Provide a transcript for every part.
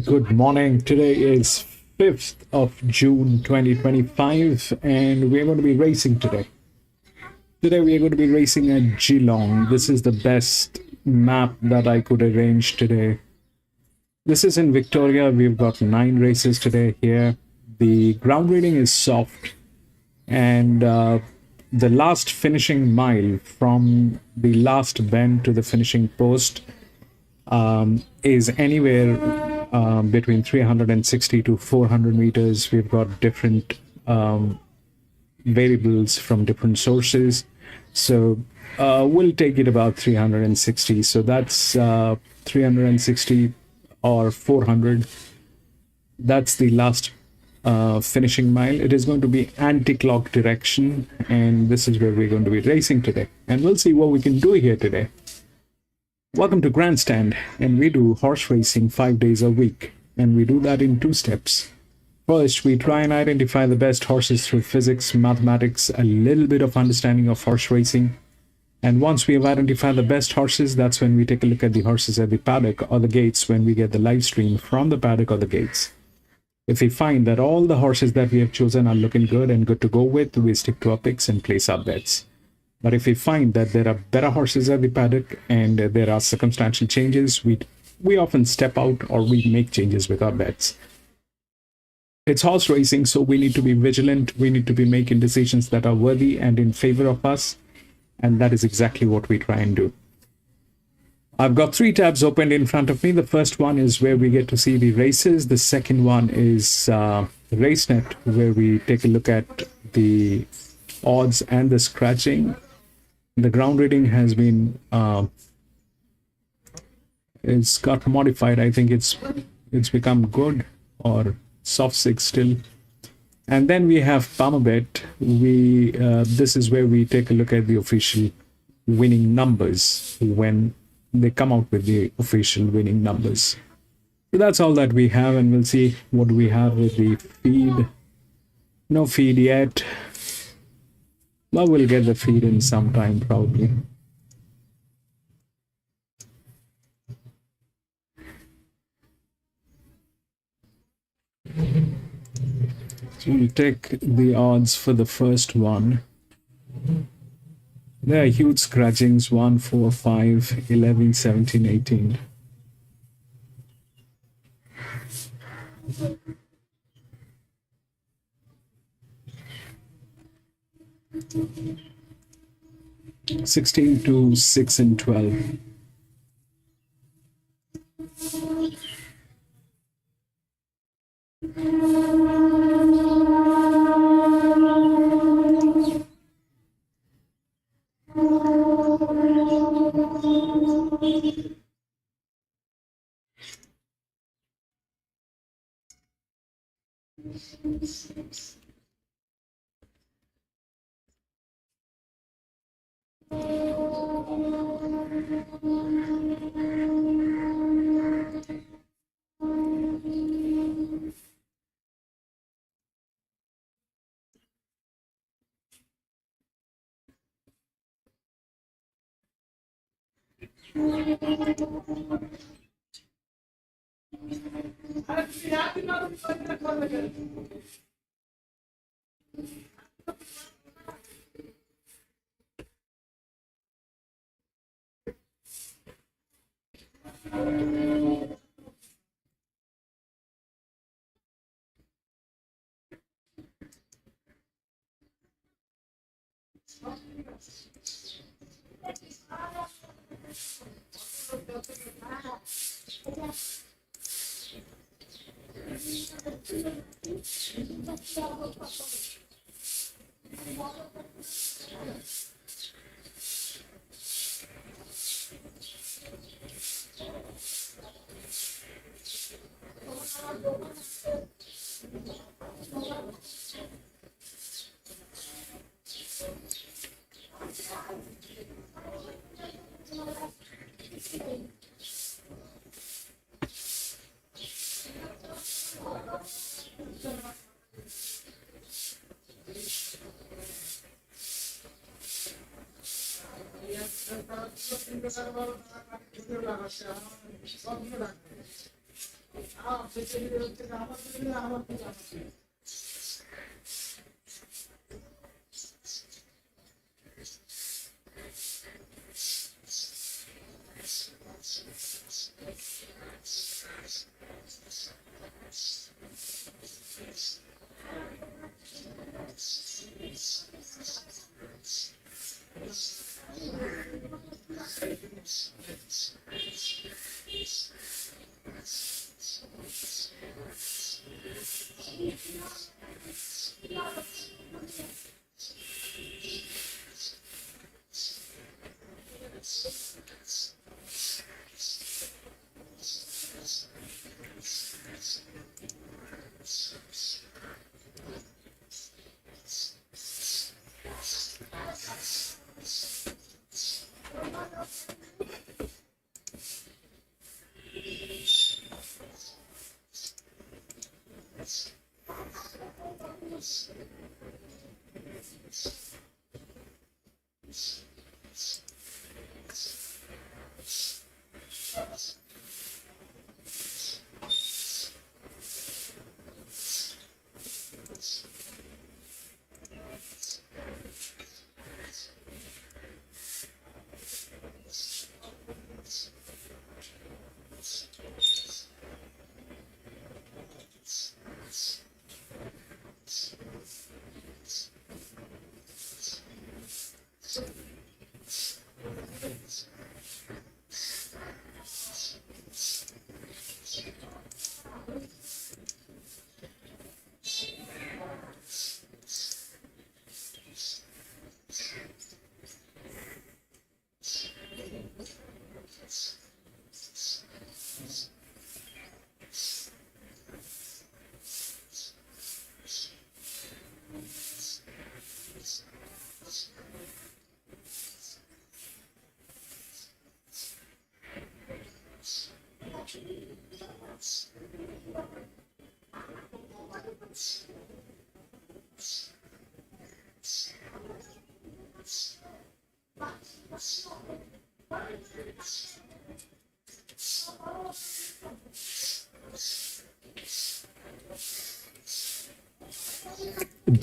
Good morning. Today is 5th of June 2025 and we're going to be racing today. Today we are going to be racing at Geelong. This is the best map that I could arrange today. This is in Victoria. We've got 9 races today here. The ground reading is soft and the last finishing mile from the last bend to the finishing post is anywhere between 360 to 400 meters. We've got different variables from different sources, so we'll take it about 360. So that's 360 or 400. That's the last finishing mile. It is going to be anti-clock direction, and this is where we're going to be racing today, and we'll see what we can do here today. Welcome to Grandstand, and we do horse racing 5 days a week, and we do that in 2 steps. First, we try and identify the best horses through physics, mathematics, a little bit of understanding of horse racing. And once we have identified the best horses, that's when we take a look at the horses at the paddock or the gates when we get the live stream from the paddock or the gates. If we find that all the horses that we have chosen are looking good and good to go with, we stick to our picks and place our bets. But if we find that there are better horses at the paddock and there are circumstantial changes, we often step out or we make changes with our bets. It's horse racing, so we need to be vigilant. We need to be making decisions that are worthy and in favor of us. And that is exactly what we try and do. I've got 3 tabs opened in front of me. The first one is where we get to see the races. The second one is RaceNet, where we take a look at the odds and the scratching. The ground reading has been it's got modified. I think it's become good or soft 6 still. And then we have Palmerbet. This is where we take a look at the official winning numbers when they come out with the official winning numbers. So that's all that we have, and we'll see what we have with the feed. No feed yet. Well, we'll get the feed in some time probably. So we'll take the odds for the first one. There are huge scratchings: 1, 4, 5, 11, 17, 18. (16 to 6 and 12).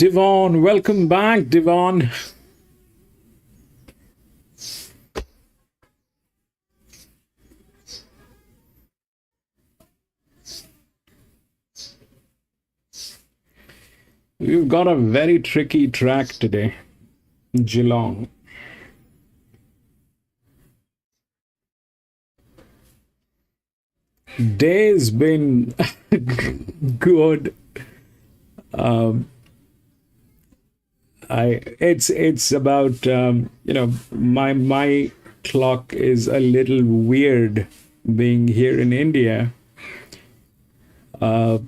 Devon, welcome back, Devon. We've got a very tricky track today, Geelong. Day's been good. It's about my clock is a little weird being here in India. To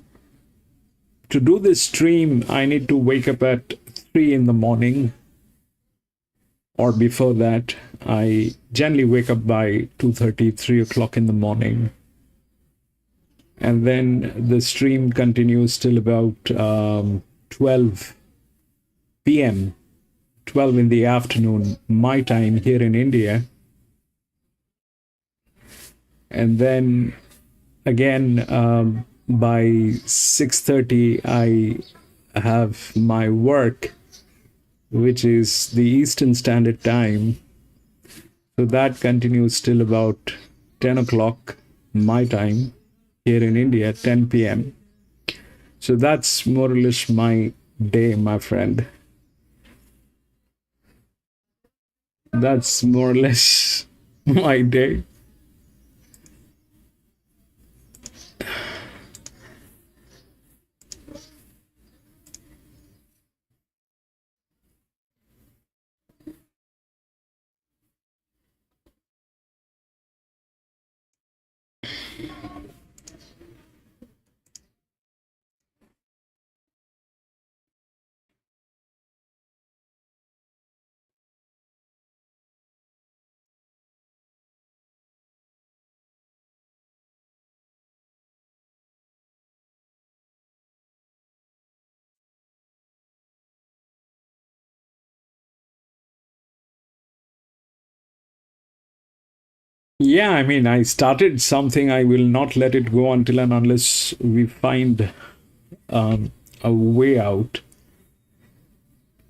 do this stream, I need to wake up at 3 in the morning, or before that. I generally wake up by 2:30, 3 o'clock in the morning. And then the stream continues till about 12 p.m., 12 in the afternoon, my time here in India. And then again, by 6:30, I have my work, which is the Eastern Standard Time. So that continues till about 10 o'clock, my time here in India, 10 p.m. So that's more or less my day, my friend. That's more or less my day. Yeah, I mean, I started something. I will not let it go until and unless we find a way out.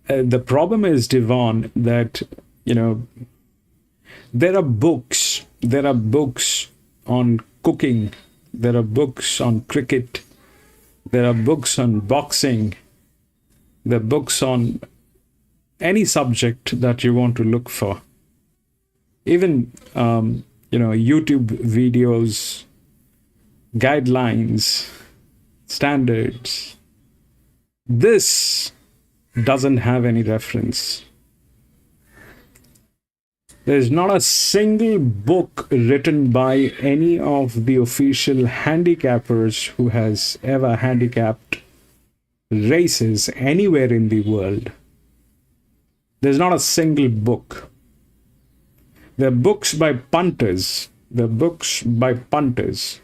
The problem is, Devon, that, you know, there are books. There are books on cooking. There are books on cricket. There are books on boxing. There are books on any subject that you want to look for. Even, YouTube videos, guidelines, standards. This doesn't have any reference. There's not a single book written by any of the official handicappers who has ever handicapped races anywhere in the world. There's not a single book. There are books by punters. There are books by punters.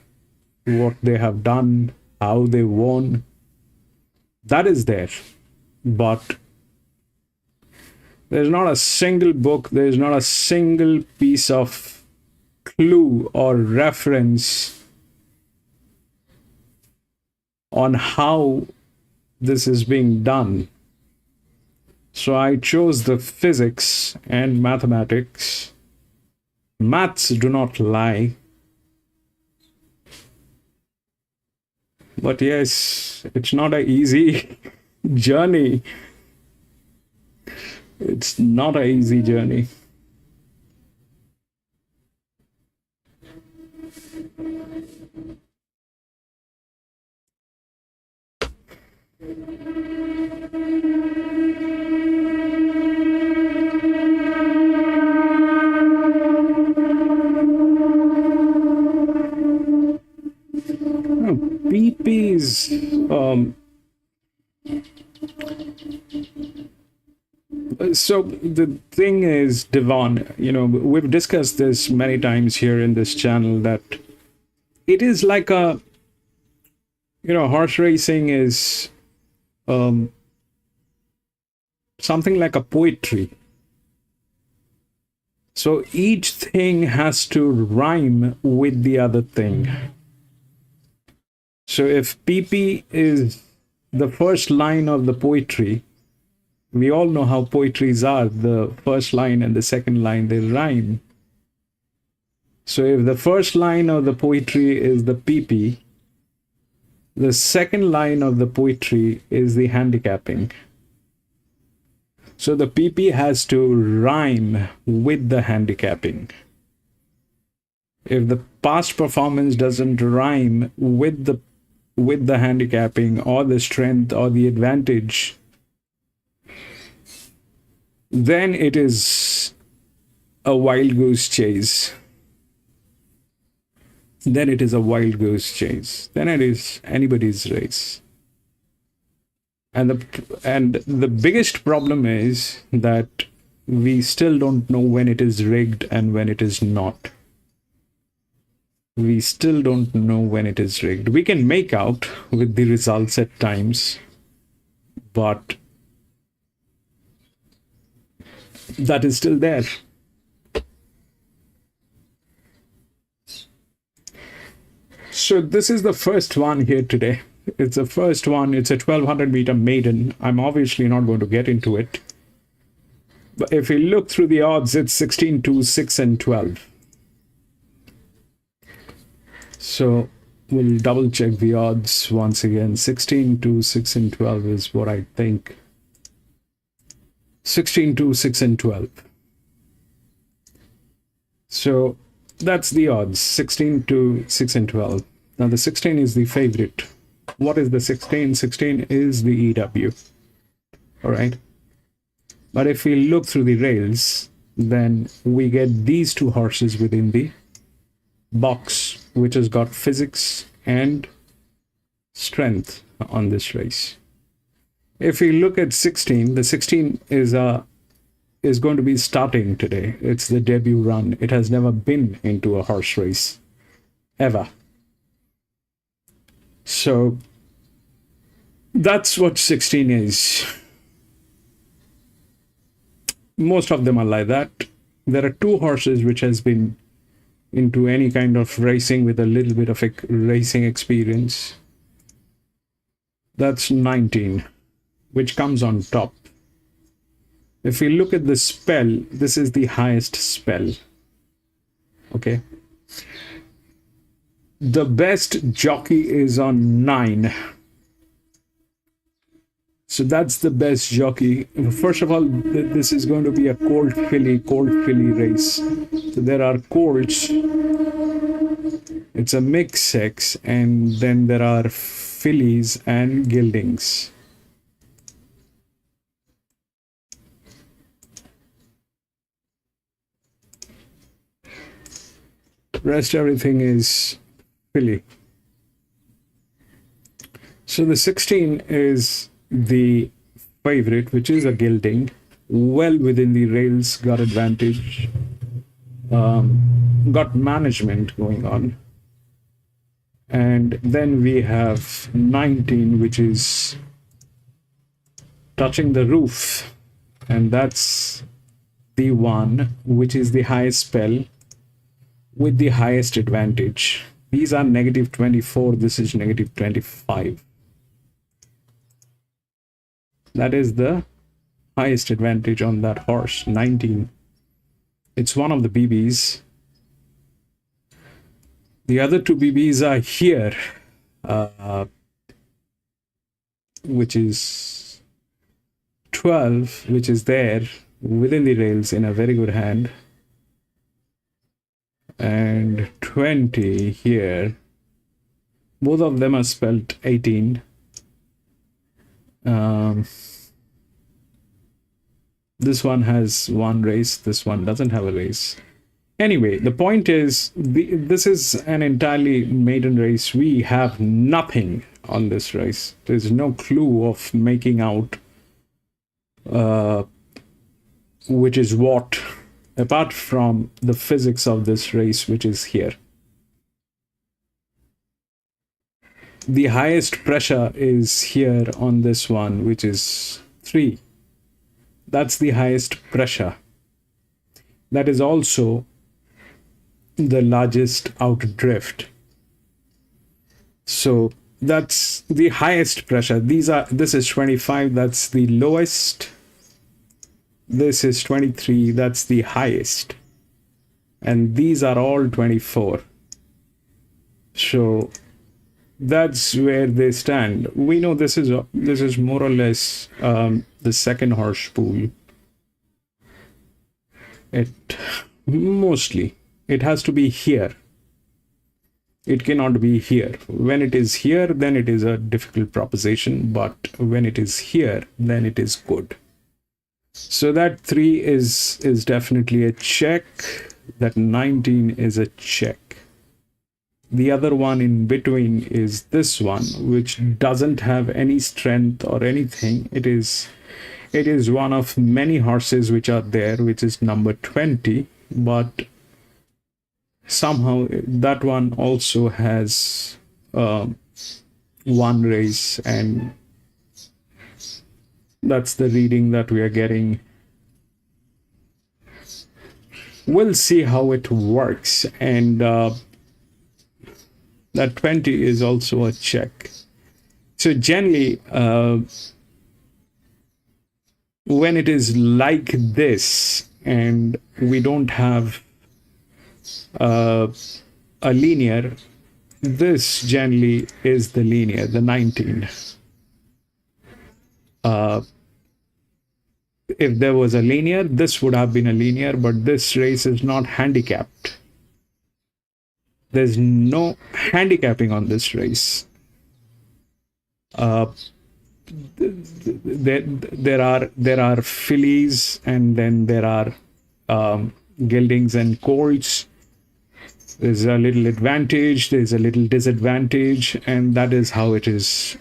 What they have done, how they won. That is there. But there's not a single book, there's not a single piece of clue or reference on how this is being done. So I chose the physics and mathematics. Maths do not lie. But yes, it's not an easy journey. It's not an easy journey. BP's so the thing is, Devon, we've discussed this many times here in this channel, that it is like a, horse racing is something like a poetry. So each thing has to rhyme with the other thing. So if PP is the first line of the poetry, we all know how poetries are. The first line and the second line, they rhyme. So if the first line of the poetry is the PP, the second line of the poetry is the handicapping. So the PP has to rhyme with the handicapping. If the past performance doesn't rhyme with the handicapping or the strength or the advantage, then it is a wild goose chase. Then it is a wild goose chase. Then it is anybody's race. And the biggest problem is that we still don't know when it is rigged and when it is not. We still don't know when it is rigged. We can make out with the results at times, but that is still there. So this is the first one here today. It's the first one. It's a 1200 meter maiden. I'm obviously not going to get into it. But if we look through the odds, it's 16 to 6 and 12. So we'll double check the odds once again. 16 to 6 and 12 is what I think. 16 to 6 and 12. So that's the odds, 16 to 6 and 12. Now the 16 is the favorite. What is the 16? 16 is the EW. All right. But if we look through the rails, then we get these two horses within the box, which has got physics and strength on this race. If we look at 16, the 16 is going to be starting today. It's the debut run. It has never been into a horse race, ever. So that's what 16 is. Most of them are like that. There are two horses which has been into any kind of racing with a little bit of racing experience. That's 19, which comes on top. If we look at the spell, this is the highest spell. Okay. The best jockey is on 9. So that's the best jockey. First of all, this is going to be a colt filly race. So there are colts. It's a mixed sex, and then there are fillies and geldings. Rest everything is filly. So the 16 is the favorite, which is a gelding, well within the rails, got advantage, got management going on. And then we have 19, which is touching the roof, and that's the one which is the highest spell with the highest advantage. These are negative 24, this is negative 25. That is the highest advantage on that horse, 19. It's one of the BBs. The other two BBs are here, which is 12, which is there within the rails in a very good hand, and 20 here. Both of them are spelled 18. This one has one race, this one doesn't have a race. Anyway, the point is, this is an entirely maiden race. We have nothing on this race. There's no clue of making out which is what, apart from the physics of this race, which is here. The highest pressure is here on this one, which is 3. That's the highest pressure. That is also the largest outdrift. So that's the highest pressure. This is 25, that's the lowest. This is 23, that's the highest. And these are all 24. So that's where they stand. We know this is more or less the second horse pool. It has to be here. It cannot be here. When it is here, then it is a difficult proposition, but when it is here, then it is good. So that 3 is definitely a check. That 19 is a check. The other one in between is this one, which doesn't have any strength or anything. It is one of many horses which are there, which is number 20, but somehow that one also has one race, and that's the reading that we are getting. We'll see how it works, and that 20 is also a check. So generally, when it is like this and we don't have a linear, this generally is the linear, the 19. If there was a linear, this would have been a linear, but this race is not handicapped. There's no handicapping on this race. There are fillies, and then there are geldings and colts. There's a little advantage, there's a little disadvantage, and that is how it is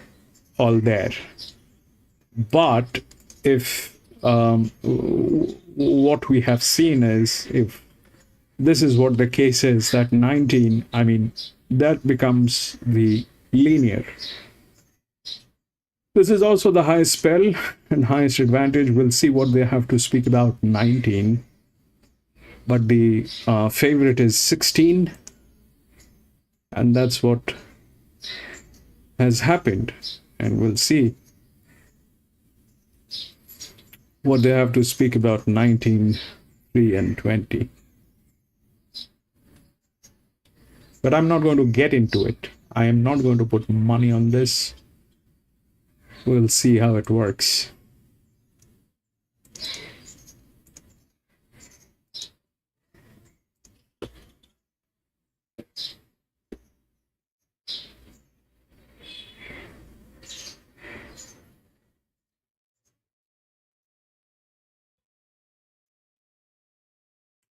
all there. But if what we have seen is, if this is what the case is, that 19, I mean, that becomes the linear. This is also the highest spell and highest advantage. We'll see what they have to speak about 19. but the favorite is 16, and that's what has happened. And we'll see what they have to speak about 19, 3, and 20. But I'm not going to get into it. I am not going to put money on this. We'll see how it works.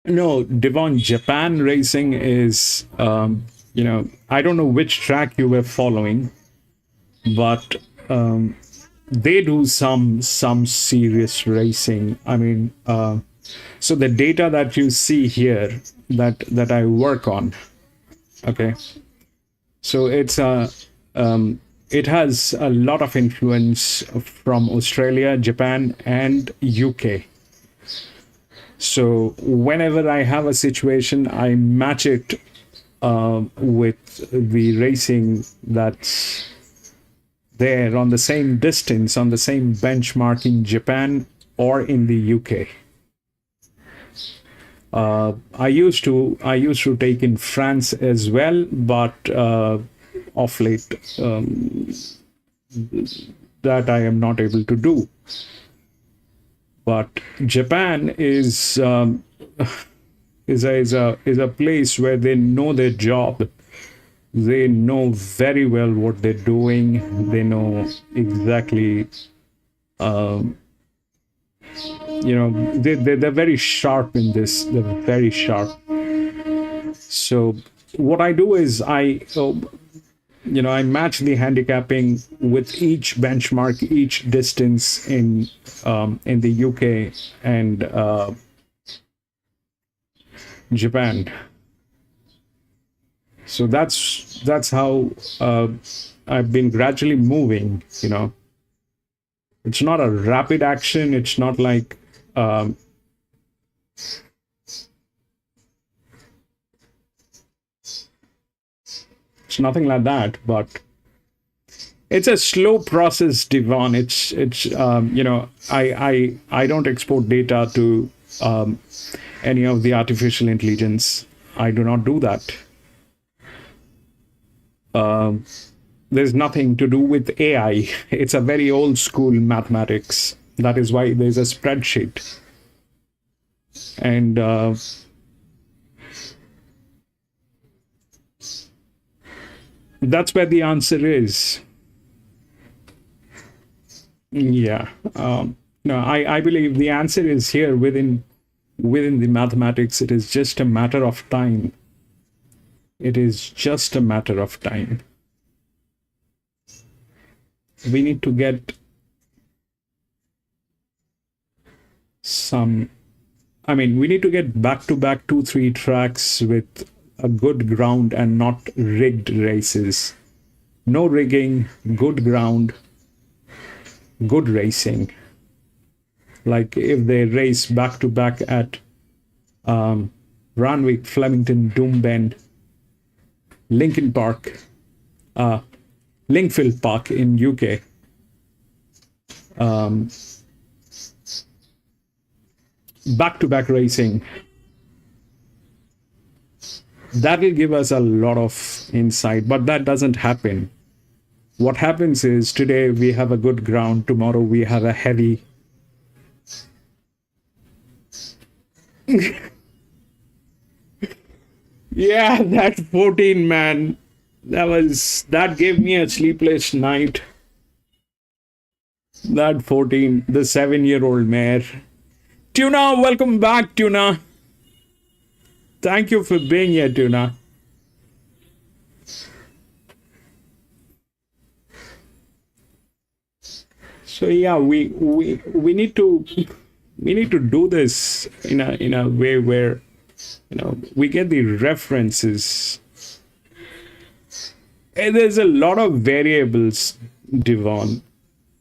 No, Devon, Japan racing is, I don't know which track you were following, but they do some serious racing. I mean, so the data that you see here that I work on, okay, so it's it has a lot of influence from Australia, Japan, and UK. So whenever I have a situation, I match it with the racing that's there on the same distance, on the same benchmark in Japan or in the UK. I used to take in France as well, but of late that I am not able to do. But Japan is a place where they know their job. They know very well what they're doing. They know exactly, they're very sharp in this. They're very sharp. So what I do is I match the handicapping with each benchmark, each distance in the UK and Japan. So that's how I've been gradually moving. It's not a rapid action. It's not like it's nothing like that, but it's a slow process, Devon. It's I don't export data to any of the artificial intelligence. I do not do that. There's nothing to do with AI. It's a very old school mathematics. That is why there's a spreadsheet. And that's where the answer is. Yeah. No, I believe the answer is here within the mathematics. It is just a matter of time. It is just a matter of time. We need to get we need to get back-to-back 2-3 tracks with a good ground and not rigged races. No rigging, good ground, good racing. Like if they race back-to-back at Ranwick, Flemington, Doomben, Lincoln Park, Linkfield Park in UK. Back-to-back racing. That will give us a lot of insight, but that doesn't happen. What happens is today we have a good ground, tomorrow we have a heavy. Yeah, that 14, man. That gave me a sleepless night. That 14, the 7-year-old mare. Tuna, welcome back, Tuna. Thank you for being here, Tuna. So yeah, we need to do this in a way where we get the references. And there's a lot of variables, Devon.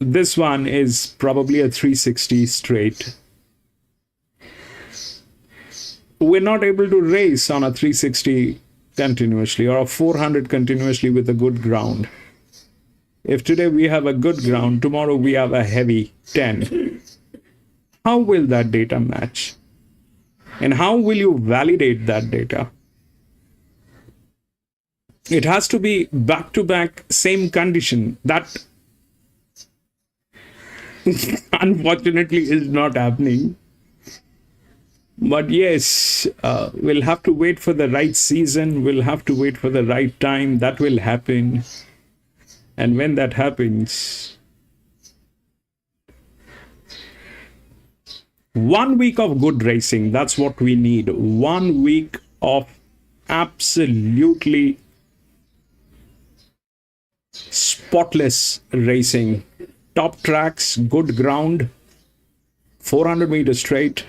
This one is probably a 360 straight. we're not able to race on a 360 continuously or a 400 continuously with a good ground. If today we have a good ground, tomorrow we have a heavy 10. How will that data match? And how will you validate that data? It has to be back-to-back same condition. That unfortunately is not happening. But yes, we'll have to wait for the right season. We'll have to wait for the right time. That will happen. And when that happens, 1 week of good racing, that's what we need. 1 week of absolutely spotless racing. Top tracks, good ground, 400 meters straight.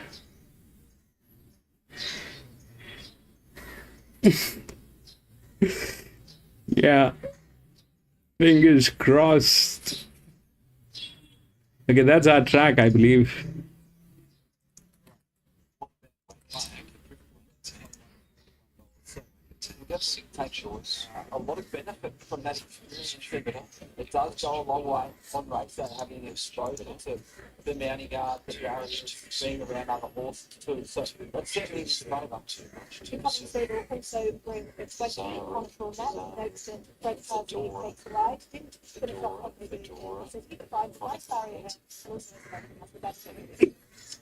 Yeah. Fingers crossed. Okay, that's our track, I believe. Take choice. A lot of benefit from that contributor. It does go a long way on race day, having exposure to the mounting guard, the barriers, being around other horses too. So that's certainly in favour. You probably see it also when it's when you control that, notes and breaks out the effects of light, didn't put it off the door. So if you could find the light barrier, also the best.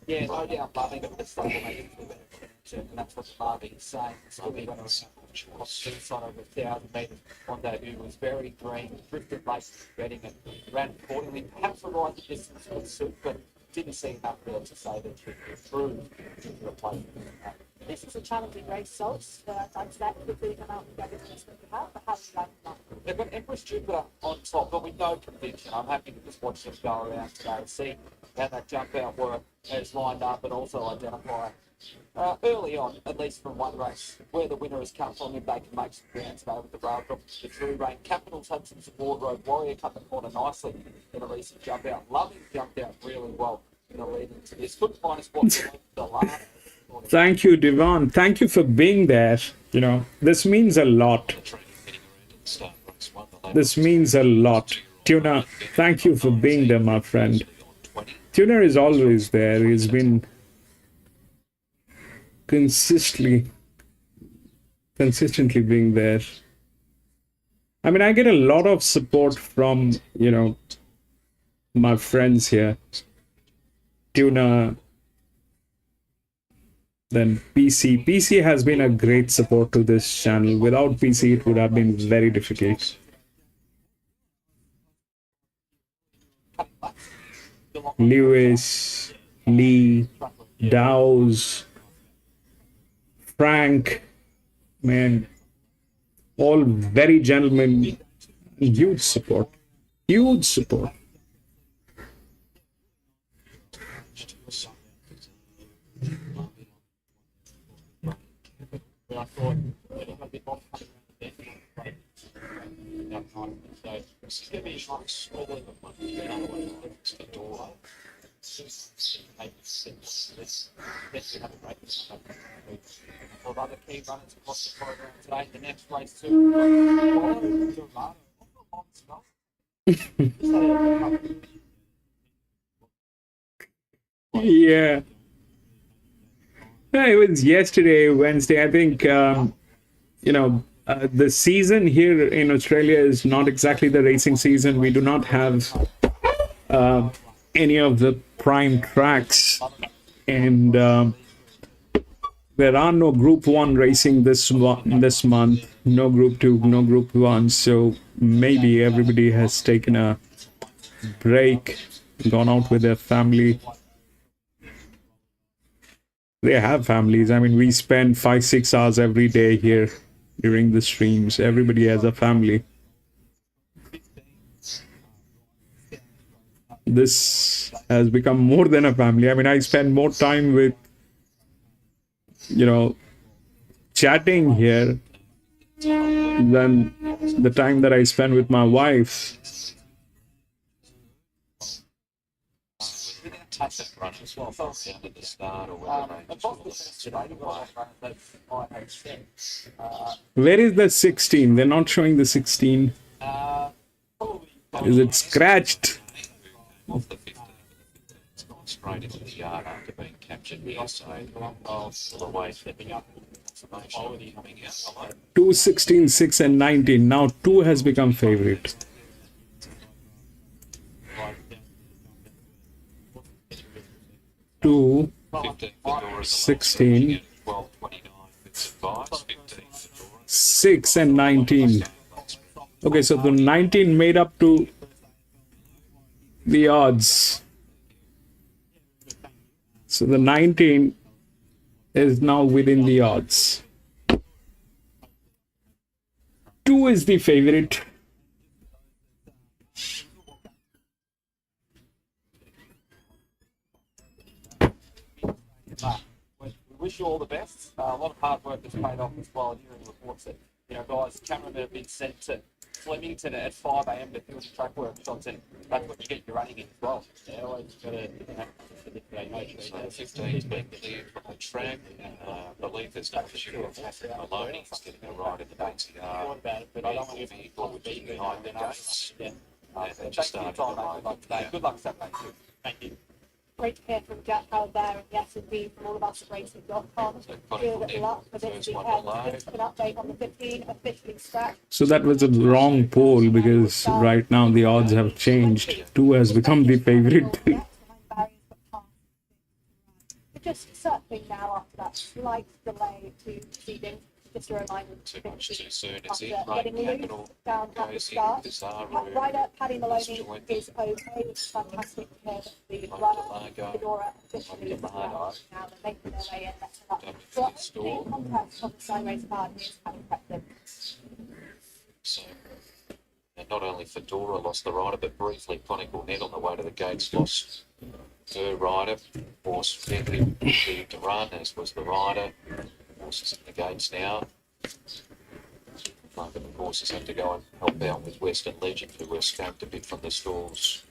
Yeah, no doubt, loving it. It's like making and that's what Marvin is saying. So we went around side over 1,000 metres on debut, was very green, drifted late, betting it, ran accordingly. Perhaps the right distance would suit, but didn't see enough there to say that it improved the replacement. This is a challenging race, so thanks that quickly come out and go to the next one. But how do you like that? They've got Empress Jupiter on top, but with no conviction. I'm happy to just watch them go around today, see how that jump out work has lined up, and also identify early on, at least from one race, where the winner has come from, if they can make some ground today with the rail drop. The True Rain, Capitals Hudson's Award Road Warrior cut the corner nicely in a recent jump out. Loving jumped out really well in the lead into this. Couldn't find a spot for the last. Thank you, Devon. Thank you for being there. You know, this means a lot. This means a lot. Tuna, thank you for being there, my friend. Tuna is always there. He's been consistently being there. I mean, I get a lot of support from, you know, my friends here. Tuna, then PC. PC has been a great support to this channel. Without PC, it would have been very difficult. Lewis, Lee, Dowes, Frank, man, all very gentlemen. Huge support. Huge support. I thought a bit more so it's going to be like smaller than one. Otherwise, the door. Maybe this have a break. For other key runners across the program today, the next race Yeah. It was yesterday, Wednesday. I think, you know, the season here in Australia is not exactly the racing season. We do not have any of the prime tracks, and there are no Group 1 racing this month. No Group 2, no Group 1. So maybe everybody has taken a break, gone out with their family. They have families. I mean, we spend 5-6 hours every day here during the streams. Everybody has a family. This has become more than a family. I mean, I spend more time with, you know, chatting here than the time that I spend with my wife. fantastic run as well. So down to the start or whatever. And possibly today, you've got that run that's IHC. Where is the 16? They're not showing the 16. Probably Is it scratched? off the 15. It's gone straight into the yard after being captured here. So all the way stepping up. Quality coming out. 2, 16, 6, and 19. Now 2 has become favorite. 2, 16, 6, and 19. Okay, so the 19 made up to the odds. So the 19 is now within the odds. 2 is the favorite. We wish you all the best. A lot of hard work has paid off as well. Hearing reports that, guys, cameramen have been sent to Flemington at 5 a.m. to field track workshops, and that's what you get your running in as well. Always got to, So 15's been cleared from the track, and I believe there's no issue with Maloney. He's getting a ride in the BTR. but I don't want to Vehicle which is behind the gates. Yeah. And then Thanks just for your started time, the mate. Today. Good luck Saturday too. Thank you. Great to hear from Jack Howard there, and yes, indeed, from all of us at racing.com. Feel that luck for this weekend. Just an update on the 15 officially scratched. So that was a wrong poll because right now the odds have changed. 2 has become the favorite. Just circling now after that slight delay to proceeding. Just a reminder, Too much too soon, is it? after Right, getting loose Capital down at the goes in, start. Bizarro, Rider Paddy Maloney joined is okay, which is fantastic to hear. The Like runner, Largo, Fedora, officially is Largo. now they're making their way in. That's enough. Don't So forget store. the contact of the side race card is having prepped them. So, and not only Fedora lost the rider, but briefly Chronicle Net on the way to the gates lost her rider. Horse Fenley continued to run, as was the rider. Horse is in the gates now. Market of horses have to go and help out with Western Legend, who escaped a bit from the stalls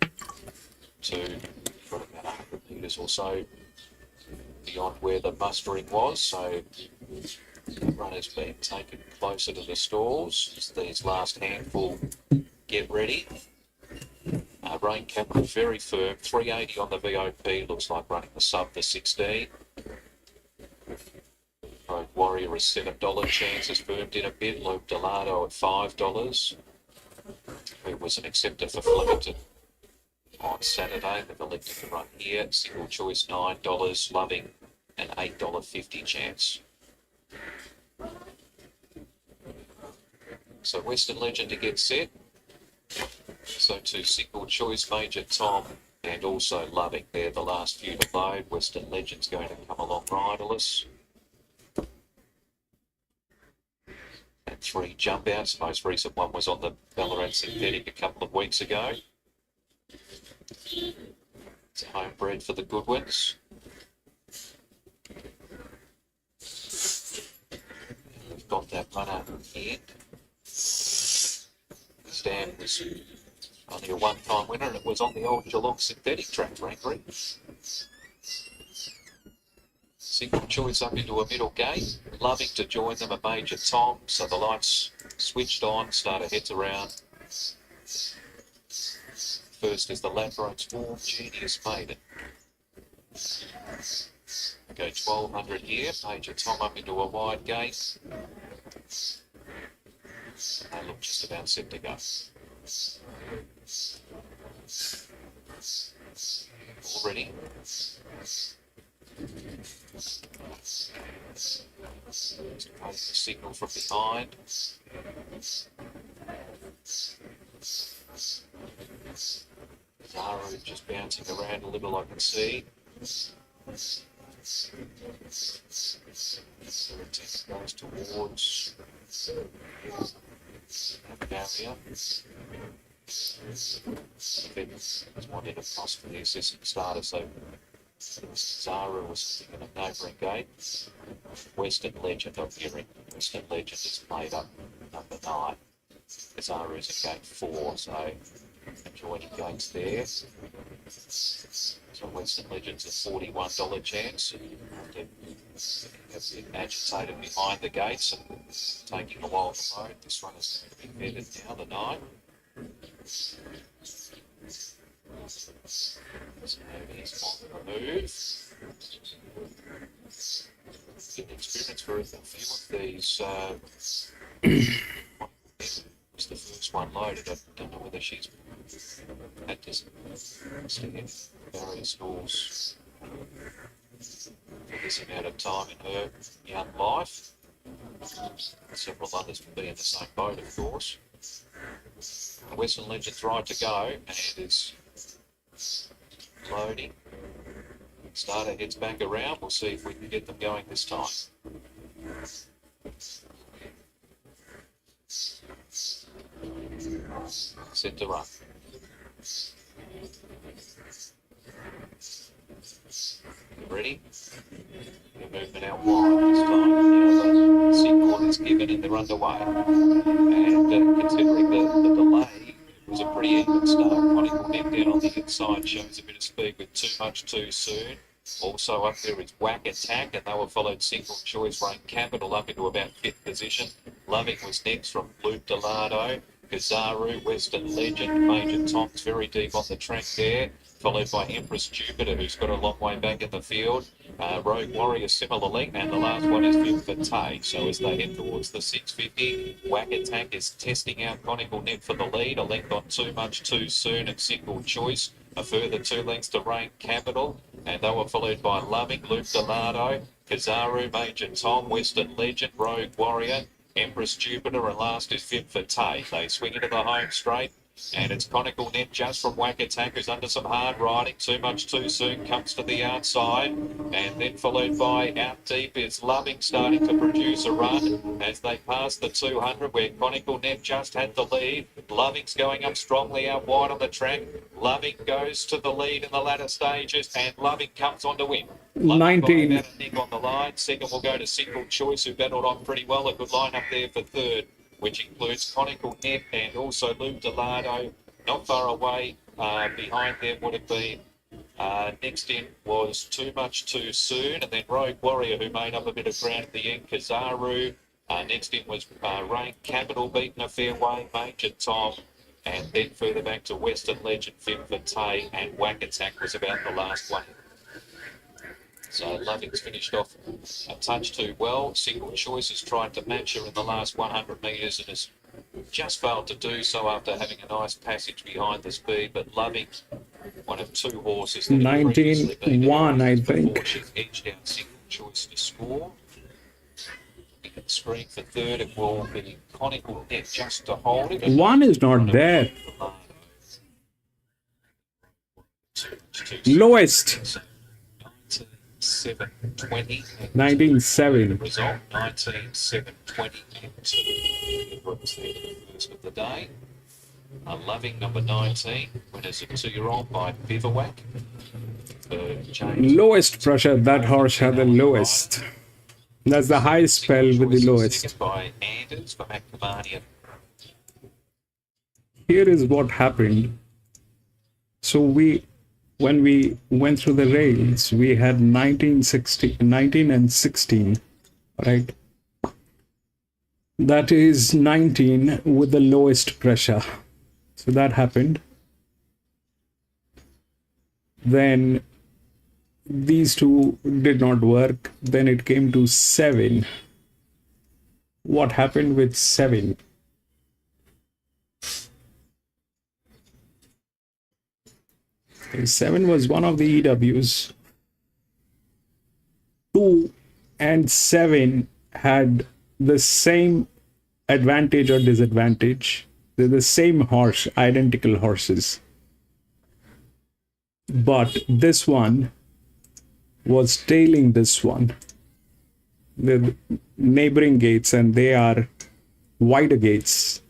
to about 100 metres or so beyond where the mustering was. So the runner's been taken closer to the stalls as these last handful get ready. Rain Capital very firm, 380 on the VOP, looks like running the sub for 16. Road Warrior is $7 chance, has firmed in a bit. Luke Delado at $5. It was an acceptor for Flemington on Saturday. They've elected to run here. Single choice $9, Loving an $8.50 chance. So Western Legend to get set. So to single choice Major Tom and also Loving. They're the last few to load. Western Legend's going to come along riderless. And 3 jump outs. The most recent one was on the Ballarat Synthetic a couple of weeks ago. It's a homebred for the Goodwins. We've got that runner in. Stan was only a one-time winner, and it was on the old Geelong synthetic track, frankly. Single choice up into a middle gate. Loving to join them, a Major Tom. So the lights switched on, starter heads around. First is the Ladbrokes Form Genius Maiden. Okay, 1200 here. Major Tom up into a wide gate. They look just about set to go. All ready. Signal from behind. Zara just bouncing around a little, I can see. Goes towards the barrier. It's wanted across for the assistant starter, so Zara was sitting in a neighbouring gate. Western Legend, I'm hearing Western Legend is played up number 9. Zara is at gate 4, so adjoining gates there. So Western Legends a $41 chance. Have been agitated behind the gates and taking a while to load. This one is going to be bedded now, the 9. So he's on the move. Good experience for a few of these. Was the first one loaded. I don't know whether she's had to stand barrier stalls for this amount of time in her young life. Several others will be in the same boat, of course. The Western Legends right to go, and is loading. Starter heads back around. We'll see if we can get them going this time. Set to run. Ready? The movement out wide this time. Now the signal is given and they're underway. And considering the delay, it was a pretty even start. Conical Nip down on the inside shows a bit of speed with too much too soon. Also up there is Whack Attack, and they were followed Single Choice Rain Capital up into about 5th position. Loving was next from Loop Delado. Kazaru, Western Legend, Major Tom's very deep on the track there, followed by Empress Jupiter, who's got a long way back in the field. Rogue Warrior similarly, and the last one is Film for Tay. So as they head towards the 650, Whack Attack is testing out Conical Net for the lead, a length on Too Much Too Soon and Single Choice, a further 2 lengths to Rain Capital, and they were followed by Loving, Luke Delado, Kazaru, Major Tom, Western Legend, Rogue Warrior, Empress Jupiter, and last is Fit for Tay. They swing into the home straight, and it's Conical Net just from Whack Attack, who's under some hard riding. Too Much Too Soon comes to the outside, and then followed by Out Deep is Loving, starting to produce a run as they pass the 200, where Conical Net just had the lead. Loving's going up strongly out wide on the track. Loving goes to the lead in the latter stages, and Loving comes on to win. 19. About a nick on the line. Second will go to Single Choice, who battled on pretty well. A good line up there for third, which includes Conical Net and also Luke Delado. Not far away behind them would have been next in was Too Much Too Soon, and then Rogue Warrior, who made up a bit of ground at the end. Kazaru. Next in was Rain Capital, beaten a fair way. Major Tom. And then further back to Western Legend, Fit for Tay, and Whack Attack was about the last one. So Loving's finished off a touch too well. Single Choice has tried to match her in the last 100 metres and has just failed to do so after having a nice passage behind the speed. But Loving, one of 2 horses that 19-1, I think. Before she edged out Single Choice to score. You can screen for third. It will be Conical Net just to hold it. 1 is not there. Lowest. 19-7-20. 19-7. Result 19-7-20. First of the day. Loving number 19. Winners a 2-year-old by Bivouac. Lowest pressure. That horse had the lowest. That's the highest spell with the lowest. By Anders for McNamara. Here is what happened. So when we went through the rails, we had 19 and 16, right? That is 19 with the lowest pressure. So that happened. Then these 2 did not work. Then it came to 7. What happened with 7? Okay, 7 was one of the EWs. 2 and 7 had the same advantage or disadvantage. They're the same horse, identical horses. But this one was tailing this one. The neighboring gates, and they are wider gates.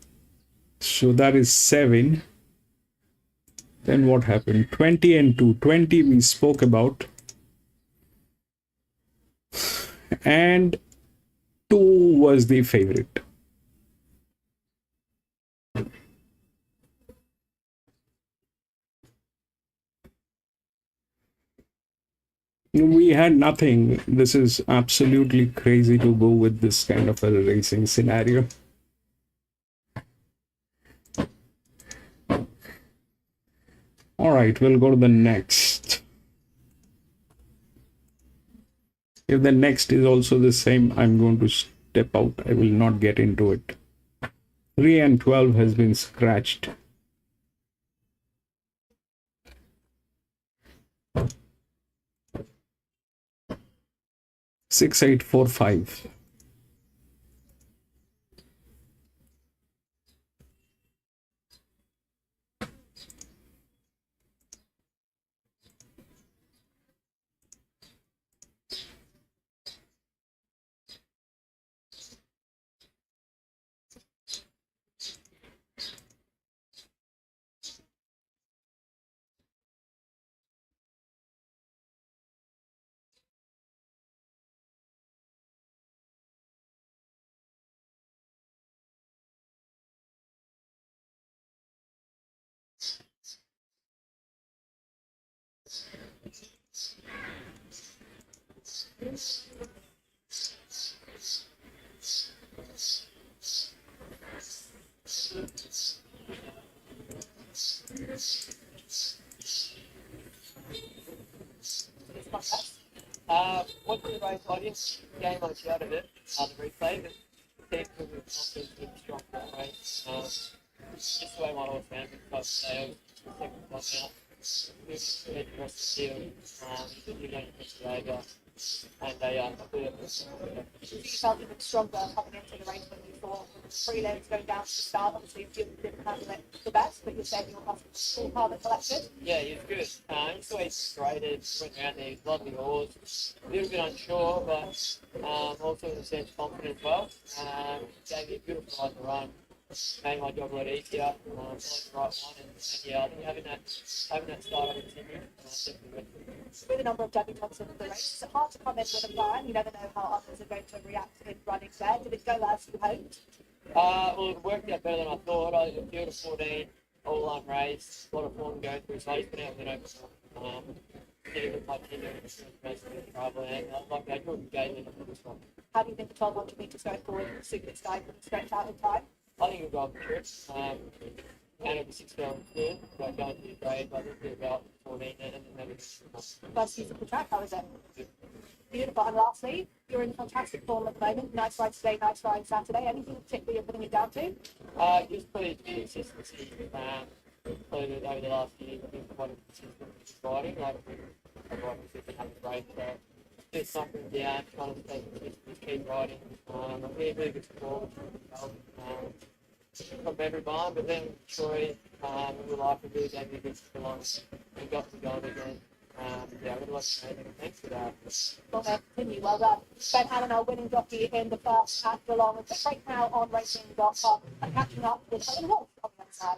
So that is 7. Then what happened? 20 and 2. 20 we spoke about. And 2 was the favorite. We had nothing. This is absolutely crazy to go with this kind of a racing scenario. All right, we'll go to the next. If the next is also the same, I'm going to step out. I will not get into it. 3 and 12 has been scratched. Six, 8, 4, 5. What the race audience game I shouted it, the replay, but team who was confident in strong race. Just the way my horse ran because they were second one out. We had the rest of the field, we don't push the over, and they You felt even stronger coming into the race when you thought three legs going down to the start. Obviously, you didn't handle it the best, but you're saying you're confident full power that collected. yeah, he was good. He's always straighted, went around there, he's lovely horse. A little bit unsure, but also in a sense confident as well. Gave me a beautiful ride to run. Made my job a lot easier. Followed the right one, and yeah, I think having that start I continued. Definitely went. With a number of debutantes in the race, it's hard to come in with a plan. You never know how others are going to react in running there. Did it go as you hoped? Well, it worked out better than I thought. I was a field of 14, all unraced, a lot of form going through, so I just been out with an open didn't look like he did basically trouble, and like I couldn't gain it for this one. How do you think the 1200 metres going forward will suit this guy and stretch out in time? I think we'll go up the trip. And it'll be 6 going good, like going to the grade, but it'll be about 14 and then maybe First use of the track, how is it? Beautiful. And lastly, you're in fantastic form at the moment. Nice ride today, nice ride Saturday. Anything particular you're putting it down to? Just pretty consistency. Over the last year, I've been quite consistent riding. Like, I've riding 1500 grade, so just something down, trying to stay consistent, just keep riding. I'm really good support from everyone, but then Troy, in real life, really gave me a good Geelong and got to go again. Yeah, I really like to say thanks for that. Well, continue. Well done. Ben Hannon, our winning jockey in the first at Geelong. A quick break now on racing.com and catching up with Owen Wolf on the other side.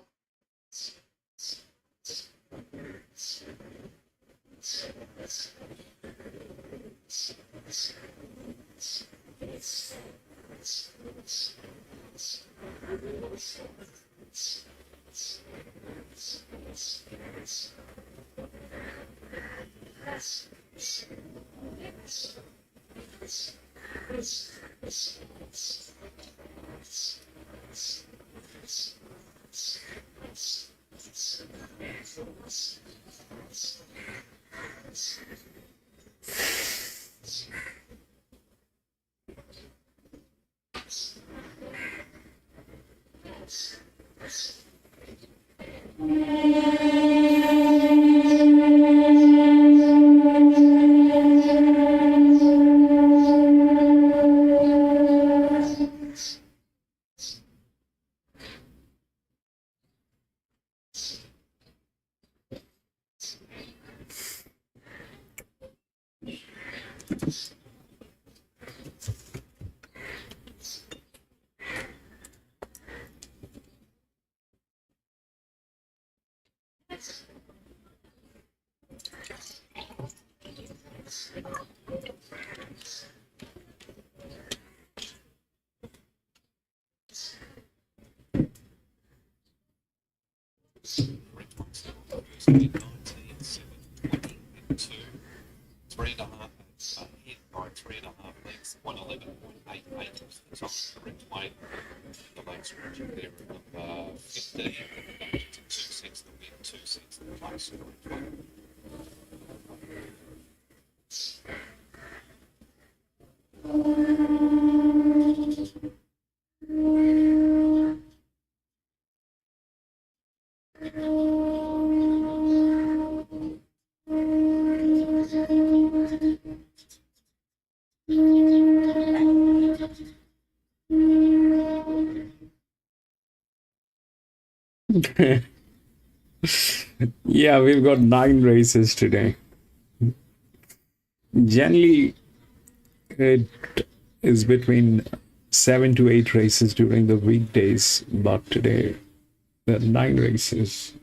Brand is 111.88 is the top correct weight. The legs ranging there of 15, and the margins at 2 cents the win, 2 cents the place correct weight. Yeah, we've got 9 races today. Generally, it is between 7 to 8 races during the weekdays, but today there are 9 races.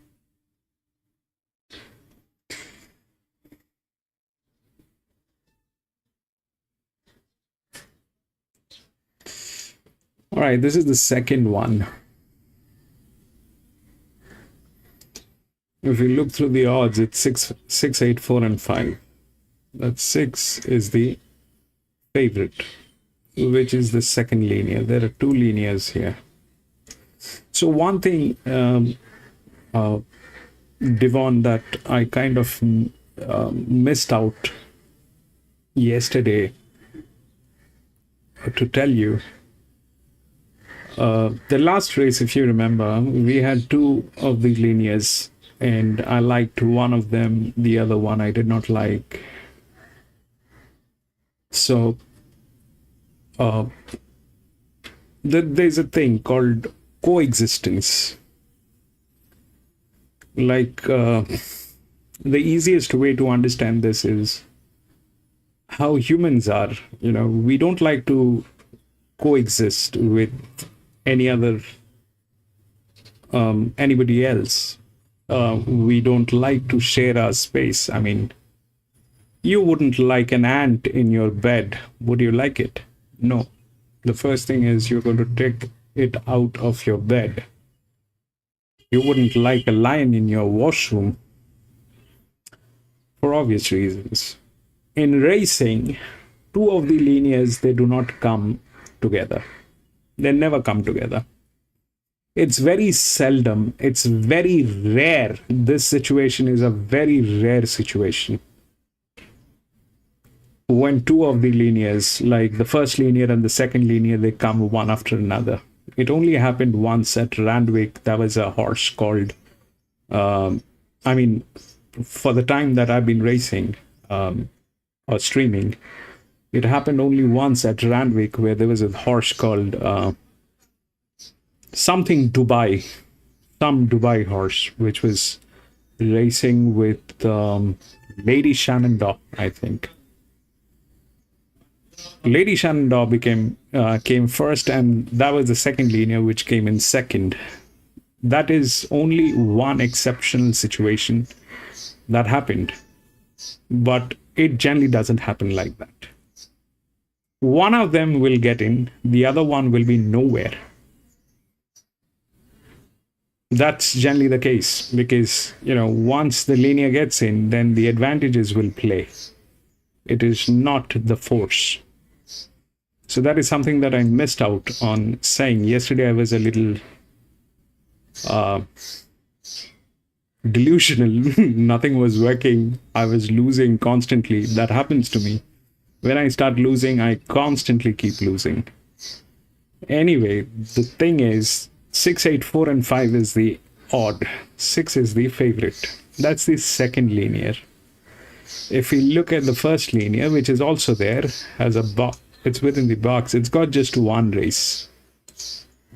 All right, this is the second one. If you look through the odds, it's 6, 8, 4, and 5. That 6 is the favorite, which is the second linear. There are 2 linears here. So one thing, Devon, that I kind of missed out yesterday to tell you. The last race, if you remember, we had 2 of the linears, and I liked one of them, the other one I did not like. So there's a thing called coexistence. Like the easiest way to understand this is how humans are. You know, we don't like to coexist with any other anybody else. We don't like to share our space. I mean, you wouldn't like an ant in your bed. Would you like it? No. The first thing is you're going to take it out of your bed. You wouldn't like a lion in your washroom for obvious reasons. In racing, 2 of the linears, they do not come together. They never come together. It's very seldom. It's very rare. This situation is a very rare situation. When 2 of the linears, like the first linear and the second linear, they come one after another. It only happened once at Randwick. That was a horse called, for the time that I've been racing or streaming, it happened only once at Randwick, where there was a horse called some Dubai horse, which was racing with Lady Shenandoah, I think. Lady Shenandoah came first, and that was the second linear, which came in second. That is only one exceptional situation that happened, but it generally doesn't happen like that. One of them will get in, the other one will be nowhere. That's generally the case, because, you know, once the linear gets in, then the advantages will play. It is not the force. So that is something that I missed out on saying. Yesterday I was a little delusional. Nothing was working. I was losing constantly. That happens to me. When I start losing, I constantly keep losing. Anyway, the thing is, 6, 8, 4, and 5 is the odd. 6 is the favorite. That's the second linear. If we look at the first linear, which is also there, has a box. It's within the box. It's got just one race.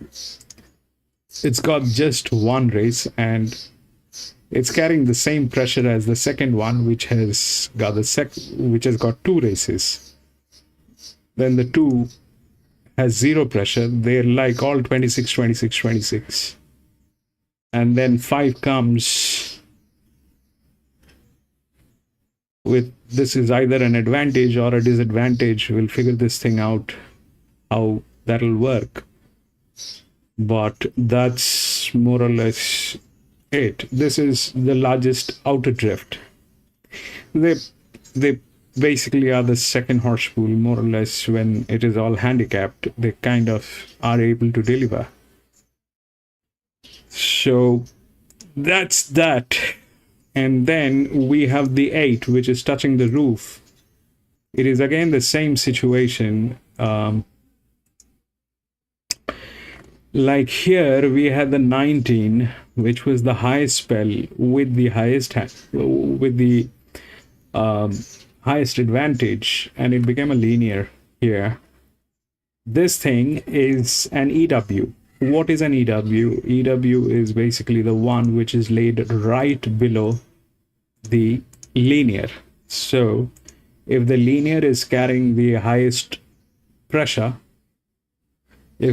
It's got just one race, and it's carrying the same pressure as the second one, which has got which has got 2 races. Then the 2 has 0 pressure. They're like all 26, 26, 26. And then 5 comes with, this is either an advantage or a disadvantage. We'll figure this thing out, how that'll work. But that's more or less it. This is the largest outer drift. They basically are the second horse pool, more or less. When it is all handicapped, they kind of are able to deliver. So that's that. And then we have the 8, which is touching the roof. It is again the same situation. Like here, we had the 19, which was the highest spell with the highest highest advantage, and it became a linear here. This thing is an EW. What is an EW? EW is basically the one which is laid right below the linear. So if the linear is carrying the highest pressure, the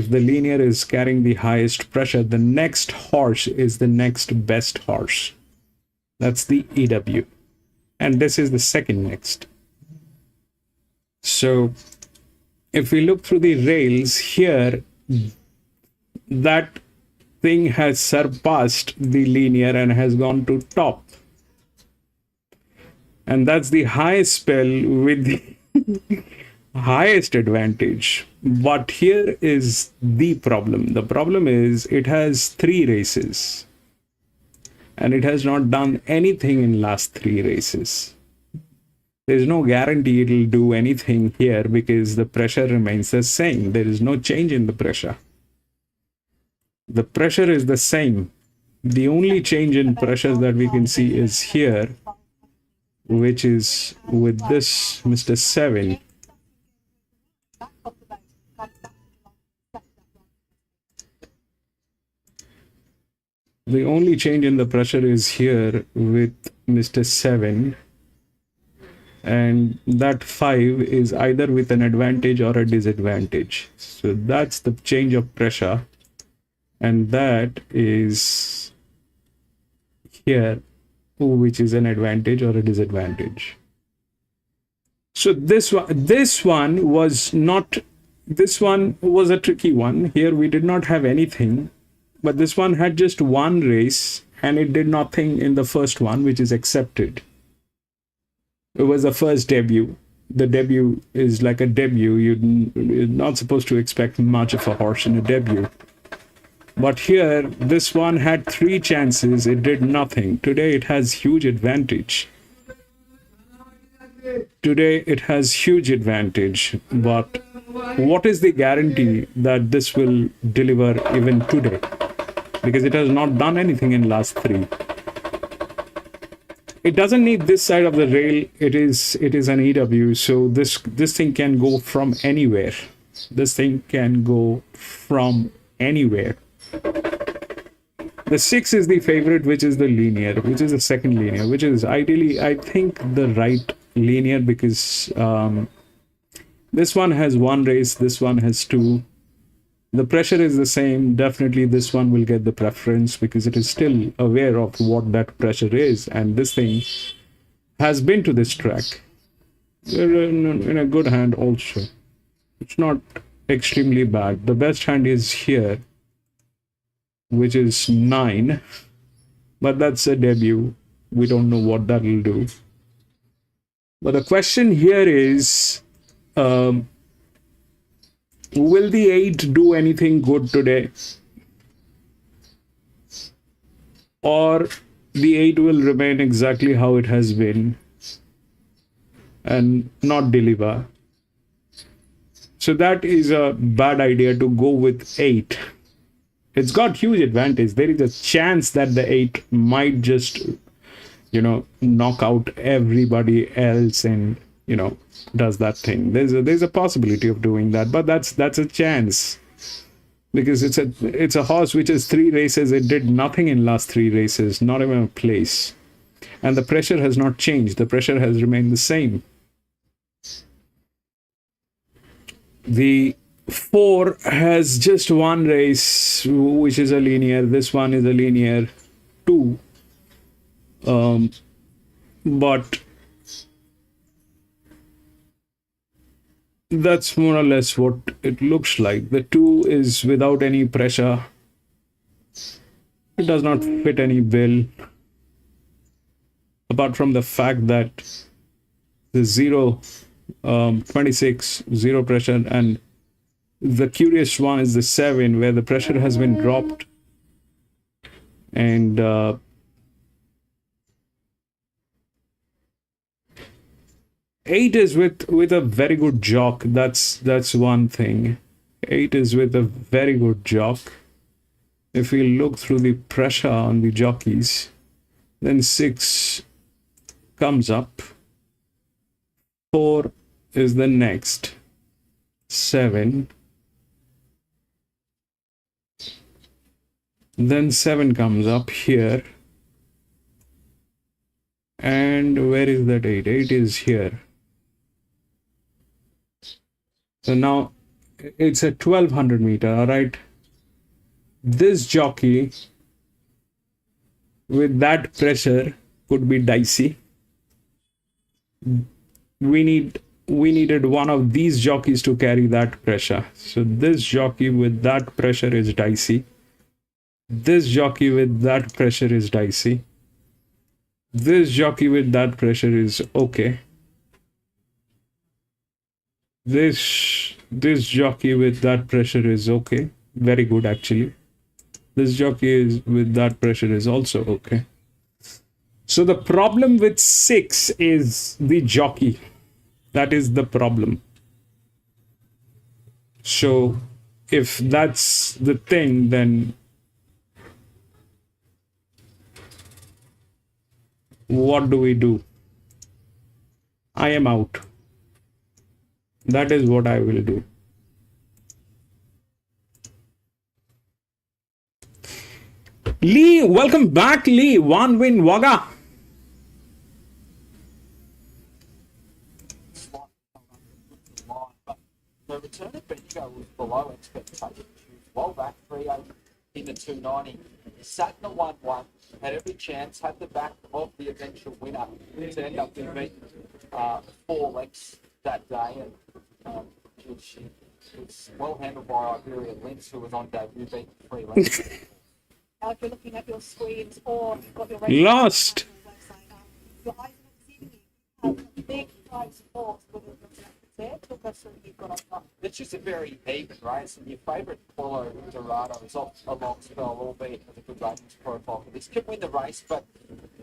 next horse is the next best horse. That's the EW. And this is the second next. So if we look through the rails here, that thing has surpassed the linear and has gone to top. And that's the highest spell with the highest advantage. But here is the problem. The problem is it has 3 races. And it has not done anything in last 3 races. There's no guarantee it'll do anything here because the pressure remains the same. There is no change in the pressure. The pressure is the same. The only change in pressure that we can see is here, which is with this Mr. 7. The only change in the pressure is here with Mr. 7. And that 5 is either with an advantage or a disadvantage. So that's the change of pressure. And that is here, which is an advantage or a disadvantage. So this one was a tricky one. Here we did not have anything, but this one had just 1 race and it did nothing in the first one, which is accepted. It was the first debut. The debut is like a debut. You're not supposed to expect much of a horse in a debut. But here, this one had 3 chances. It did nothing. Today, it has huge advantage. But what is the guarantee that this will deliver even today? Because it has not done anything in last 3. It doesn't need this side of the rail. It is an EW. So this thing can go from anywhere. The 6 is the favorite, which is the linear, which is the second linear, which is ideally, I think, the right linear because this one has 1 race, this one has 2. The pressure is the same. Definitely this one will get the preference because it is still aware of what that pressure is. And this thing has been to this track. In a good hand also. It's not extremely bad. The best hand is here, which is 9. But that's a debut. We don't know what that will do. But the question here is, will the 8 do anything good today? Or the 8 will remain exactly how it has been and not deliver? So that is a bad idea to go with 8. It's got huge advantage. There is a chance that the 8 might just, knock out everybody else and, does that thing. There's a possibility of doing that, but that's a chance because it's a horse which has 3 races. It did nothing in last 3 races, not even a place, and the pressure has not changed. The pressure has remained the same. The 4 has just 1 race, which is a linear. This one is a linear 2, but that's more or less what it looks like. The 2 is without any pressure. It does not fit any bill, apart from the fact that the 26, zero pressure, and the curious one is the 7 where the pressure has been dropped, and 8 is with a very good jock. That's one thing. 8 is with a very good jock. If we look through the pressure on the jockeys, then 6 comes up. 4 is the next. 7. Then 7 comes up here. And where is that 8? 8 is here. So now it's a 1200 meter, all right? This jockey with that pressure could be dicey. We needed one of these jockeys to carry that pressure. So this jockey with that pressure is dicey. This jockey with that pressure is dicey. This jockey with that pressure is okay. This jockey with that pressure is okay. Very good, actually. This jockey is with that pressure is also okay. So the problem with 6 is the jockey. That is the problem. So if that's the thing, then what do we do? I am out. That is what I will do. Lee, welcome back, Lee. One win, Waga. The return of Bendigo was below expectations. She was well back 3-8 in the 290. Sat in the 1-1, had every chance, had the back of the eventual winner to end up being beaten 4 lengths that day. And she was well handled by Iberia Lynch, who was on debut, beating 3 lengths. Now, if you're looking at your screens or you've got your Lost. your eyes are deceiving you. Have a big prize force with it. Talk us through what you've got on top. It's just a very even race, and your favourite Paulo Dorado is off a long spell, albeit with a good ratings profile for this. Could win the race, but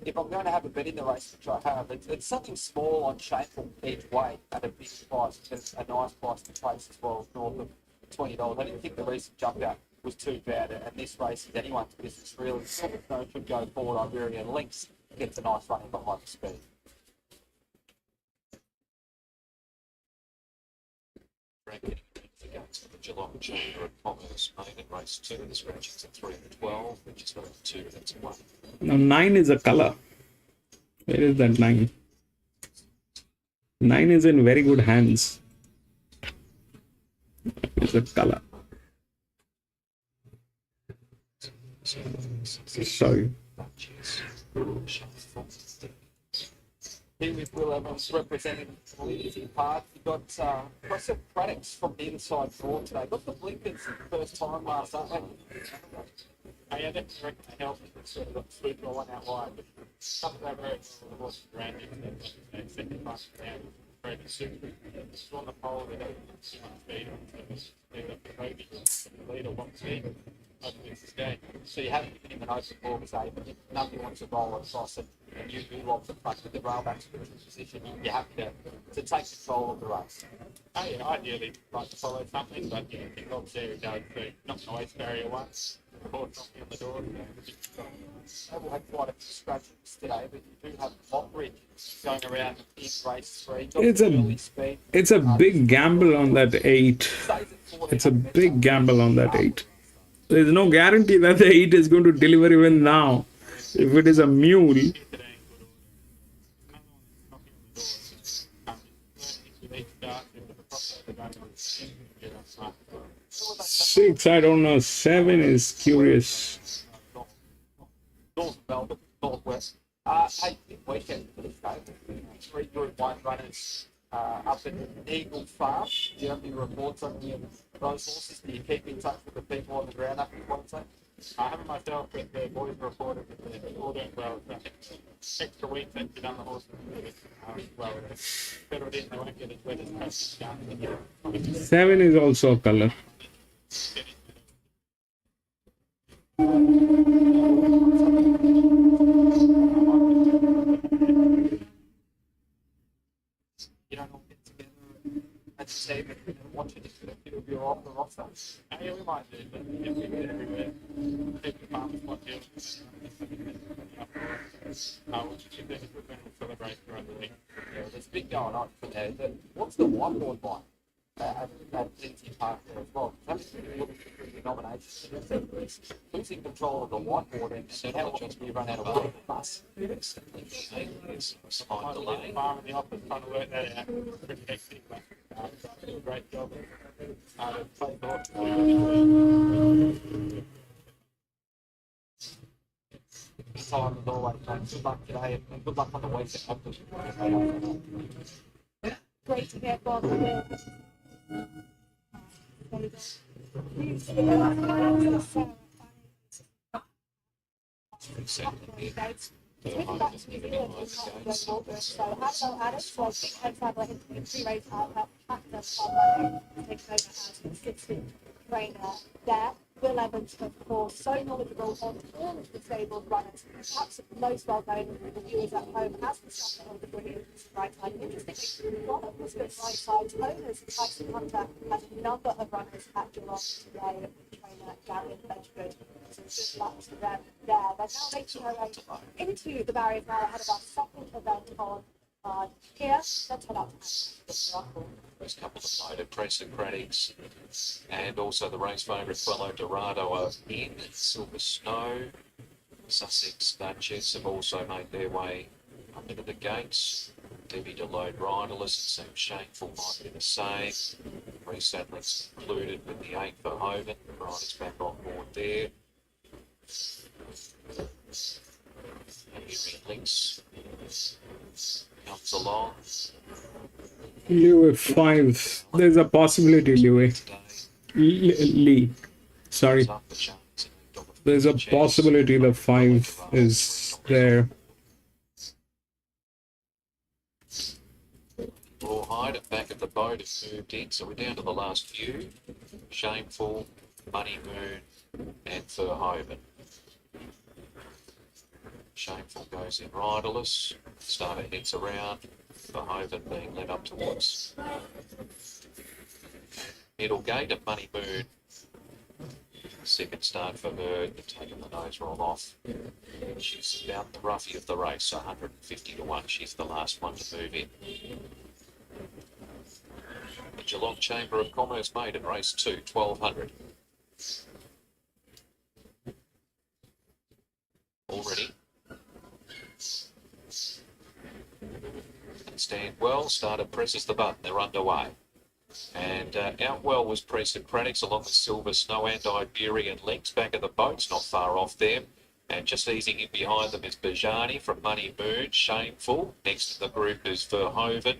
if I'm going to have a bet in the race, which I have, it's something small on Shameful each way at a big price. It's a nice price to place as well, north of $20. I didn't think the recent jump out was too bad, and this race is anyone's business, really. No should go forward. Iberian Lynx gets a nice running behind the speed. Against the Geelong Chamber of Commerce maiden race 2. The scratchings at 3 and 12, which is about 2 minutes away. Now 9 is a color. Where is that 9? 9 is in very good hands. It's a color. Sorry. Here with Will Evans representing Liberty Park. You've got Cressida Craddock's from the inside draw today. Got the blinkers for the first time last night. I didn't reckon it helped. Sort of got swooped all one out wide. But something that very the horse ran and second pass down. Very super. It's on the pole. They don't too much speed. They've got the Kobe. The leader wants speed. Hopefully it's this game. So you haven't given him an open ball today, but if nothing wants to roll across it, and you do lots of front with the railback's position, you have to take control of the race. Oh yeah, ideally like to follow something, but yeah, I think obviously it does so not the waste barrier once. The horse knocking on the door. They will have quite a few scratches today, but you do have Lockridge going around in race 3. It's a big gamble on that 8. It's a big gamble on that 8. There's no guarantee that the 8 is going to deliver even now. If it is a mule. 6, I don't know. 7 is curious. North Melbourne, Northwest. 8 weekend for this game. 3 Group 1 runners up at Eagle Farm. Do you have any reports on any of those horses? Do you keep in touch with the people on the ground up in Queensland? I haven't myself, but the boys reported that they're all doing well. extra weeks that you've done the horse. Well, better it in, they won't get as wet as practice done. 7 is also a color. You don't all get together at the table and watch it if you're off the roster. Yeah, we might do, but if we get everywhere, people farmers might do it. We'll just keep that equipment and celebrate throughout the week. Yeah, there's a bit going on from there. What's the whiteboard like at Lindsay Park there as well? That's looking through the nominations. Who's in control of the whiteboard and how long do you run out of water for the bus? Slight delay. Farm in the office trying to work that out. Pretty hectic, but do a great job. To play golf. Time as always, mate. Good luck today and good luck on the weekend. Great to hear from Taking back to New Zealand is not young Walker, so Hassel Adams was big head traveller in 3 races out at Hackney on Monday, taking over as the 16th trainer there. Will Evans, of course, so knowledgeable on all of the stable runners, perhaps most well known to the viewers at home as the second of the brilliant right side. Interestingly, one of Brisbane's right side owners, Tyson Hunter, has a number of runners at Geelong today. Trainer Gary Ledgeford. So good luck to them there. They're now making their way into the barriers now ahead of our second event on here. Let's head up to First couple of motor Presocratics and also the race favourite Quello Dorado are in. Silver Snow, Sussex Duchess have also made their way up into the gates. Debbie Deload riderless, it seems Shameful might be the same. Resettling's included with the 8 for Hoven. The riders back on board there. Henry Links comes along. Louis 5. There's a possibility, Louis. Lee. Sorry. There's a possibility the 5 is there. Rawhide at back of the boat has moved in, so we're down to the last few. Shameful, Money Moon, and Furhoven. Shameful goes in riderless. Starter heads around. Furhoven being led up towards middle gate at Money Moon. Second start for her, taking the nose roll off. She's about the roughie of the race, so 150 to 1. She's the last one to move in. The Geelong Chamber of Commerce maiden race 2, 1200. Already. And stand well, starter presses the button, they're underway. And out well was Presocratics along with Silver Snow and Iberian Links. Back of the boats, not far off them. And just easing in behind them is Bajani from Money Moon, Shameful. Next to the group is Verhoeven.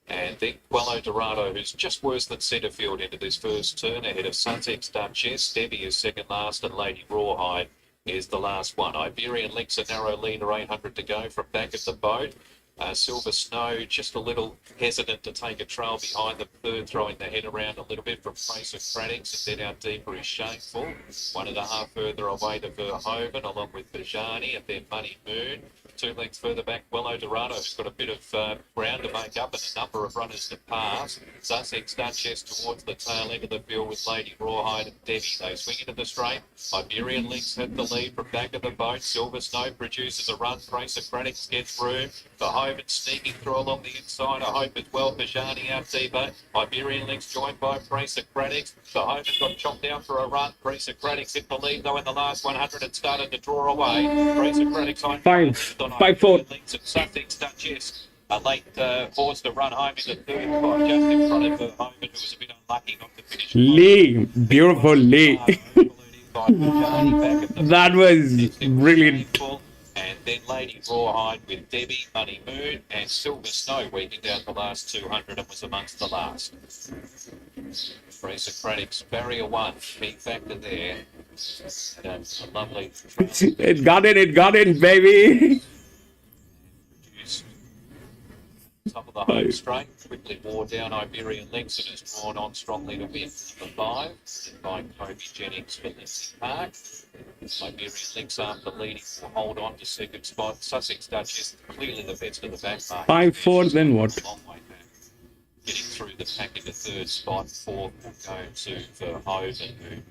And then Quello Dorado, who's just worse than centre field into this first turn, ahead of Sussex Duchess. Debbie is second last, and Lady Rawhide is the last one. Iberian Links a narrow leader, 800 to go from back of the boat. Silver Snow just a little hesitant to take a trail behind the third, throwing the head around a little bit from Presocratics, and then out deeper is Shameful. 1.5 further away to Verhoeven, along with Bajani, and then Money Moon. 2 lengths further back, Quello Dorado, who's got a bit of ground to make up and a number of runners to pass. Sussex Duchess towards the tail end of the field with Lady Rawhide and Debbie. They swing into the straight. Iberian Links had the lead from back of the boat. Silver Snow produces a run. Presocratics gets room. Verhoeven sneaking through along the inside. I hope as well. Bajani out deeper. Iberian Links joined by Presocratics. Verhoeven got chopped down for a run. Presocratics hit the lead though in the last 100 and started to draw away. Presocratics on 5-4. Links and Sussex Duchess. A late forced to run home in the third spot, just in front of Verhoeven, who was a bit unlucky not to finish. Lee, beautiful Lee. That was brilliant. And then Lady Rawhide with Debbie, Money Moon, and Silver Snow weaving down the last 200 and was amongst the last. Presocratics, barrier 1, key factor there. And a lovely It got in, baby. Top of the home straight, quickly wore down Iberian Links and is drawn on strongly to win number 5, by Kobe Jennings for Lindsay Park. Iberian Links after leading will hold on to second spot. Sussex Duchess clearly the best of the back mark. 5-4, then what? Long way back. Getting through the pack into third spot. Fourth will go to Verhoeven, who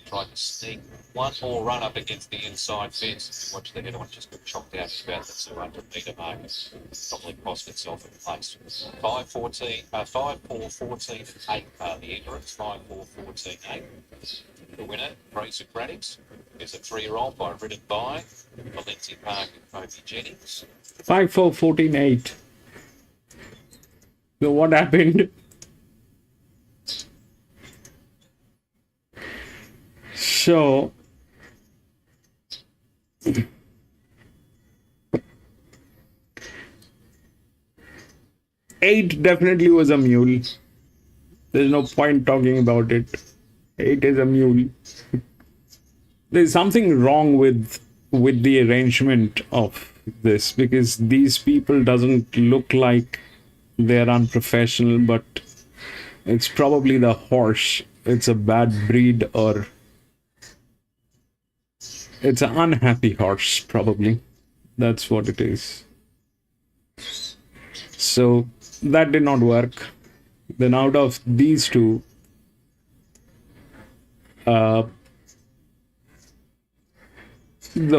tried to sneak one more run up against the inside fence. Watch the head-on just got chopped out about the 200-metre mark. Probably cost itself in place. 5-4-14, 8 the ignorance. 5-4-14-8. The winner, Fraser Granics, is a 3-year-old ridden by Valencia Park and Kobe Jennings. 5-4-14-8. So what happened? So 8 definitely was a mule. There's no point talking about it. 8 is a mule. There's something wrong with the arrangement of this, because these people doesn't look like they're unprofessional, but it's probably the horse. It's a bad breed, or it's an unhappy horse, probably. That's what it is. So that did not work. Then out of these two, the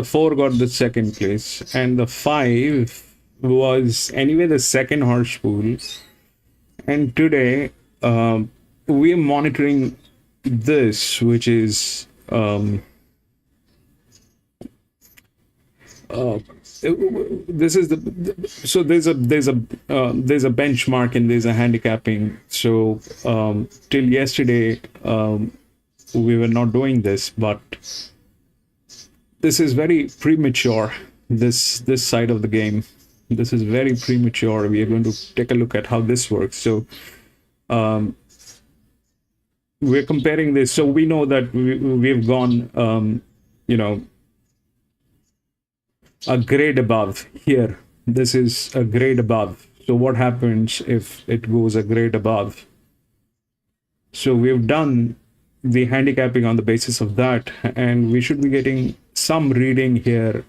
4 got the second place, and the 5 was anyway the second horse pool. And today we are monitoring this, which is this is so there's a benchmark and there's a handicapping. So till yesterday we were not doing this, but this is very premature. This side of the game, this is very premature. We are going to take a look at how this works. So we're comparing this. So we know that we've gone a grade above here. This is a grade above. So what happens if it goes a grade above? So we've done the handicapping on the basis of that, and we should be getting some reading here,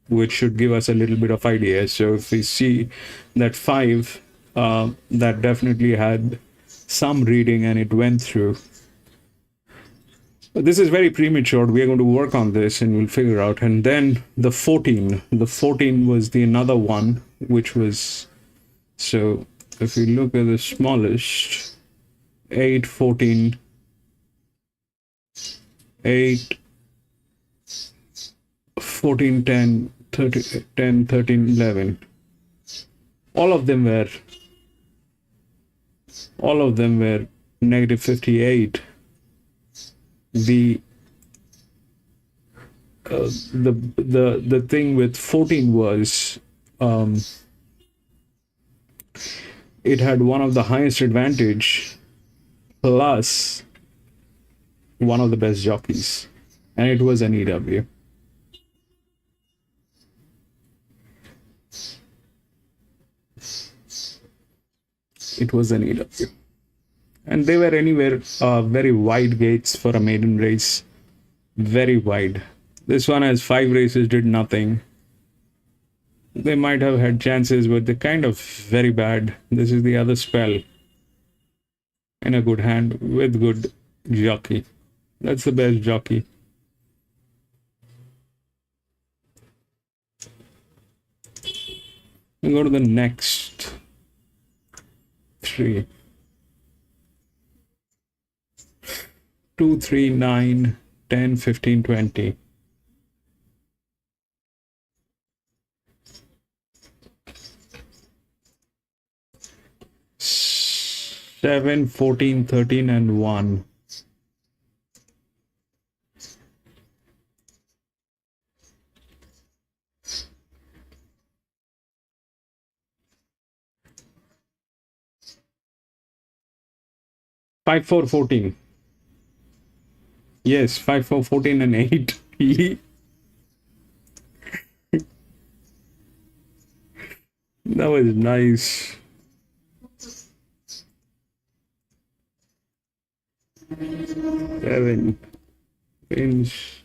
which should give us a little bit of idea. So if we see that 5, that definitely had some reading and it went through. But this is very premature. We are going to work on this and we'll figure out. And then the 14 was the another one, which was, so if we look at the smallest, 8, 14, 8, 14, 10, 13, 11. All of them were negative 58. The thing with 14 was it had one of the highest advantage plus one of the best jockeys, and it was an EW. It was an EW. And they were anywhere very wide gates for a maiden race. Very wide. This one has 5 races, did nothing. They might have had chances, but they're kind of very bad. This is the other spell. In a good hand with good jockey. That's the best jockey. We go to the next 3. 2, 3, 9, 10, 15, 20. Seven, 14, 13, and 1. Five, 4, 14. Yes, 5, 4, 14, and 8. That was nice. Change.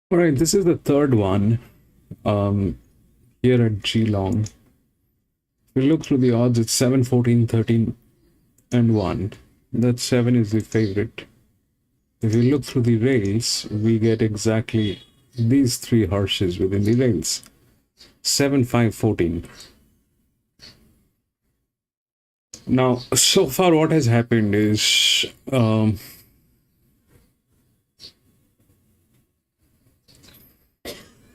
All right, this is the third one here at Geelong. If we look through the odds, it's 7, 14, 13, and 1. That 7 is the favorite. If we look through the rails, we get exactly these three horses within the rails. 7, 5, 14. Now, so far what has happened is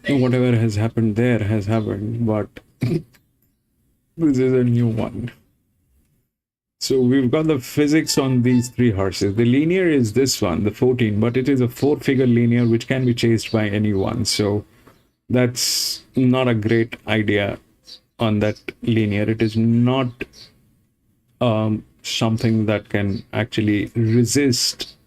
whatever has happened there has happened, but this is a new one. So we've got the physics on these three horses. The linear is this one, the 14, but it is a 4-figure linear which can be chased by anyone. So that's not a great idea on that linear. It is not something that can actually resist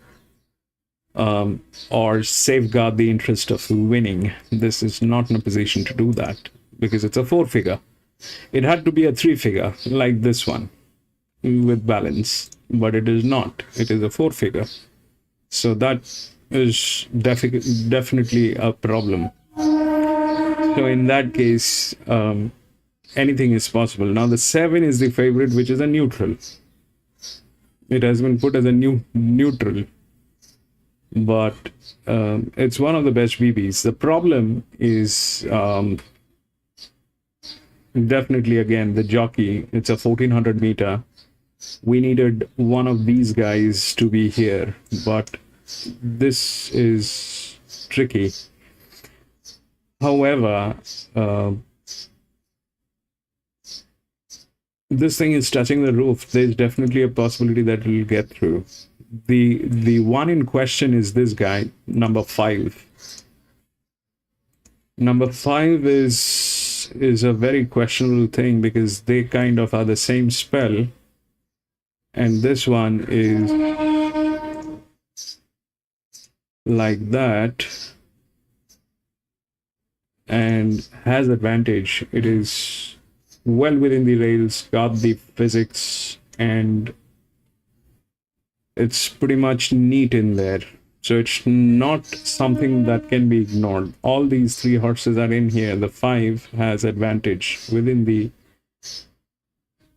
or safeguard the interest of winning. This is not in a position to do that because it's a 4-figure. It had to be a 3-figure like this one with balance, but it is not. It is a 4-figure. So that is definitely a problem. So in that case, anything is possible. Now the 7 is the favorite, which is a neutral. It has been put as a neutral, but it's one of the best BBs. The problem is definitely, again, the jockey. It's a 1400 meter. We needed one of these guys to be here, but this is tricky. However, this thing is touching the roof. There's definitely a possibility that it will get through. The one in question is this guy, number 5. Number 5 is a very questionable thing because they kind of are the same spell, and this one is like that and has advantage. It is well within the rails, got the physics, and it's pretty much neat in there. So it's not something that can be ignored. All these 3 horses are in here. The 5 has advantage within the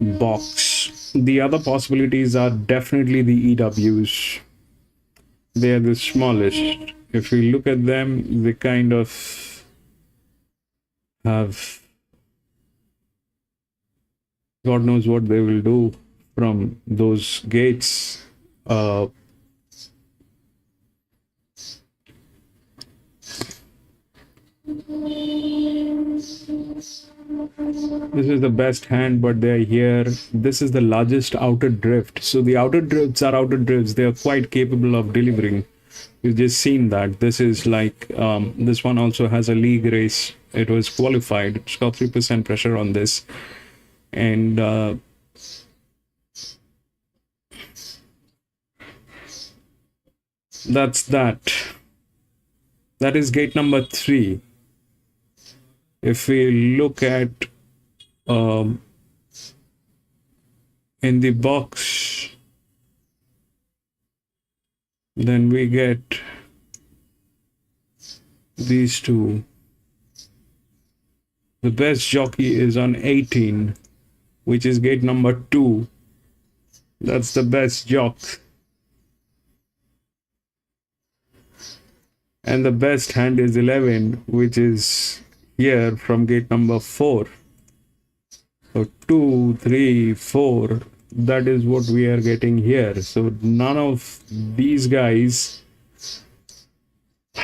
box. The other possibilities are definitely the EWs. They are the smallest. If we look at them, they kind of have God knows what they will do from those gates. This is the best hand, but they're here. This is the largest outer drift. So the outer drifts are outer drifts. They are quite capable of delivering. You've just seen that. This is like, this one also has a league race. It was qualified. It's got 3% pressure on this. And that's that. That is gate number 3. If we look at in the box, then we get these 2. The best jockey is on 18, which is gate number 2. That's the best jock. And the best hand is 11, which is here from gate number 4. So 2, 3, 4, that is what we are getting here. So none of these guys so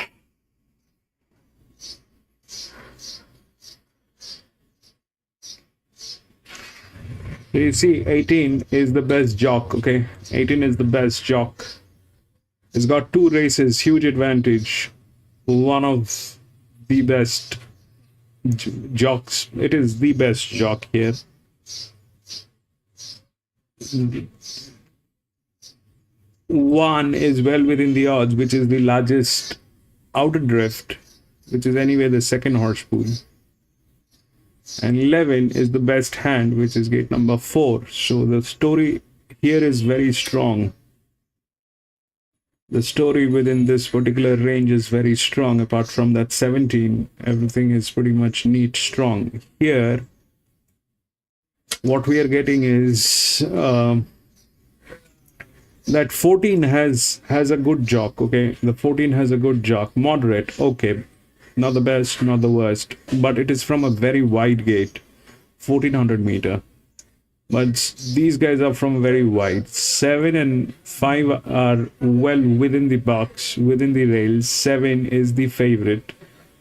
you see 18 is the best jock. Okay, 18 is the best jock. It's got 2 races, huge advantage. One of the best jocks. It is the best jock here. One is well within the odds, which is the largest outer drift, which is anyway the second horse pool. And 11 is the best hand, which is gate number 4. So the story here is very strong. The story within this particular range is very strong. Apart from that 17, everything is pretty much neat, strong. Here, what we are getting is that 14 has a good jock. Okay, the 14 has a good jock, moderate. Okay, not the best, not the worst, but it is from a very wide gate, 1400 meter. But these guys are from very wide. 7 and 5 are well within the box, within the rails. 7 is the favorite,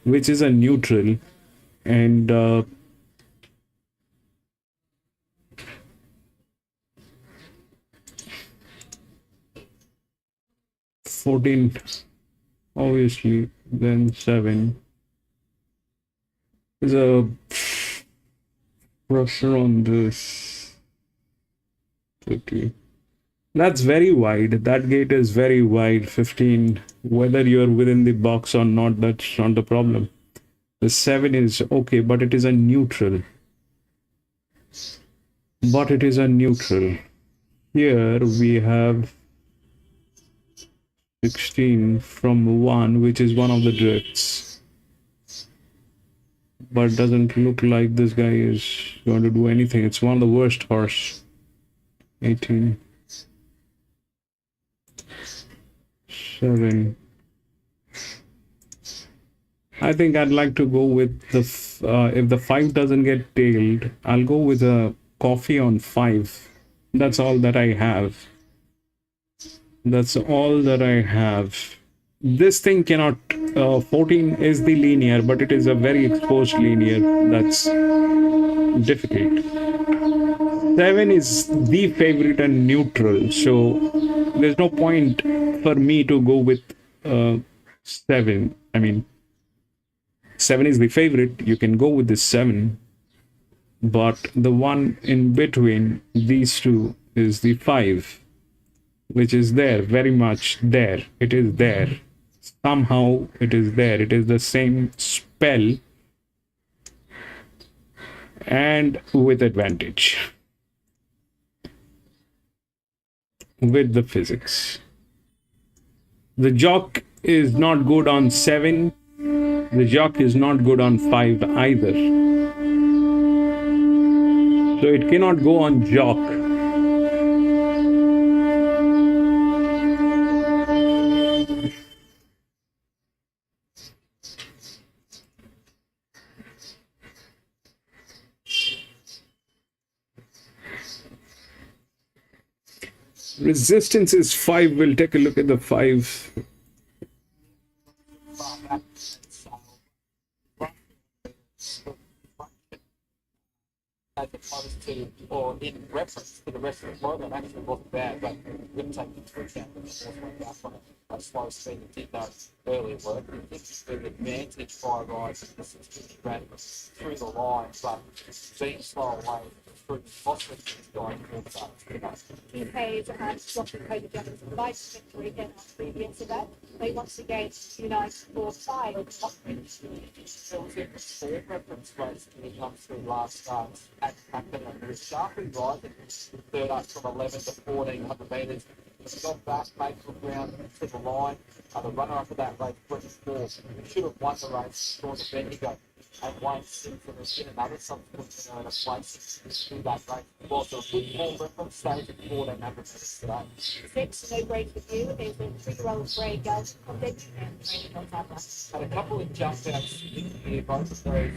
which is a neutral. And 14, obviously, then 7. There's a pressure on this. 30. That's very wide. That gate is very wide. 15. Whether you're within the box or not, that's not the problem. The 7 is okay, but it is a neutral. but it is a neutral. Here we have 16 from 1, which is one of the drifts, but doesn't look like this guy is going to do anything. It's one of the worst horse. 18, 7. I think I'd like to go with the if the 5 doesn't get tailed, I'll go with a coffee on 5. That's all that I have. That's all that I have. This thing cannot 14 is the linear, but it is a very exposed linear. That's difficult. 7 is the favorite and neutral, so there's no point for me to go with 7. I mean, 7 is the favorite. You can go with the 7, but the one in between these two is the 5, which is there, very much there. It is there. Somehow it is there. It is the same spell and with advantage. With the physics. The jock is not good on 7. The jock is not good on 5 either. So it cannot go on jock. Resistance is 5. We'll take a look at the 5. As opposed to, or in reference to the rest of the program, actually wasn't bad, but we didn't take into account that the horse went back on a slow speed and did that earlier work. I think it's been an advantage by rise in the 60 ran through the line, but being slow away through possibly going towards that. He pays Jockey Cody Jones a nice victory in our previous event. They once again unite for 5. There was a full reference race when he comes through last start at Handicapping, and was sharply rising third up from 11 to 1400 metres. He got back, made good ground to the line. The runner up of that race, 24, should have won the race, Sean Bendigo. And Wayne Simpson has been another subsequent winner in a place through that race. Well, so a good form reference stage at 1400 metres today. 6, no break with you, is a 3-year-old grey girl from Doomben training on Tabra. Had a couple of jump outs here, both of those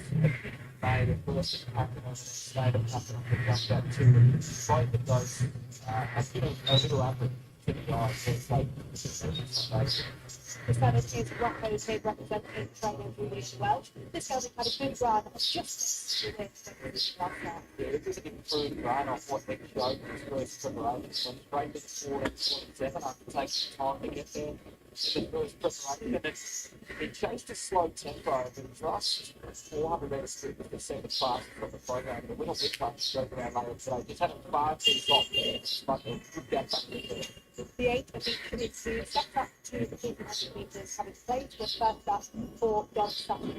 made a first captain and stayed a captain on the jump out too. Both of those a little average to the guys. The 7 is Rocco's head representing training really well. This girl had a good run, just missed with it. Yeah, this is an improved run off what they showed in his first preparation. When he break at 14.7 after taking time to get there. The first preparation, and he chased a slow tempo, but his last 400 metres sprint was the second fastest from the program. The winner with that stroke around later today. Just had a far too soft there, but a good gap back there. The 8 of each of its two stepped up to the 200 metres, having played with first up for Don Sutton.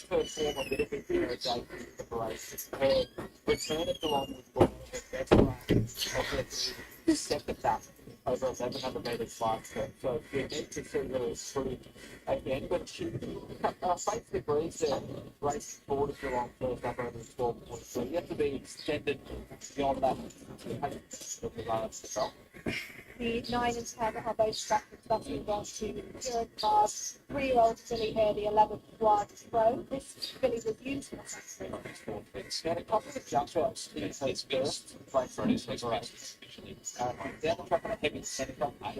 Her form a bit of a hero day preparation. Her return at Geelong was her best run of her second up over 1100 metres last step. So you need to see her through again, but she faced the breeze there, racing forward at Geelong first up over 12.3. You have to be extended beyond that of the last step. The 9 and 10 are both strapped with Buffy on to Kieran Carr's 3-year-old filly here, the 11th one pro. This filly was used for He had a couple of jump outs in his first play for his race. Down the track on a heavy centre from AR Valley. I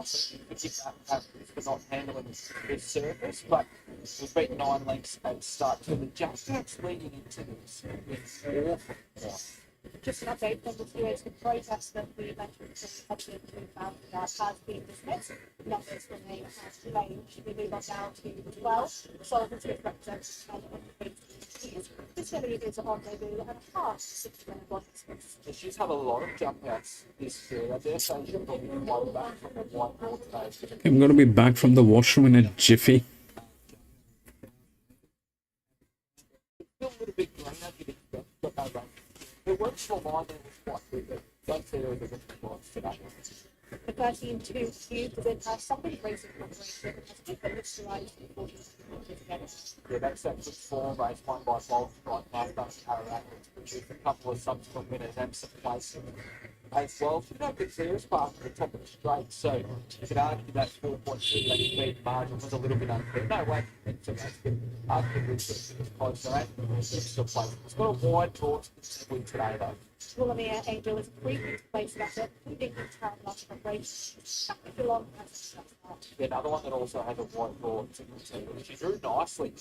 think he could give that for not handling his surface, but was beaten 9 lengths at start. So the jump outs leading into this is awful. Just an update from the series, the protest that we mentioned just heading into has been dismissed. Numbers remain as changed. We move on now to 12. Solvency represents 10 of this filly is on debut and a half 6-minute body space. She's had a lot of jump outs this year. I dare say she'll probably be one back from the white ball today. I'm going to be back from the washroom in a jiffy. Still a little bit greener, you'd expect, but What's your line there with what? Don't see there as a different lines today. The 13-2 cube is in something racing corporation. It has different listerized together. Yeah, that's that good form race won by Volkswagen, Mazda, and Caravan, which produced a couple of subsequent winners and some places as well. So, no good serious part at the top of the straight. So, you could argue that 4.2 that speed margin was a little bit unfair. No way to make it arguably sort of closer and still place. It's got a wide draw to win today, though. Willamere Angel is a 3-week place after including the town loss preparation. Geelong has a start. Yeah, another one that also has a wide draw to contend. She drew nicely.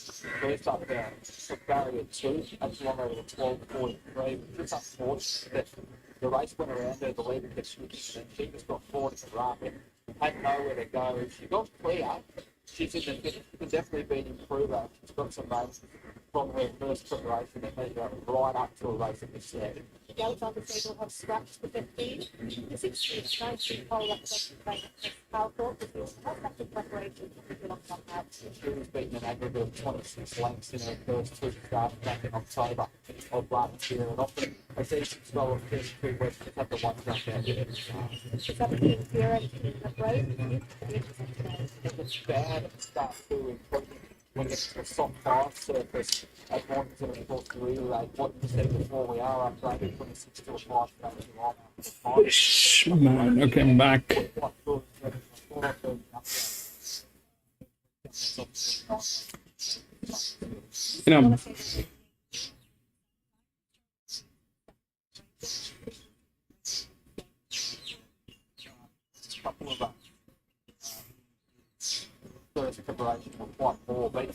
First up there, took barrier 2, and Geelong over the 12.43. Just unfortunate that the race went around her, the leader kept switching, and she just got forward in the run and had nowhere to go. If she got clear, she's in the finish. She can definitely be an improver. She's got some races from her first preparation that made her right up to a race at this stage. The Alexander Stable have scratched the 15. The 16 19 pole representing Powerful is the most active preparation for the Geelong Cup. She was beaten an aggregate of 26 lengths in her first two starts back in October of last year. And often a decent spell of 32 West just had the one jump out there. The 17 Sierra in the break. It's bad at the start to improving when it's a soft five surface as long as it of course really like what you said before we are upgraded 26 to a 5 Man, okay, I'm back. You know, couple of first preparation were quite poor, but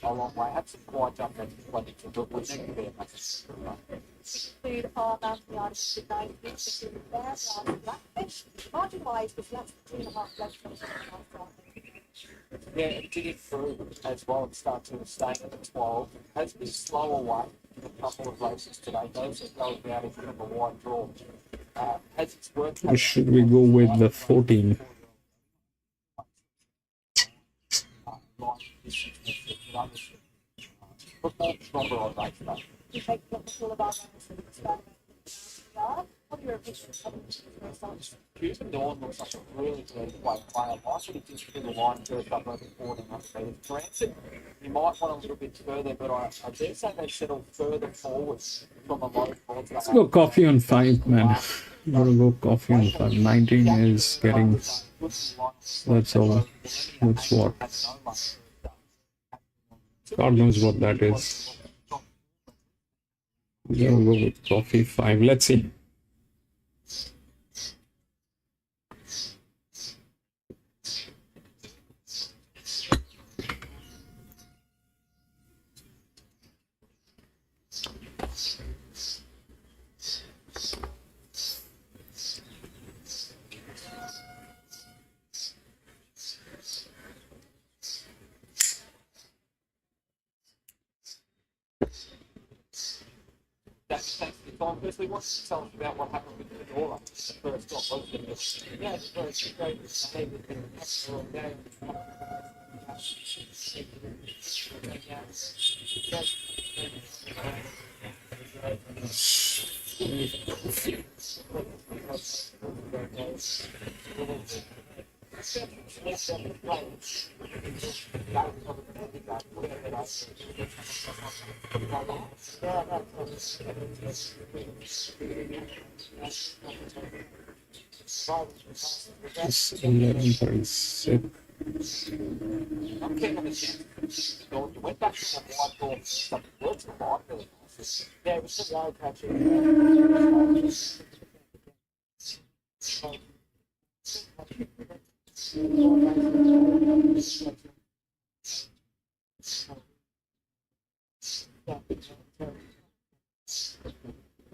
a long way. Had some quite jump and plenty to look with it to be a massive Include our mountain items with 9 feet, including bear, grass, blackfish. Margin wise was less than 2.5 lengths from the last. Yeah, it did improve as well and start to stay at the 12. Has been slow away in a couple of races today. Those that go about is a bit of a wide draw. Has its work. or should we go with the 14? Football stronger on race day. You take the full of our what are your opinions on this first? Cuban Dawn looks like a really great player. I like it just through the line first up over 1400 metres. Granted, you might want a little bit further, but I dare say they settle further forward from a low towards that. Let's go coffee on 5, man. I'm gonna go coffee on 5. 19 is getting. That's all. That's what. God knows what that is. We're gonna go with coffee 5. Let's see. Thanks for the time. Firstly, why don't you tell us about what happened with the Fedora? The first stop was yeah, it's very It's 11:36. I'm keen on the chance. You went back to that wide ball, some words for life, really nice. Yeah, it was some low catching.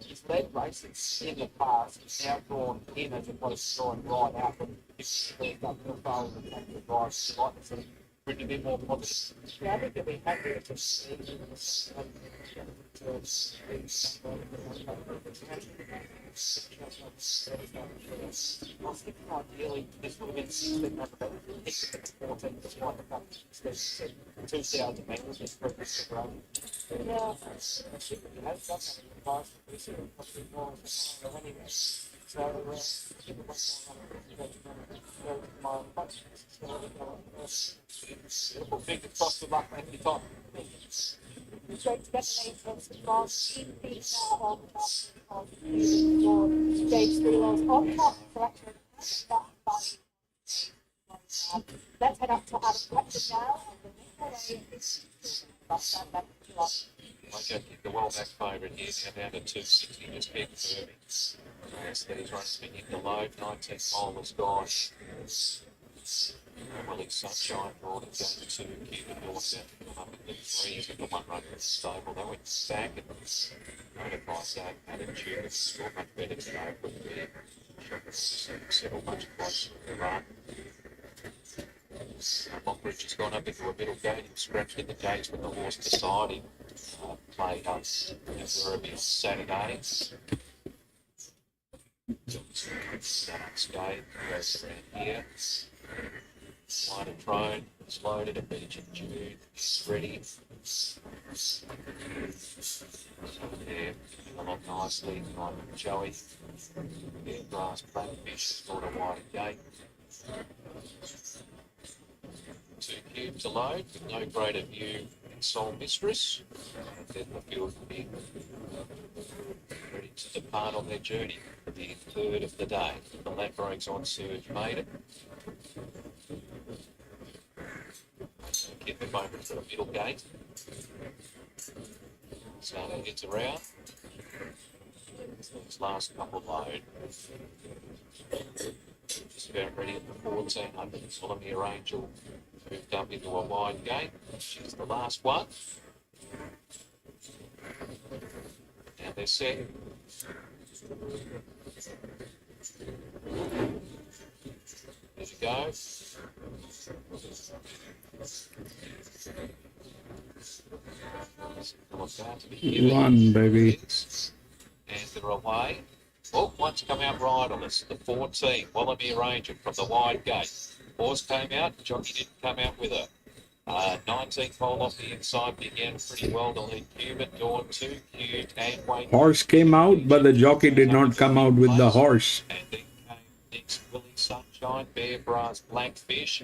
He's led races in the past, he's now drawn in as opposed to drawing right out. But if he's up the far with the tank of guys, like to sort of bring a bit more positive. Yeah, I think they'll be happier to see I was thinking ideally this would have been 16 but it's 14 despite the fact that it's 2,000 metres is pretty good. Yeah. You have done that in the price. We see it possibly more anyway. So, my questions. Fingers crossed, good luck, thank you, Tom. Straight together later, from in on top of your stage 3 rolls on top selection. Let's head up to Adam Collection now. I don't think the well back favourite here now down to 260, just keep firming. As these runs begin to load, 19th hole is gone. Willie's Sunshine brought it down to 2, Cuban North down to come up in the 3s, and the one run was stable. They went back and notified that attitude is still much better today, but the settle much closer to the run. Lockridge has gone up into a middle gate, he scratched in the gates with the horse beside him. Played up in Werribee on Saturday. That unscathed, goes around here. Line of Trone is loaded, a beach in June, is ready. So there, along nicely, line of Joey. There, Grass Blackfish has got a wide gate. 2 cubes to load, with no greater view in Soul Mistress. And then the field will be ready to depart on their journey for the 3rd of the day. The Ladbrokes on Surge made it. Get them over to the middle gate. So that gets around. This last couple load. Just about ready at the 1400. Solomir Angel moved up into a wide gate. She's the last one. Now they're set. There you go. Run, baby. And they're away. Oh, one's come out riderless. The 14, Willamere Ranger from the wide gate. Horse came out, Jockey didn't come out with her. 19th hole off the inside began pretty well to lead Cuban, Dawn 2, cubed, and Wayne. Horse came out, but the jockey did not come out with the horse. And then came next Willie Sunshine, Bear Brass, Blackfish.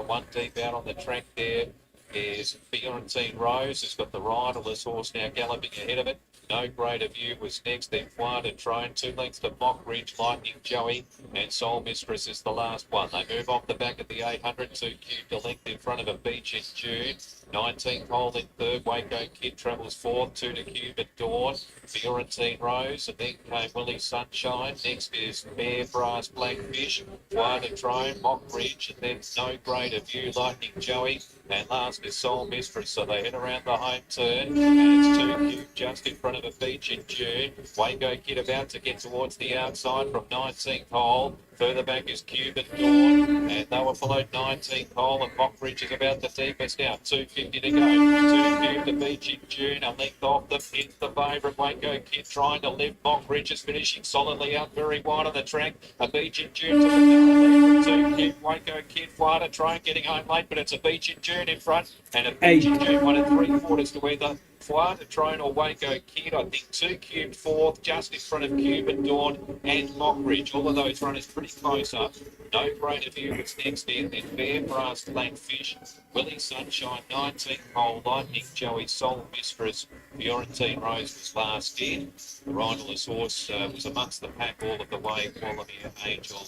One deep out on the track there is Fiorentine Rose, has got the riderless horse now galloping ahead of it. No greater view was next, then Flight and Trone, 2 lengths to Mock Ridge, Lightning Joey, and Soul Mistress is the last one. They move off the back of the 800, 2 cubed a length in front of a beach in June. 19th hole in 3rd, Waco Kid travels 4th, 2 to Cube at Dawn, Fiorentine Rose, and then came Willie Sunshine. Next is Bear Brass Blackfish, Flight and Trone, Mock Ridge, and then No Greater View, Lightning Joey, and last is Soul Mistress. So they head around the home turn, and it's 2 cubed just in front of a beach in June. Waco Kid about to get towards the outside from 19th hole. Further back is Cube and Dawn, and they were followed 19th hole, and Mock Ridge is about the deepest now. 250 to go. 2 cube the beach in June, a length off them. It's the favourite. Waco Kid trying to lift. Mock Ridge is finishing solidly out very wide on the track. A beach in June to the lead from 2 cube. Waco Kid, Flighter trying getting home late, but it's a beach in June in front, and a beach in June 1 3/4 to either Flight, Trone or Waco Kid. I think 2 cubed 4th, just in front of Cube and Dawn and Lockridge. All of those runners pretty close up. No greater view was next in. Then Bear Brass, Blackfish, Willie Sunshine, 19th hole, Lightning Joey, Soul Mistress, Fiorentine Rose was last in. The riderless horse was amongst the pack all of the way. Willamere Angel,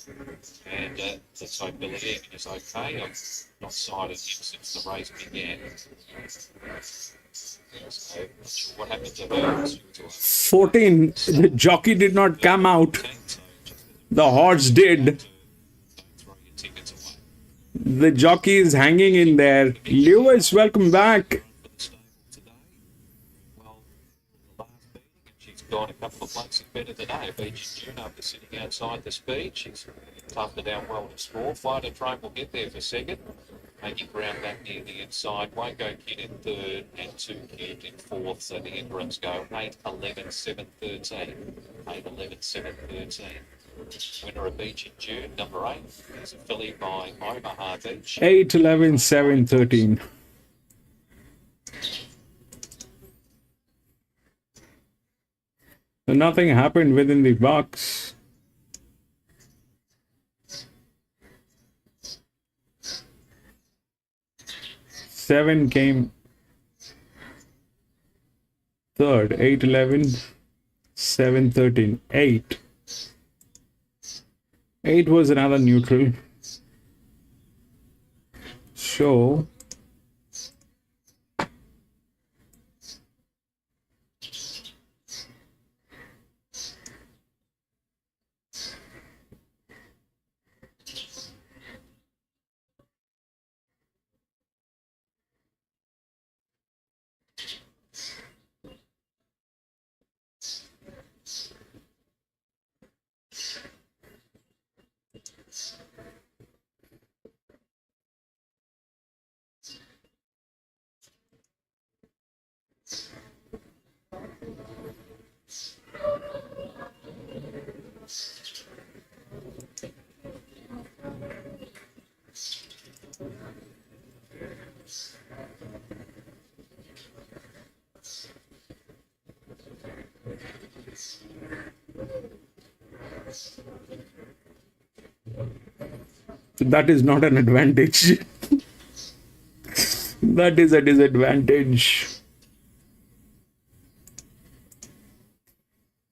and let's hope Billy Egan is okay. I've not sighted him since the race began. So, not sure what happened to her. 14, the jockey did not come out. The horse did. The jockey is hanging in there. Lewis, welcome back. She's gone a couple of places better today. Beach in June after sitting outside the speed. She's toughed it out well to score. Fighter Train will get there for second. Making ground back near the inside. Waco Kid in 3rd and 2 cubed in 4th. So the interims go 8, 11, 7, 13. 8, 11, 7, 13. Winner of Beach in June, number 8, is a filly by Omaha Beach. 8, 11, 7, 13. So nothing happened within the box. Seven came third, 8, 11, 7, 13, 8. 8 was another neutral. So that is not an advantage. That is a disadvantage.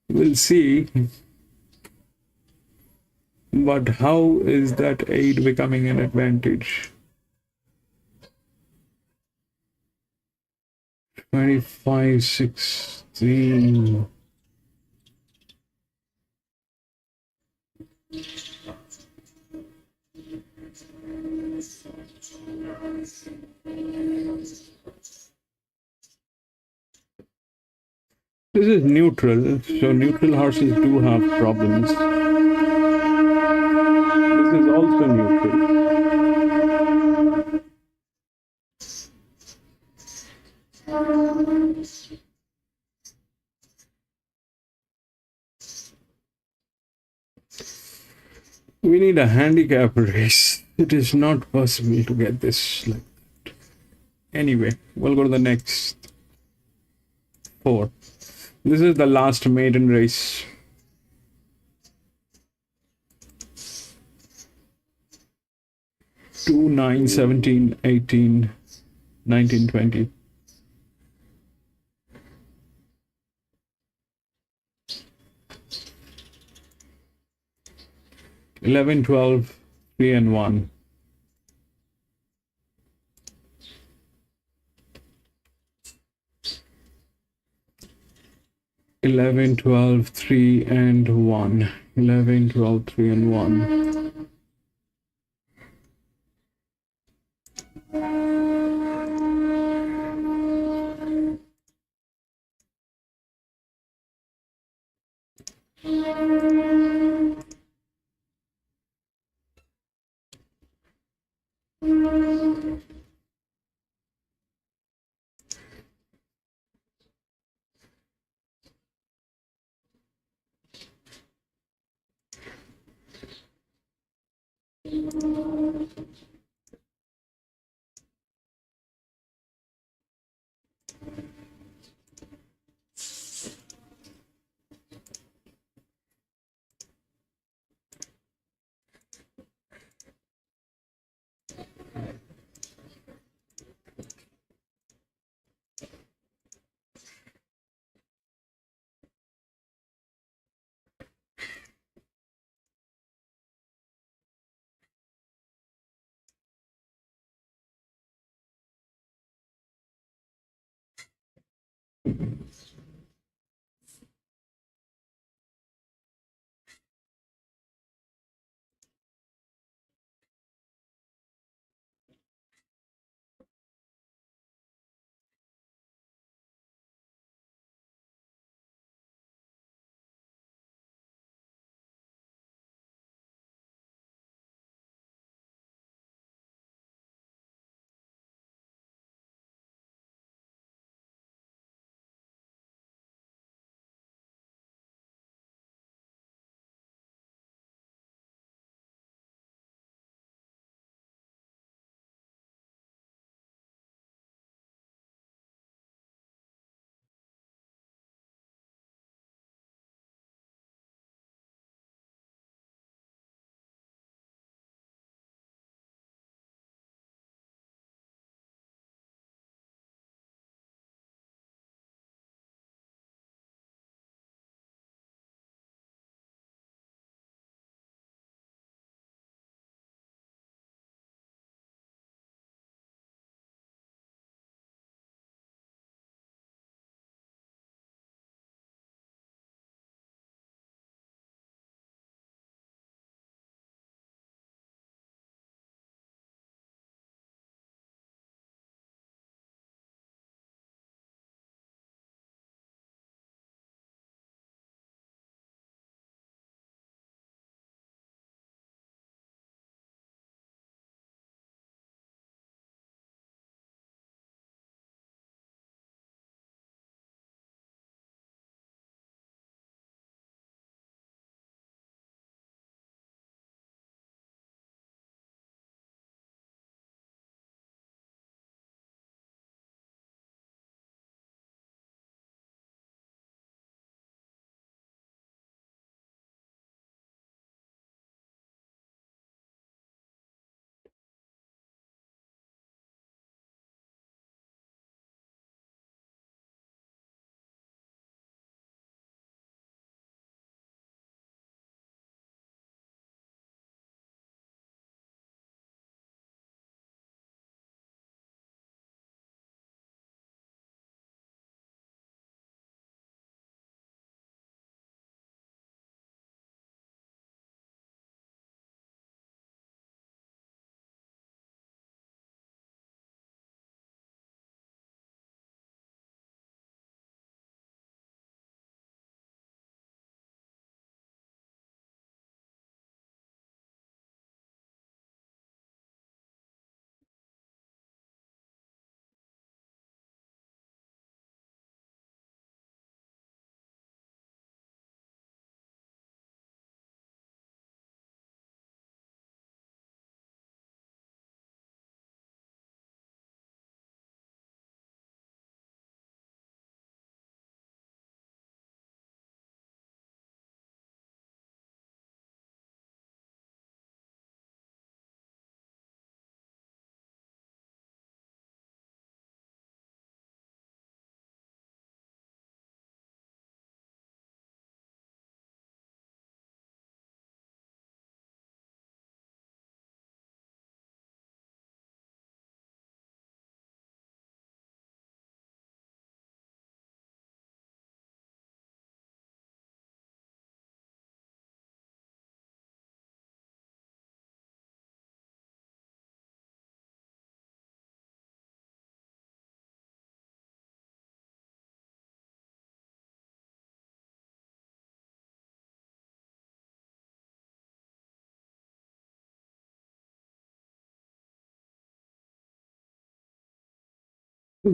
We'll see. But how is that 8 becoming an advantage? 25, 16. This is neutral, so neutral horses do have problems. This is also neutral. We need a handicap race. It is not possible to get this like that. Anyway, we'll go to the next 4. This is the last maiden race. Two, 9, 17, 18, 19, 20. Eleven, 12, 3 and 1. 11, 12, 3 and 1. 11, 12, 3 and 1.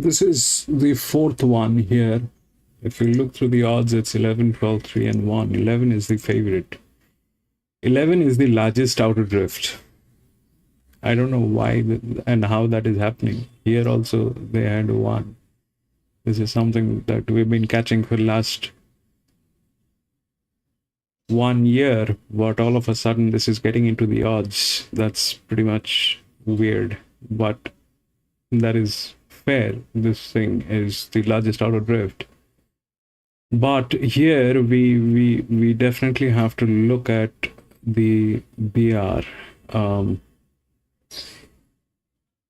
This is the fourth one here. If you look through the odds, it's 11, 12, 3, and 1. 11 is the favorite. 11 is the largest outer drift. I don't know why and how that is happening. Here also they had 1. This is something that we've been catching for last 1 year, but all of a sudden this is getting into the odds. That's pretty much weird, but that is fair. This thing is the largest outer drift. But here we definitely have to look at the BR.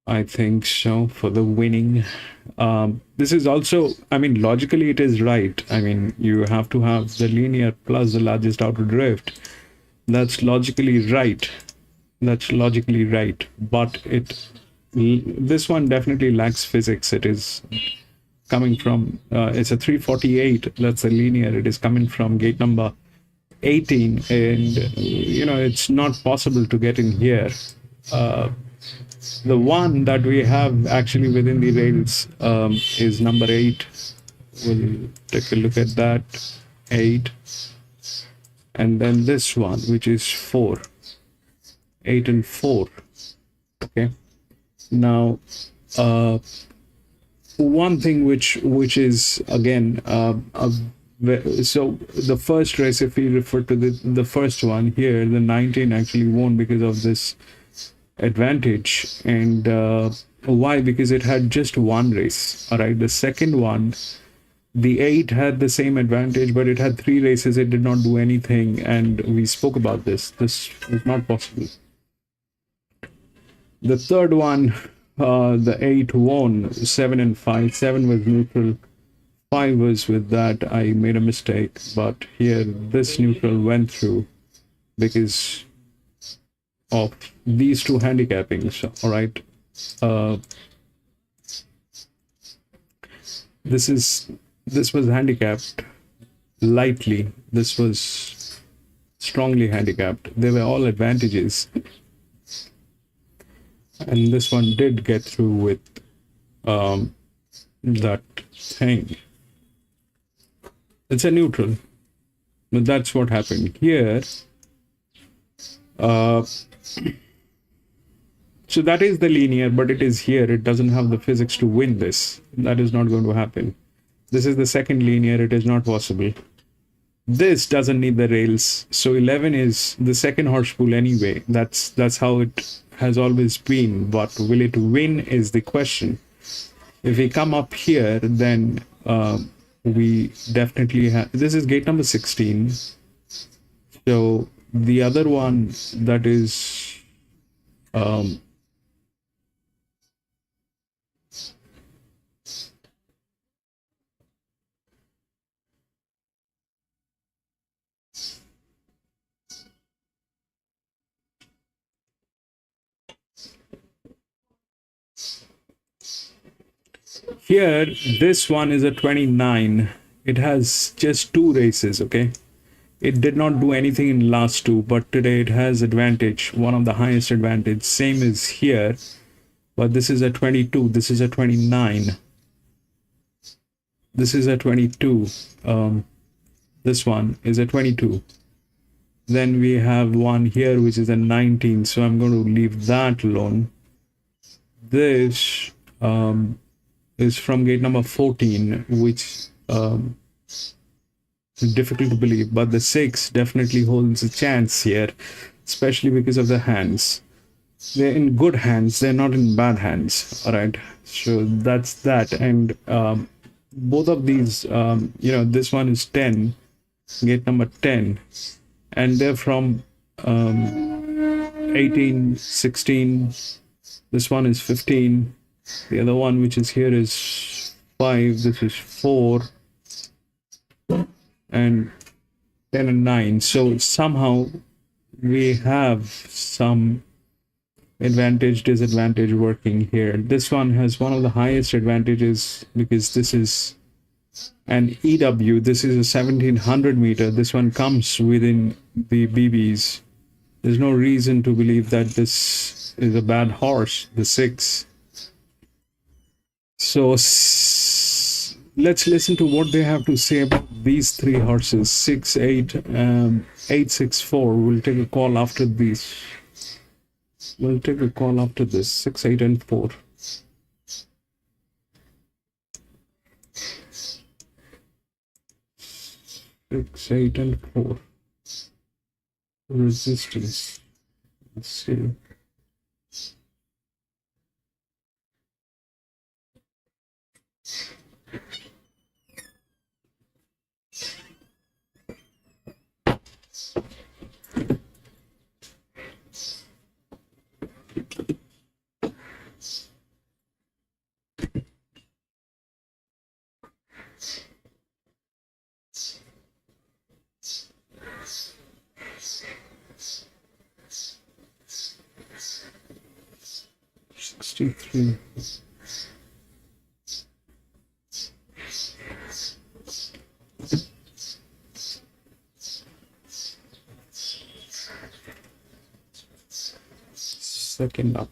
I think so, for the winning. This is also, I mean, logically it is right. I mean, you have to have the linear plus the largest outer drift. That's logically right. That's logically right. But this one definitely lacks physics. It is coming from, it's a 348. That's a linear. It is coming from gate number 18. And, you know, it's not possible to get in here. The one that we have actually within the rails is number 8. We'll take a look at that. 8. And then this one, which is 4. 8 and 4. Okay. Now, one thing which is again so the first race, if we refer to the first one here, the 19 actually won because of this advantage. And why? Because it had just one race. All right, the second one, the 8 had the same advantage, but it had 3 races. It did not do anything, and we spoke about this is not possible. The third one, the 8 won. 7 and 5. 7 was neutral, 5 was with that. I made a mistake, but here this neutral went through because of these 2 handicappings. All right, this was handicapped lightly. This was strongly handicapped. They were all advantages, and this one did get through with that thing. It's a neutral, but that's what happened here. So that is the linear, but it is here. It doesn't have the physics to win this. That is not going to happen. This is the second linear. It is not possible. This doesn't need the rails. So 11 is the second horse pool anyway. That's how it has always been. But will it win is the question. If we come up here, then we definitely have. This is gate number 16. So the other one that is here, this one is a 29. It has just 2 races. Okay, it did not do anything in last 2, but today it has advantage, one of the highest advantage. Same is here, but this is a 22. This is a 29. This is a 22. This one is a 22. Then we have one here which is a 19, so I'm going to leave that alone. This is from gate number 14, which is difficult to believe, but the 6 definitely holds a chance here, especially because of the hands. They're in good hands, they're not in bad hands. All right, so that's that. And both of these, you know, this one is 10, gate number 10, and they're from 18, 16. This one is 15. The other one, which is here, is 5. This is 4, and 10 and 9. So somehow we have some advantage, disadvantage working here. This one has one of the highest advantages because this is an EW. This is a 1700 meter. This one comes within the BBs. There's no reason to believe that this is a bad horse, the 6. So let's listen to what they have to say about these three horses. 6, 8, 864. We'll take a call after these. We'll take a call after this. 6, 8, and 4. Six, 8, and 4. Resistance. Let's see. Three. Second up.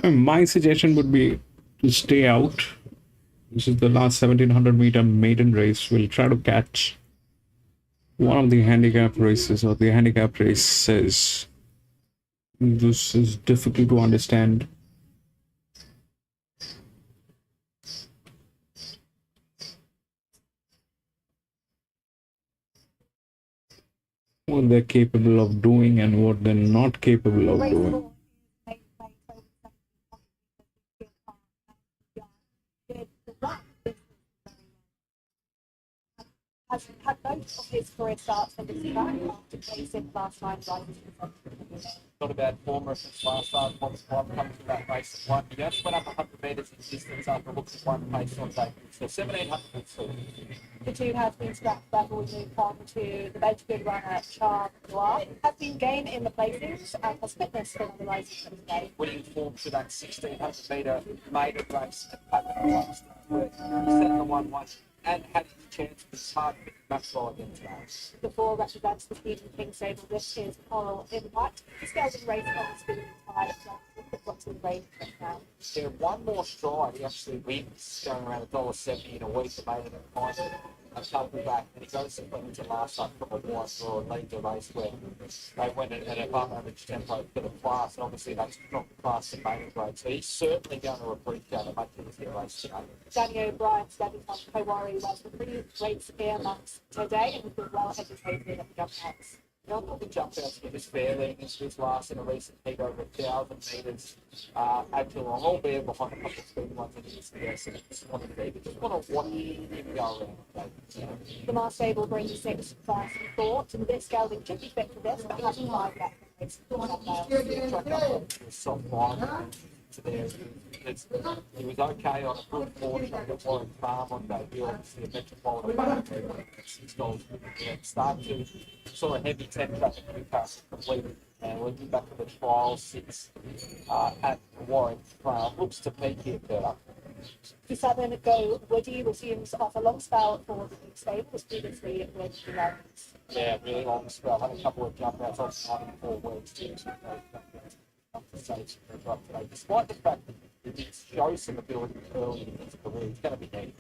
My suggestion would be to stay out. This is the last 1700-meter maiden race. We'll try to catch one of the handicap races or the handicap races. This is difficult to understand. What they're capable of doing and what they're not capable of doing. Has had most of his career starts on this track after placing last time riding. Not a bad form reference last start. One squad coming to that race at one. He only went up 100 metres in distance after looking at one pace on debut. So 1702. The two have been scrapped back. We move on to the Bedford runner Charm Noir. Has been game in the placings and has fitness for the races for today. Winning form to that 1600 metre maiden race at Pattern last where he set the 1-1 and had his chance with his hard match ball again today. The four represents the Stephen King stable. This is Coral Impact. The scales race on the speed tide of lots of rain now. Yeah, one more stride, he actually wins, going around $1.70 in a week, the maiden and kind of a couple back, and he goes into last up from a wide draw and leads the race where they went at an above average tempo for the class, and obviously that's not the class in maiden grade, so he's certainly going to appreciate a much easier race today. Danny O'Brien's debut on Kowari was a pretty great earmarks today and was well educated at the jump outs. Now, I thought the jump outs were just fair leading into his last in a recent heat over 1,000 metres at Geelong, albeit behind a couple of speed ones in his DS, and just want to watch him go around. The Mars stable brings 6 fast and thought, and this gelding should be fit for this, but hasn't arrived yet. It's Soft line to there. He was okay on a good portion of the Warren Farm on debut, obviously a Metropolitan $6. Start to sort of heavy 10 traffic Newcastle completed, and we'll be back to the trial 6 at Warren Farm. Looks to peak here, Kurt. To Southern Go, Woody resumes off a long spell for the big stable, was previously with the Ravens. Yeah, really long spell. Had a couple of jump outs off 94 weeks too. Despite the fact that he did show some ability early in his career, he's going to be needed.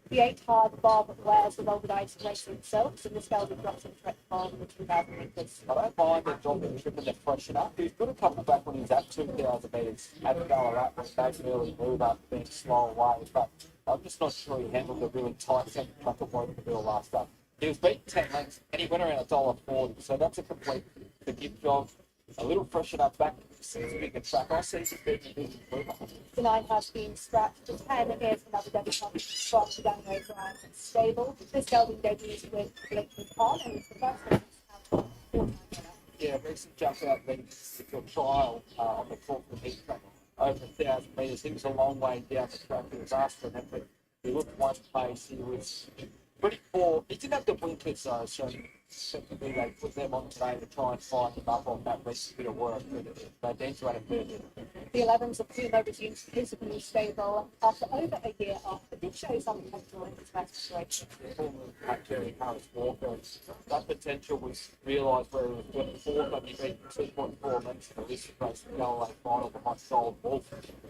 The 8 hard Bob wears the Golden Ice race himself, and this gelding drops in track on the 2,000 metres. I don't mind the dropping trip and the freshen up. He was good a couple back when he was at 2,000 metres at Ballarat when he made an early move up, being slow away. But I'm just not sure he handled the really tight centre track of Woden the Bill last up. He was beaten 10 lengths and he went around $1.40, so that's a complete forgive job. A little freshen up back seems a bigger track. I see some big improvement. The 9 has been scrapped. The 10 is another debutante from the Danny O'Brien stable. This gelding debuts with Blakely on, and it's the first one to have Yeah, recent jump out leads to a trial on the Cork heat track over 1,000 metres. He was a long way down the track. He was asked for an effort. He looked one pace. He was pretty poor. He didn't have the winkers though, so effectively they put them on today to try and find him up on that recent bit of work. But they did run a fair bit. The 11s of Puma resumes his new stable after over a year off, but did show some potential in his best situation. At Jerry Harris Walker, that potential was realised where he was doing fourth on he beat 2.4 lengths in the list race in the Galloway final behind Gold Wolf,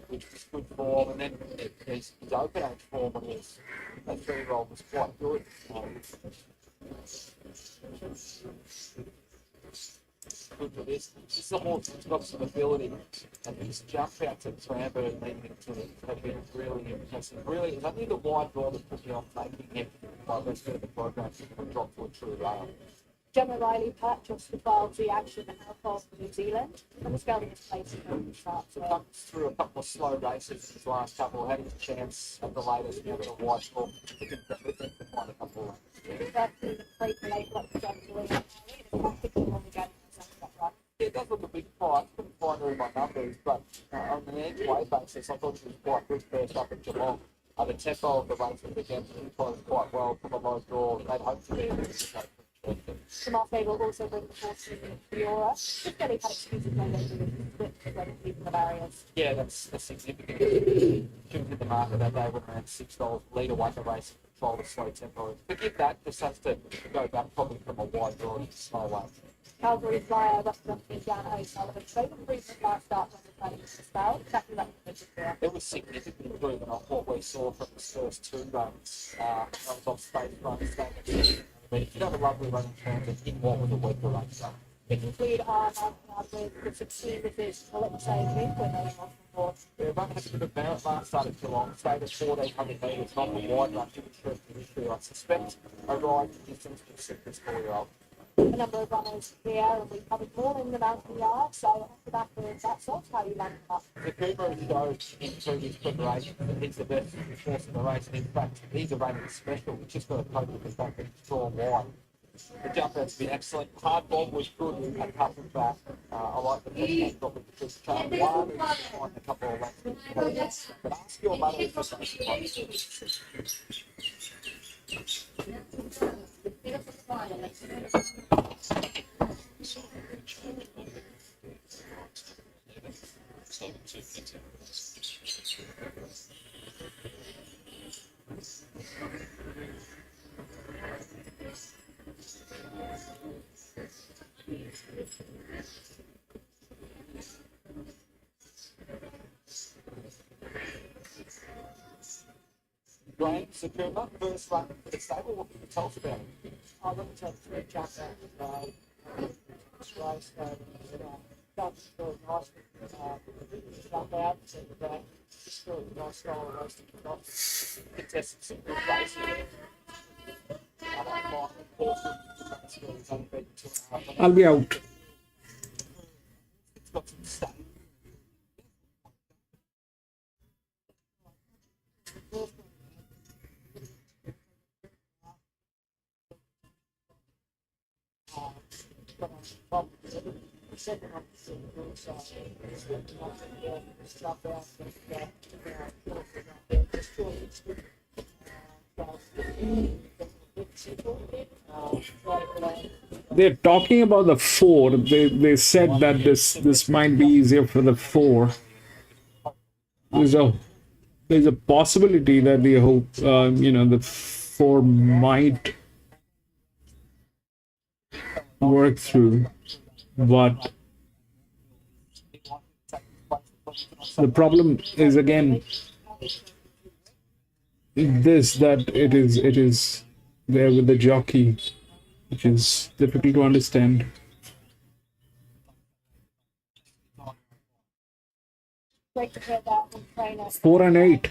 which was good form, and then his open age form when he was a 3-year-old was quite good. Good for this. This is a horse that's got some ability, and his jump out to Cranbourne leading into it have been really impressive. Really, it's only the wide draw that put me off making him by the rest of the program to drop to a true rail. Gemma Riley purchased the 12 reaction out of New Zealand, and the gelding is placed in the start. So comes through a couple of slow races in his last couple, had his chance at the latest, now got a wide draw. He can find a couple of Yeah, it does look a big price. Couldn't find her in my numbers, but on an each-way basis, I thought she was quite good first up at Geelong. The tempo of the race was against him quite well from a low draw. They'd hope to be able to Jamal Faye will also bring the horse to Fiora. Just getting had excuses when they do with people the barriers. Yeah, that's a significant. She was in the market that day with around $6 leader won the race and control the slow tempo. Forgive that, just has to go back probably from a wide draw to slow one. Calgary Flyer representing Jan O'Sullivan showed improvement last start when the planning was dispelled. Exactly like the midfield. It was significant improvement off what we saw from his first 2 runs. That was off space runs. But if you have a lovely running transit in what was a weaker race. They conclude our 9 with the 16 with his Ellipse win when they were off the board. Yeah, running a bit of merit last start at Geelong, stayed at 1,400 metres, not the wide run to the first issue. I suspect a ride distance to suit this 4-year-old. A number of runners here, and we covered more in the mountain yard, so off the back of that, so that's how you land them up. The Cooper showed in previous preparations that he's the best horse in the race, and in fact, he's a reigning special. He's just got to cope with the fact that he's drawn wide. The jump out's been excellent. Hard bomb was good at tough and back. I like the first drop with the first charm one and find a couple of lengths. But ask your mother if Graham Sakuma, first run for the stable. What can you tell us about it? I wouldn't take 3 jumps out this race. Jumps really nice. Jump out, just really nice style of race to kick off. Contested some good racing there. I don't mind the horse. It's only been 2.5. I'll be out. It's got some state. The second one is the good side. It's good to not jump out and just really They're talking about the 4. They said that this might be easier for the 4. There's a possibility that they hope the 4 might work through, but the problem is again that it is there with the jockey, which is difficult to understand. great to hear that from trainers. 4 and 8.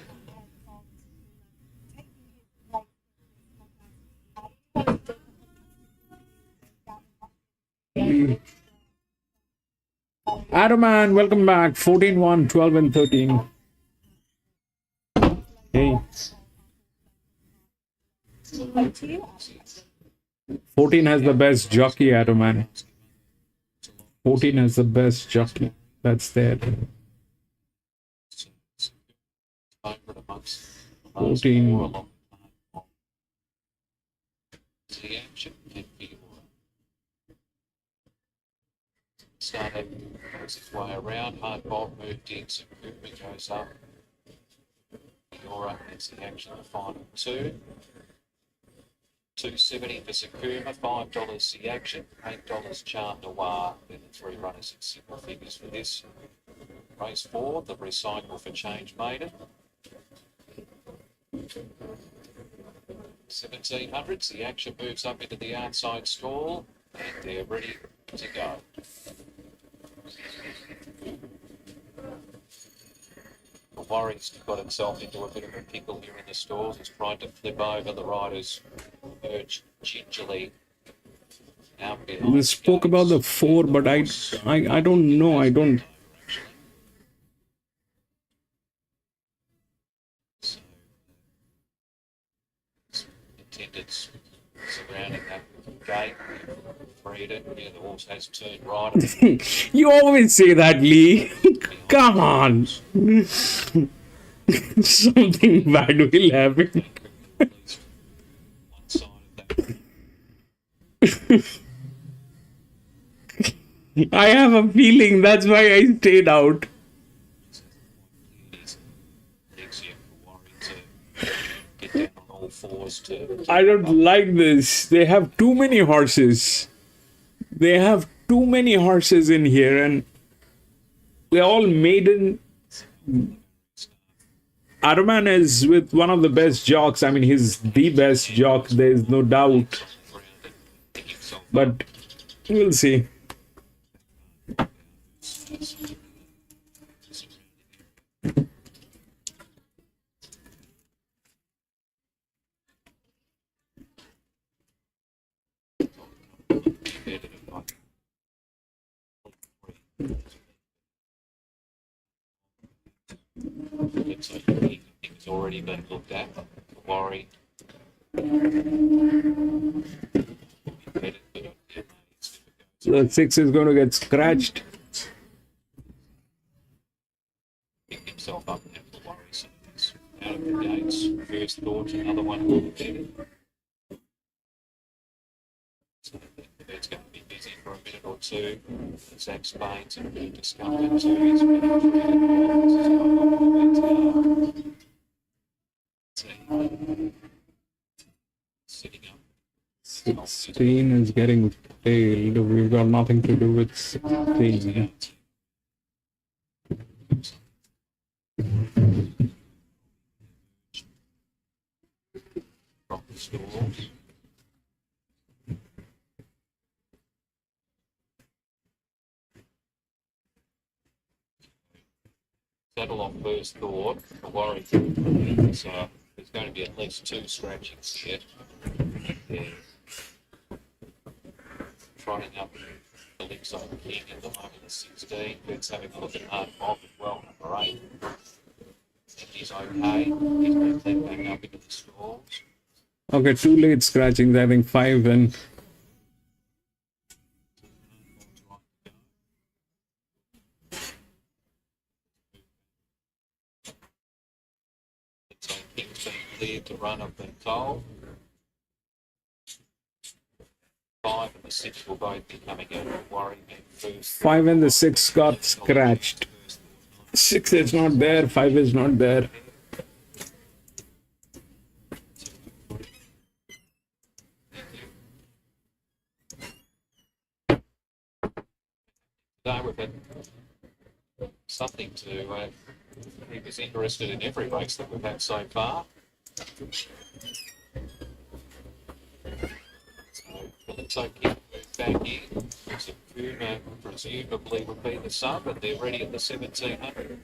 Adaman, welcome back. 14-1, 12 and 13. Hey. 14 has the best jockey, Adaman. 14 has the best jockey. That's there. 14. The action and started, goes its way around, hard bolt moved in, so Cooper goes up. Eora gets the action, the final 2. 270 for Sakuma, $5 the action, $8 Charm Noir. Then the 3 runners in single figures for this. Race 4, the Recycle for Change Maiden. 1700s, the action moves up into the outside stall and they're ready to go. The Warriors got himself into a bit of a pickle here in the stalls. He's tried to flip over. The riders urged gingerly out behind. We spoke about the 4, but I don't know. I don't. Attendants surrounding that gate. Breeder, yeah, the horse has turned right. You always say that, Lee. Come on. Something bad will happen. One side of that. I have a feeling that's why I stayed out. I don't like this. They have too many horses. They have too many horses in here, and they're all maiden. Arman is with one of the best jocks. I mean, he's the best jock. There's no doubt. But we'll see. It's already been looked at. Worry. So the 6 is going to get scratched. Pick himself up and have to worry. So he's out of the gates. First thought, another one will be better. 2. Zach Spain's a bit discomfort too. He's been treated. Sitting up. 16 is getting tailed. We've got nothing to do with 16. From the stalls. Settle on first thought, a worry. So there's going to be at least 2 scratchings here. They're trotting up the Calypso King at the moment at 16. Let's having a look at Hard Bob as well, number 8. And he's okay. He's been led back up into the stalls. Okay, 2 late scratchings. I think 5 and So King's been cleared to run up and told. 5 and the 6 will both be coming out of worry men first. 5 and the 6 got scratched. 6 is not there, 5 is not there. Today we've had something to, he was interested in every race that we've had so far. So Calypso King moved back in. Puma presumably would be the sub, but they're ready at the 1700.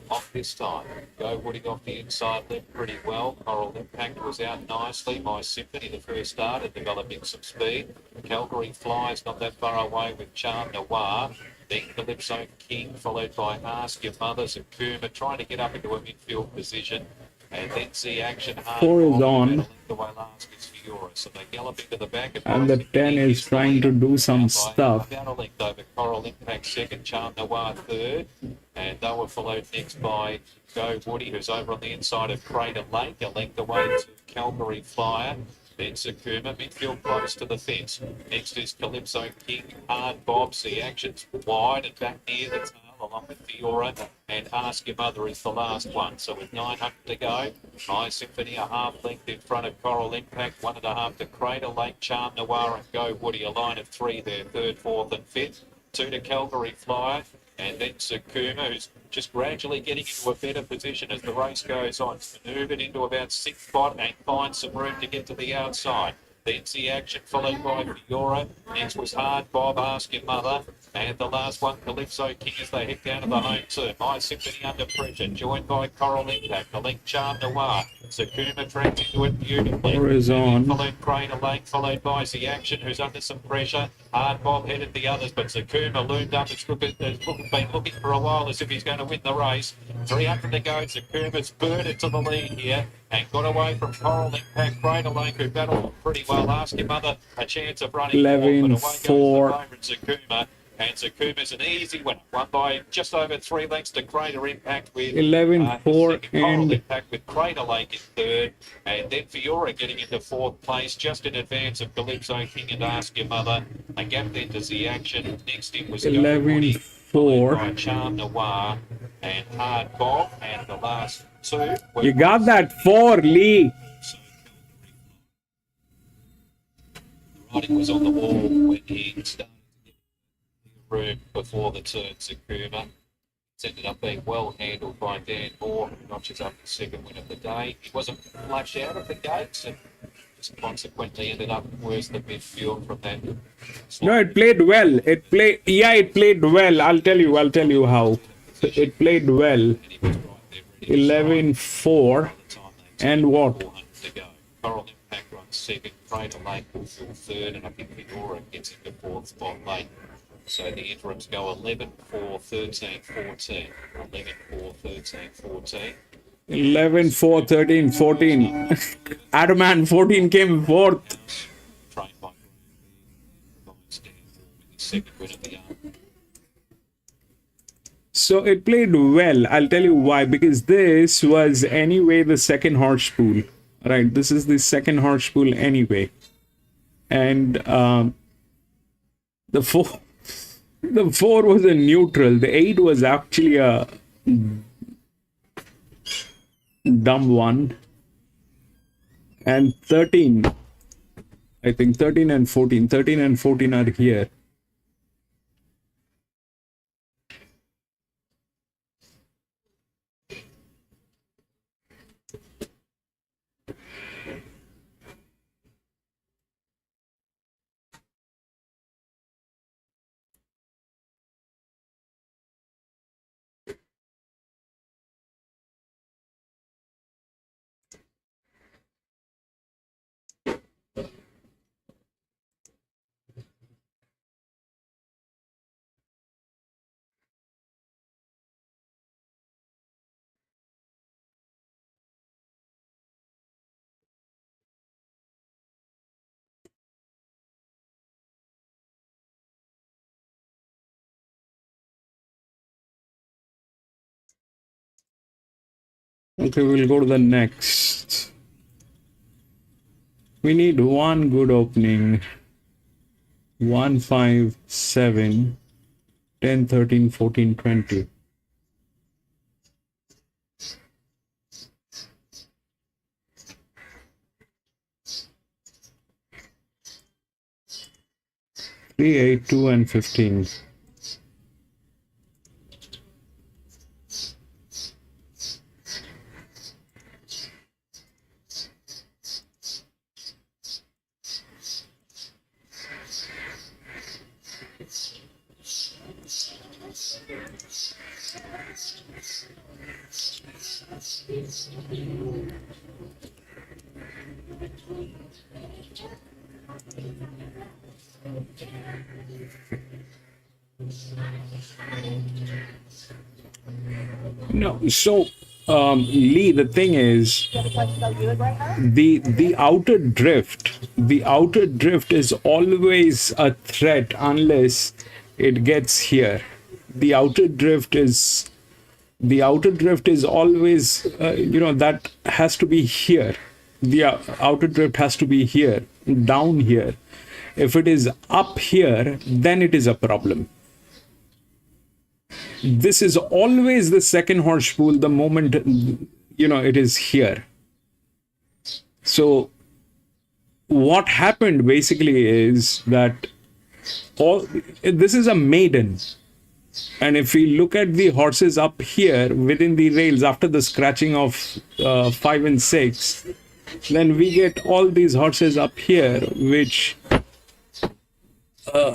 Off this time. Go Woody off the inside left pretty well. Coral Impact was out nicely. My Symphony, the first starter, developing some speed. Calgary Flies not that far away with Charm Noir. Then Calypso King, followed by Ask Your Mothers and Puma, trying to get up into a midfield position. And then see action hard. 4 is on. The way last is Fiora. So they gallop into the back. And the 10 is trying to do some stuff. About a length over Coral Impact second, Charm Noir third. And they were followed next by Go Woody, who's over on the inside of Crater Lake, a length away to Calgary Flyer. Then Sakuma, midfield close to the fence. Next is Calypso King, Hard Bob. See actions wide and back near the tail, along with Fiora. And Ask Your Mother is the last one. So with 900 to go, My Symphony a half length in front of Coral Impact, 1.5 to Crater Lake, Charm Noir and Go Woody, a line of 3 there, third, fourth and fifth. 2 to Calgary Flyer. And then Sakuma, who's just gradually getting into a better position as the race goes on. Manoeuvred into about 6th spot and finds some room to get to the outside. Then see action followed by Fiora. Next was Hard Bob, Ask Your Mother. And the last one, Calypso King, as they head down to the home turn. My Symphony under pressure, joined by Coral Impact. The link Charm Noir. Sakuma tracks into it beautifully. Horizon. Followed Crater Lake, followed by See Action, who's under some pressure. Hard Bob headed the others, but Sakuma loomed up. Has been looking for a while as if he's going to win the race. 300 to go. Sakuma's birded to the lead here and got away from Coral Impact. Crater Lake, who battled pretty well. Ask Your Mother a chance of running 11, forward, but away 4. goes the favourite Sakuma. And Sakuma's an easy winner, won by just over 3 lengths to Crater Impact with 11, 4 Coral and Impact with Crater Lake in third, and then Fiora getting into 4th place, just in advance of Calypso King and Ask Your Mother. A gap then to the action. Next in was 11, 4. by Charm Noir and Hard Bob, and the last 2 were You got that 4, Lee. writing was on the wall when he started room before the turn. Sakuma. It's ended up being well handled by Dan Moore, who notches up the second win of the day. He wasn't flush out of the gates and just consequently ended up worse than midfield from that. No, it played well. It played well. I'll tell you how. It played well. And he was right there ready to 11, 4. by the time they And what? 400 to go. Coral Impact runs second, Crater Lake will fill third, and I think Fedora gets into 4th spot late. So the interims go 11, 4, 13, 14. 11, 4, 13, 14. 11, 4, 13, 14. Adamant 14 came 4th. Trained by second win of the arm. So it played well. I'll tell you why. Because this was anyway the second horse pool. Right. This is the second horse pool anyway. And The 4 was a neutral. The 8 was actually a dumb one. And 13, I think 13 and 14. 13 and 14 are here. Okay, we'll go to the next. We need one good opening. 1, 5, 7, 10, 13, 14, 20. Three, 8, 2, and 15. No, so Lee, the thing is, the outer drift is always a threat unless it gets here. The outer drift is always that has to be here. The outer drift has to be here, down here. If it is up here, then it is a problem. This is always the second horse pool the moment it is here. So what happened basically is that this is a maiden, and if we look at the horses up here within the rails after the scratching of 5 and 6, then we get all these horses up here which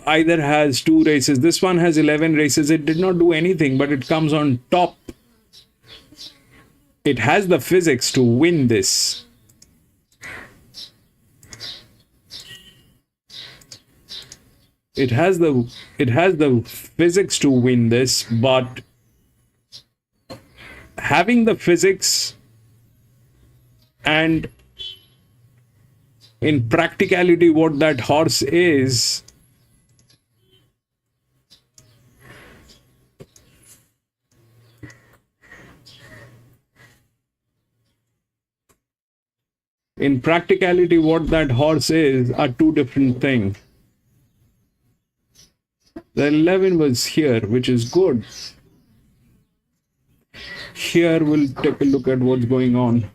either has 2 races. This one has 11 races. It did not do anything, but it comes on top. It has the physics to win this. It has the physics to win this, but having the physics and in practicality what that horse is, are 2 different things. The 11 was here, which is good. Here we'll take a look at what's going on.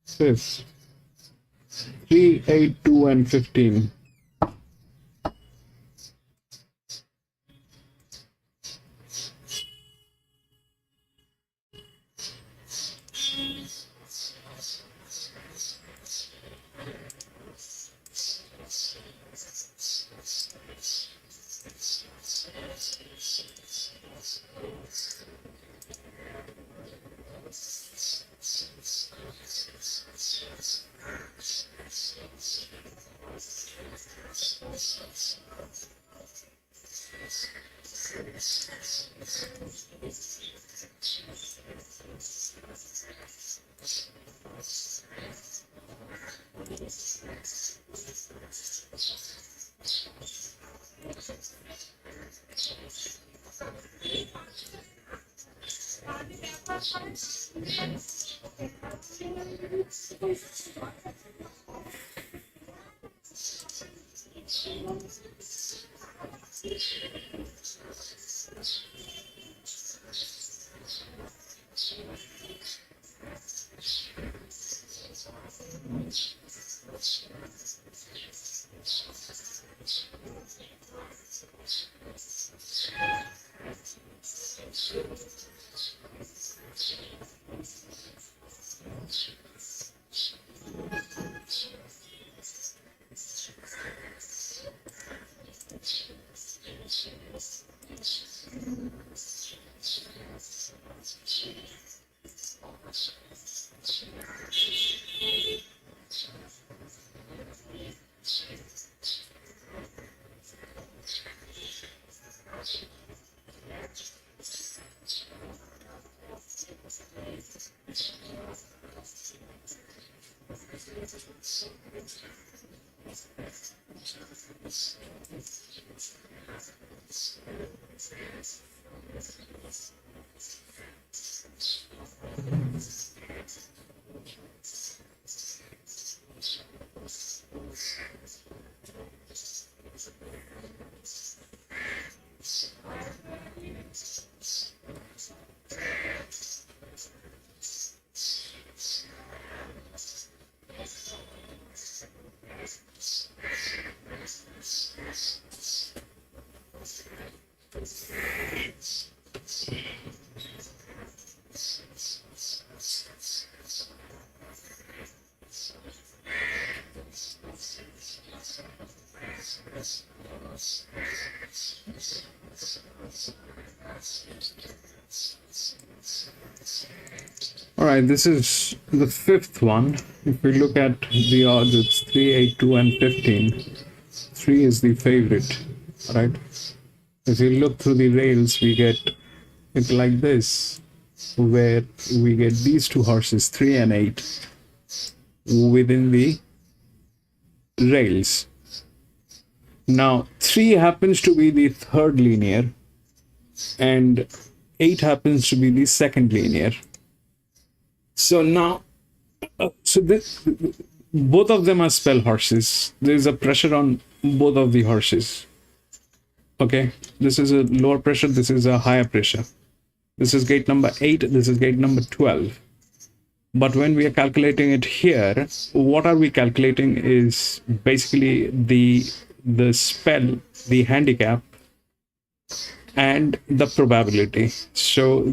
5th. 3, 8, 2, and 15. All right, this is the fifth one. If we look at the odds, it's 3, 8, 2, and 15. 3 is the favorite, right? If you look through the rails, we get it like this, where we get these two horses, 3 and 8, within the rails. Now, 3 happens to be the third linear, and 8 happens to be the second linear. So now, both of them are spell horses. There is a pressure on both of the horses. Okay, this is a lower pressure, this is a higher pressure. This is gate number 8, this is gate number 12. But when we are calculating it here, what are we calculating is basically the spell, the handicap, and the probability. So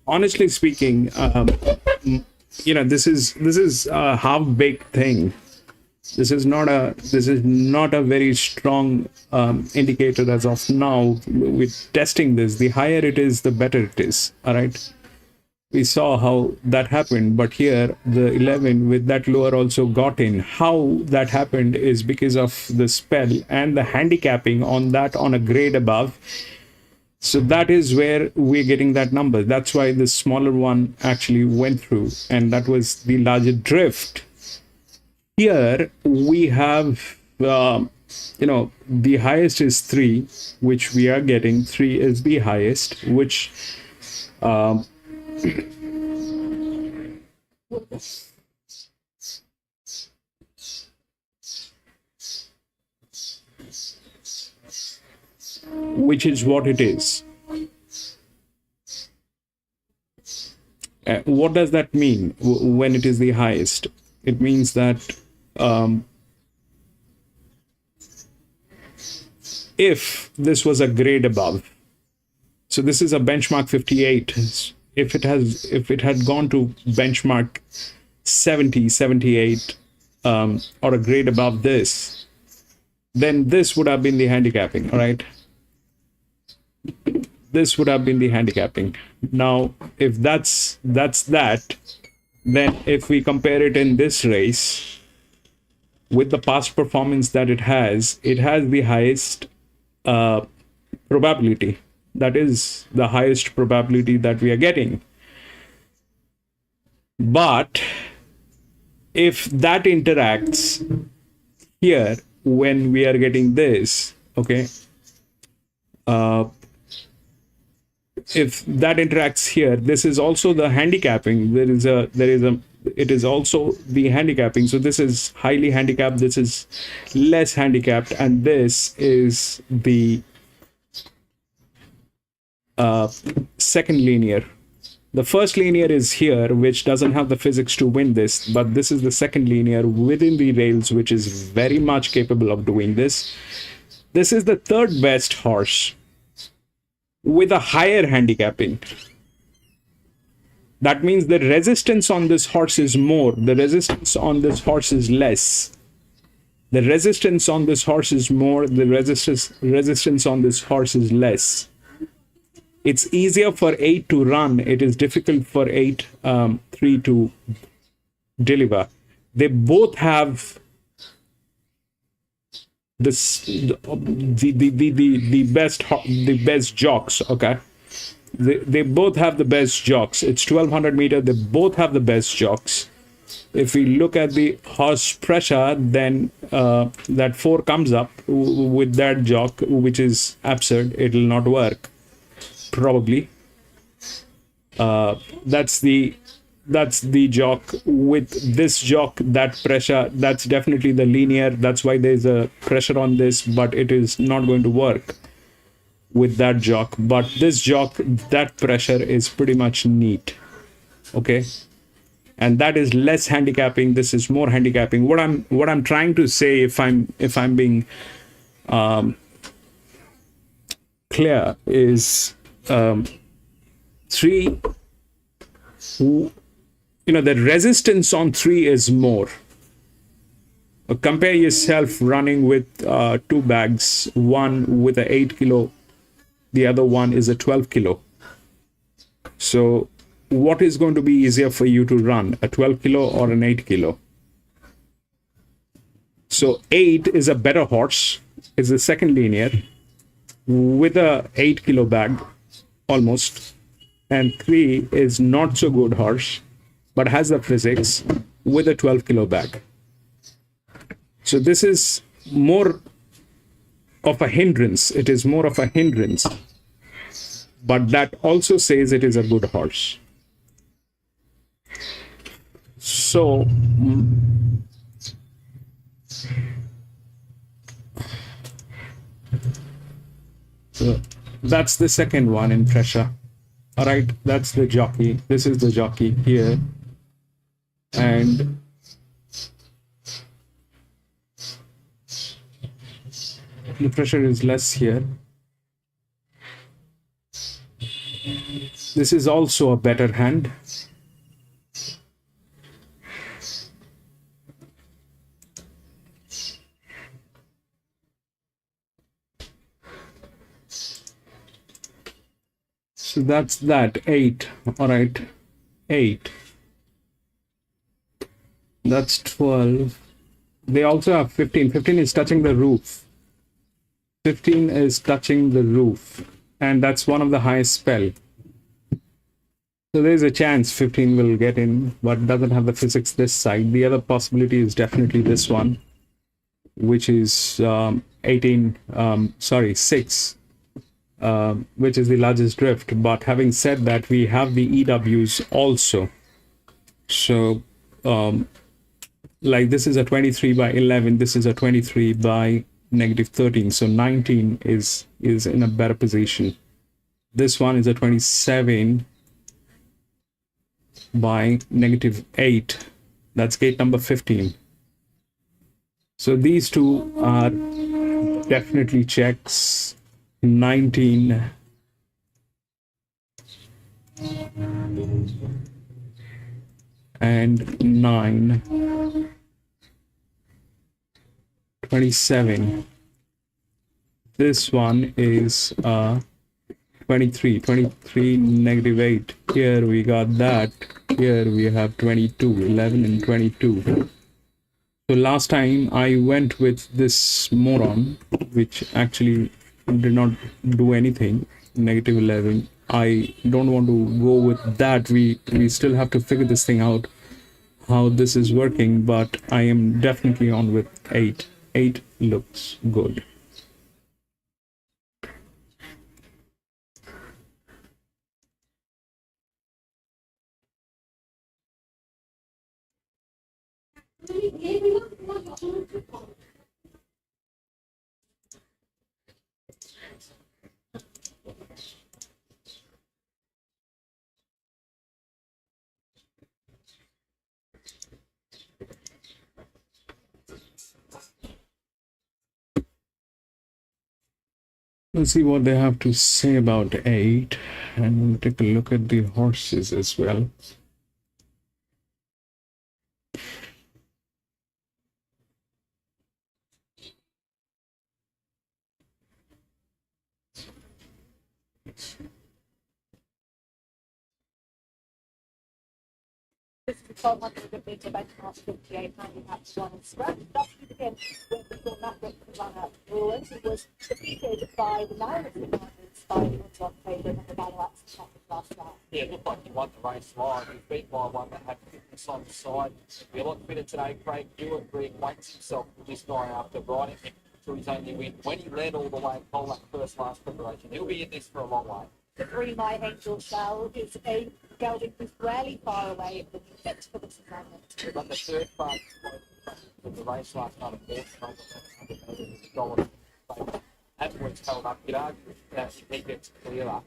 honestly speaking, this is a half-baked thing. This is not a very strong indicator as of now. With testing this, the higher it is, the better it is. All right. We saw how that happened, but here the 11 with that lower also got in. How that happened is because of the spell and the handicapping on that on a grade above. So that is where we're getting that number. That's why the smaller one actually went through, and that was the larger drift. Here we have, the highest is 3, which we are getting. 3 is the highest, which which is what it is. What does that mean when it is the highest? It means that if this was a grade above, so this is a benchmark 58. If it had gone to benchmark 70, 78, or a grade above this, then this would have been the handicapping, all right? This would have been the handicapping. Now, if that's that, then if we compare it in this race with the past performance that it has the highest probability. That is the highest probability that we are getting. But if that interacts here when we are getting this, okay, if that interacts here, this is also the handicapping. There is a it is also the handicapping. So this is highly handicapped, this is less handicapped, and this is the second linear. The first linear is here, which doesn't have the physics to win this, but this is the second linear within the rails, which is very much capable of doing this. This is the third best horse with a higher handicapping. That means the resistance on this horse is more, the resistance on this horse is less. The resistance on this horse is more, the resistance on this horse is less. It's easier for 8 to run. It is difficult for 3 to deliver. They both have this the best jocks. Okay, they both have the best jocks. It's 1200 meter. They both have the best jocks. If we look at the horse pressure, then that 4 comes up with that jock, which is absurd. It will not work. Probably that's the jock. With this jock, that pressure, that's definitely the linear. That's why there's a pressure on this, but it is not going to work with that jock. But this jock, that pressure is pretty much neat. Okay, and that is less handicapping, this is more handicapping. What I'm trying to say, if I'm being clear, is 3, the resistance on 3 is more. Compare yourself running with 2 bags, one with a 8 kilo, the other one is a 12 kilo. So what is going to be easier for you to run, a 12 kilo or an 8 kilo? So 8 is a better horse, is the second linear with a 8 kilo bag almost, and 3 is not so good horse but has the physics with a 12 kilo bag. So this is more of a hindrance. It is more of a hindrance, but that also says it is a good horse. So that's the second one in pressure. All right, that's the jockey. This is the jockey here, and the pressure is less here. This is also a better hand. So that's that, 8. All right, 8. That's 12. They also have 15. 15 is touching the roof. 15 is touching the roof, and that's one of the highest spell. So there's a chance 15 will get in, but doesn't have the physics this side. The other possibility is definitely this one, which is 6, which is the largest drift. But having said that, we have the EWs also. So like this is a 23 by 11, this is a 23 by -13, so 19 is in a better position. This one is a 27 by -8, that's gate number 15. So these two are definitely checks. 19 and 9, 27. This one is 23 -8. Here we got that. Here we have 22, 11 and 22. So last time I went with this moron, which actually did not do anything, -11. I don't want to go with that. We still have to figure this thing out, how this is working, but I am definitely on with 8. 8 looks good. Let's see what they have to say about 8, and we'll take a look at the horses as well. This is 1200 meter benchmark 58 handicapped one and scratch. Does begin with the Bookmark runner Brewers, who was defeated by the now Commanders by the on favourite and the Ballarat's second last round. Yeah, it looked like he won the race live. He was beat by one that had fitness on the side. Be a lot fitter today. Craig Hewitt weights himself with this guy after riding him to his only win. When he led all the way and pulled that first last preparation, he'll be in this for a long way. The 3 My Angel Shell is a gelding who's rarely far away and fit for this assignment. He ran the third part of the race last night at $400 Afterwards held up. You'd argue that if he gets clearer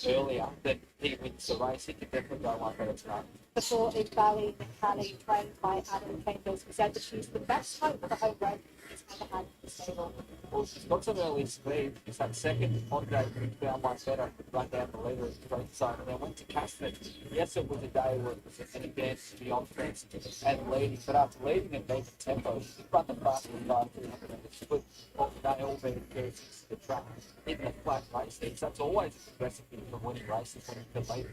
earlier, then he wins the race. He could definitely go one better tonight. The 4 is Valley McCallie, trained by Adam Chambers, who said that she's the best hope for the home run he's ever had in the stable. Well, she's got some early speed. She's had second. Andre found one better, run down the leader of the straight zone, and then went to Caston. Yes, it was a day where it was an advance to the offense and leading, but after leading and being tempo, she run the fastest 300 split of the day, all being first to the track in the flat race. That's always a progressive thing for winning races when you can lead.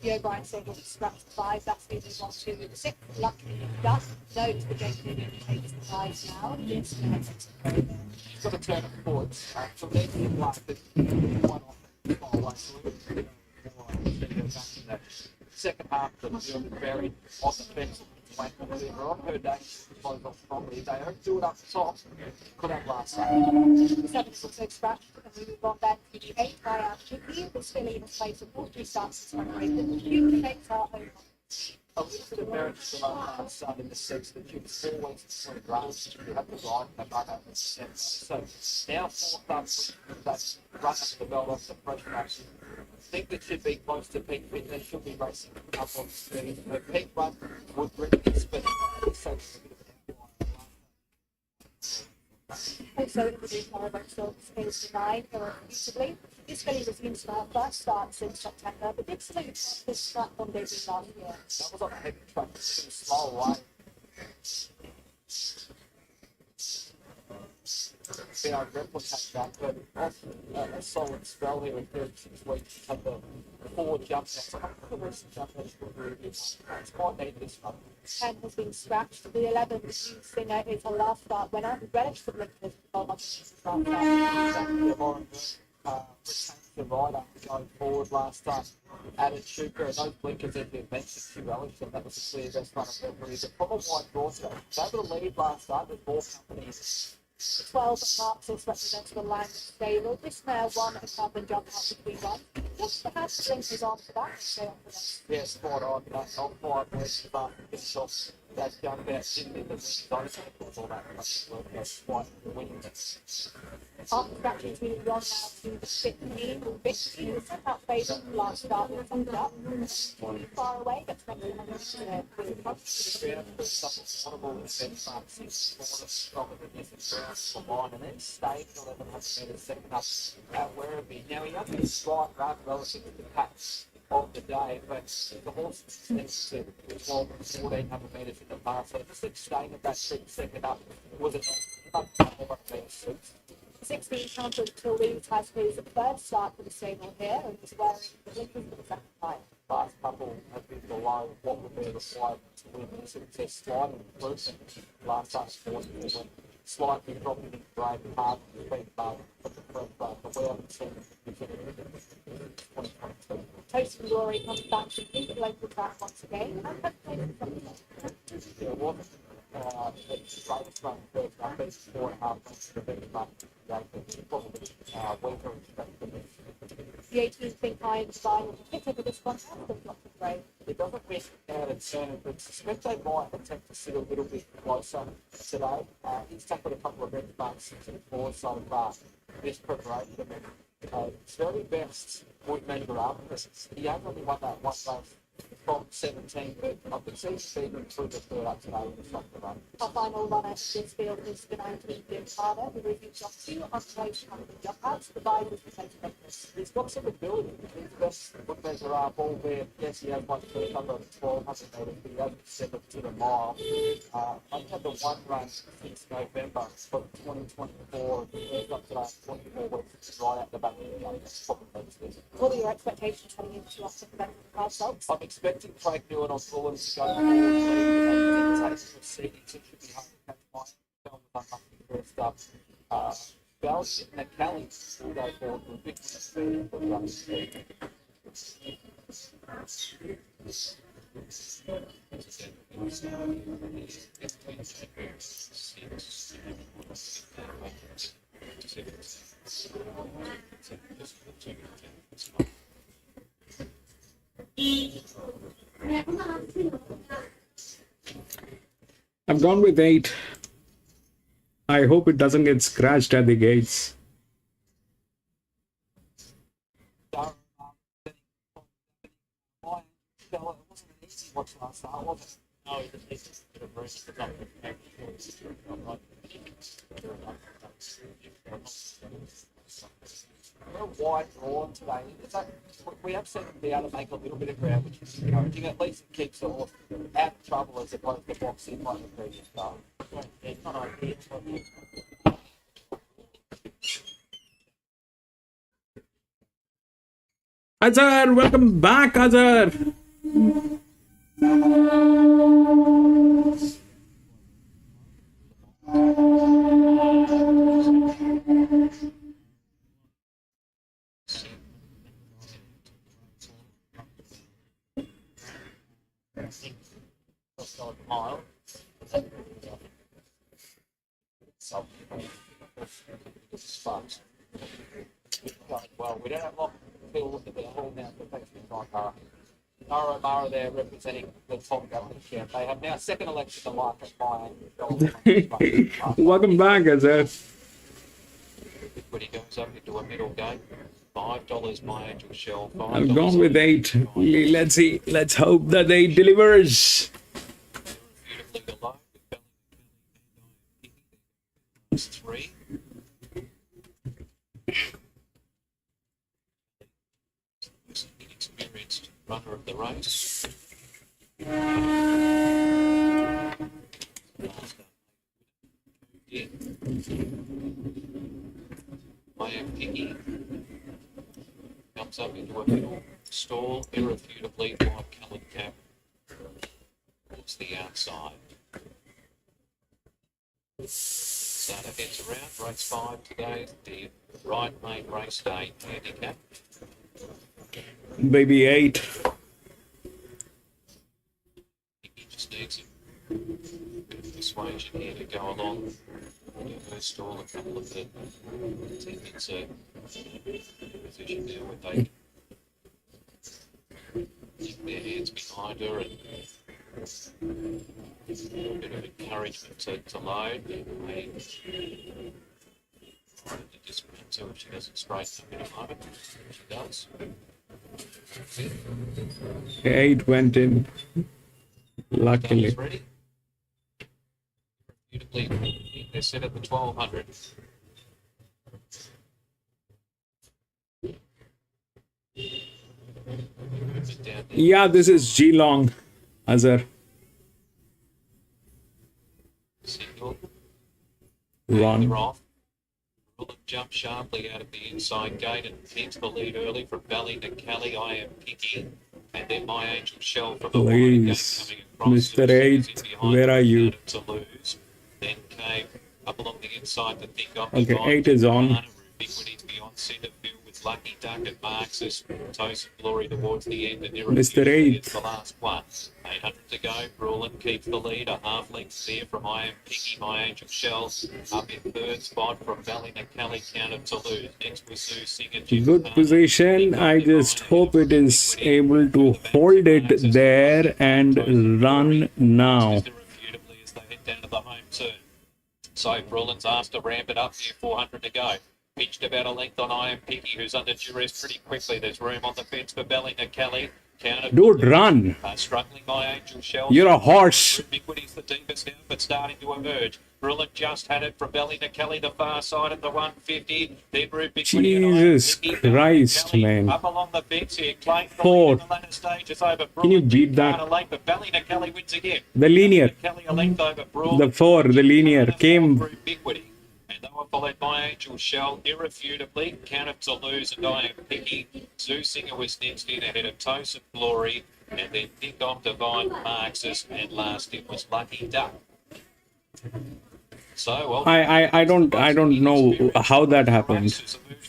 The O'Brien single scratched 5, that's leading on to the 6th. Lucky does note the Jockey takes the 5 now. Yes, She's got to turn it forward. From there to the black, one off the ball, like, so we're going to go back in the second half of the field, very off the fence. On her day, she closed off properly. They don't do it up the top. Could have last night. 7 also scratched, and we move on then to the 8 by Jockey. This filly in place of all 3 starts on the race. The Duke takes our own. A little bit of merit to the last start in the sense that you was always sort of grass. You had to ride the run up the sense. So now 4th up with that run up the belt off the pressure action. I think that should be close to peak fitness. Should be racing up on the speed. Her peak run would bring this, but it's a bit of an Also, in the detail of still space to 9 irrefutably. This filly was used for her first start since September, but did still use this strap on debut last year. That was on a heavy truck. It was a slow away. Be able to replicate that, but also a solid spell here in 36 weeks. Had the 4 jumps. So I think the recent jump has been really good. It's quite neat this one. 10 has been scratched. The 11, the new singer, is her last start winner. Relatively good for The rider going forward last time. Added Shuka and those blinkers that you mentioned, she relished them. That was a clear best run of her career. The problem why Broadstone was able to lead last time with 4 companies. 12 Marxist represents the line stable. This mare won a carbon jump out between one. Just perhaps the blinkers on for that and stay on for them. Yeah, spot on. That's not quite where she started to finish off that jump out. Didn't in the zone. All that much work. That's quite winning. After scratching between one now to the 15, with Victory, the set out favourite last start was thumbed up. Too far away, but spending a minute with a punch. Yeah, something horrible in benchmarks is sort of stronger than this and for mine, and then stayed 1100 metres second up at Werribee. Now he had this slight run relative to the pack of the day, but the horse tends to 12 and 1400 metres in the past, so just staying at that second up was it up 1100 metres. 16 counted till Leeds has his first start for the stable here and is wearing the blinkers for the second time. Last couple have been below what would be required to win this. It's a slight improvement. Last time sports went slightly dropping in grade hard to the big bar, but the front bar, but we haven't seen it in 2022. Toast and Glory comes back to the local track once again and has played in front of them. Yeah, it wasn't the greatest run first up, but it's 4.5 months to the big bar. Probably weaker expected. The 18th Think High and Style will hit over this contest and not the grade. It doesn't miss out at turn, but suspect they might attempt to sit a little bit closer today. He's tackled a couple of benchmarks into the 4 so far. This preparation, his very best would measure up because he only won that one race from 17, but I could see Stephen through the third up today in the front of the run. Our final runner in this field is going to be Jim Carter, who reviews Jockey on race number Jockey. The bike is the same breakfast. He's got some ability. His best would measure up, albeit, yes, he has one first under 1,200 metres, but he hasn't set it to the mile. I've had the one run since November of 2024, first up today, 24 weeks, right at the back of the game. That's probably best. What are your expectations heading into us at the back of the car results? I'm expecting Craig Newen on Bullen to go forward and dictate the proceedings. It should be hard to catch my Bell was unlucky first up. Bell and Kelly will go forward with big speed for the run speed. I've gone with 8. I hope it doesn't get scratched at the gates. It wasn't an easy watch last night, was it? No, he just needs a bit of room to come and We're wide drawn today. It's like, we have seen him be able to make a little bit of ground, which is encouraging. At least it keeps the horse out of trouble as opposed to boxing like the previous start. it's not ideal. Azhar, welcome back, Azhar. Mile. So, sponge. Well, we don't have long to fill the hall now, but thanks for your time, Nara Mara there representing the top government camp. They have now second election to market by Welcome back, Azhar. When he goes up into a middle game, $5 my angel shell. I've gone with 8. Let's see. Let's hope that 8 delivers. Beautifully below. It's 3. Inexperienced runner of the race. I am Piggy. Comes up into a middle stall, irrefutably white coloured cap towards the outside. Starter heads around, race 5 today, the right main race day handicap. Baby 8. He just needs a bit of persuasion here to go along. Give her stall a couple of the attendants position there with they keep their hands behind her and a little bit of encouragement to load. They just so if she doesn't straighten up in a moment, she does. 8 went in. Luckily. Is ready. Beautifully, they're set at the 1200. Yeah, this is Geelong, Azhar. Single. Run. They're off. Bullet jump sharply out of the inside gate and keeps the lead early from Valley to Kelly. I am Picky. And then my angel shell from the wide gate coming across. Mr. 8, where are you? To lose. Then came up along the inside to think of. Okay, 8 is on. Ubiquity beyond centre field with Lucky Duck and Marx's Toast and Glory towards the end. And Mr. 8. the last one. 800 to go. Brulin keeps the lead. A half length there from I Am Piggy, My Angel Shells. Up in third spot from Valley to Kelly, counted to lose. Next was Sue Singer. Good position. I just hope it is able to hold it there and run now. As they head down to the home turn. So Brulin's asked to ramp it up here, 400 to go. Pitched about a length on Iron Picky, who's under duress pretty quickly. There's room on the fence for Bellina Kelly. Counted. Dude, run. Struggling by Angel Shell. You're a horse. Ubiquity's the deepest now, but starting to emerge. Brilliant just had it from Bellina Kelly, the far side at the 150. Then Ubiquity and Jesus Iron Picky. Christ, Kelly man. up along the fence here. Claimed the Four. lead in the latter stages over Can you Brilliant beat that? Kinda late, but Bellina Kelly wins again. The linear. Kelly a length over The 4, the linear came. Ubiquity. And they were followed by Angel Shell, irrefutably, counted to lose and Iron Picky. Zoo Singer was next in ahead of Toast of Glory, and then Nick on Divine Marxist, and last it was Lucky Duck. So, well, I don't know how that happened.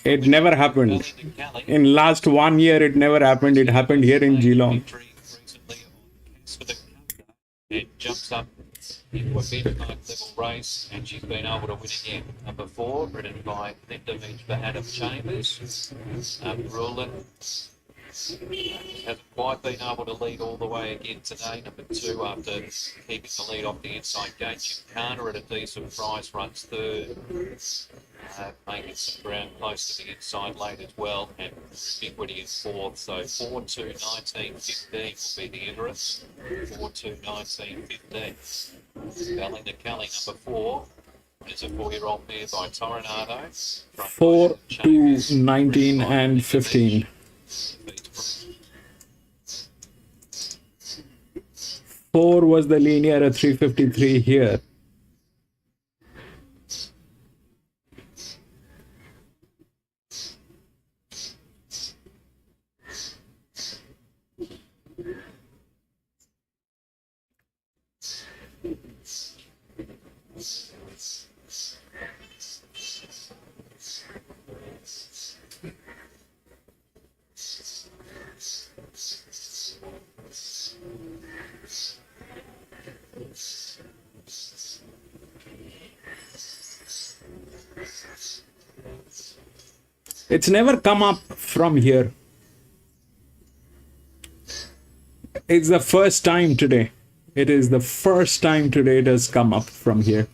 It never happened. In last 1 year, it never happened. It happened here in Geelong. It jumps up into a benchmark level race, and she's been able to win again. Number 4, ridden by Linda Beach for Adam Chambers. Rulin hasn't quite been able to lead all the way again today. Number 2, after keeping the lead off the inside gate, Chicana at a decent price, runs 3rd. Making some ground close to the inside late as well, and Ubiquity is 4th, so 4, 2, 19, 15 will be the entrance. 4, 2, 19, 15. Bellina Kelly, number 4, is a 4-year-old mare by Toronado. 4, 2, 19 and 15. 4 was the linear at 353 here. It's never come up from here. It's the first time today. It is the first time today it has come up from here.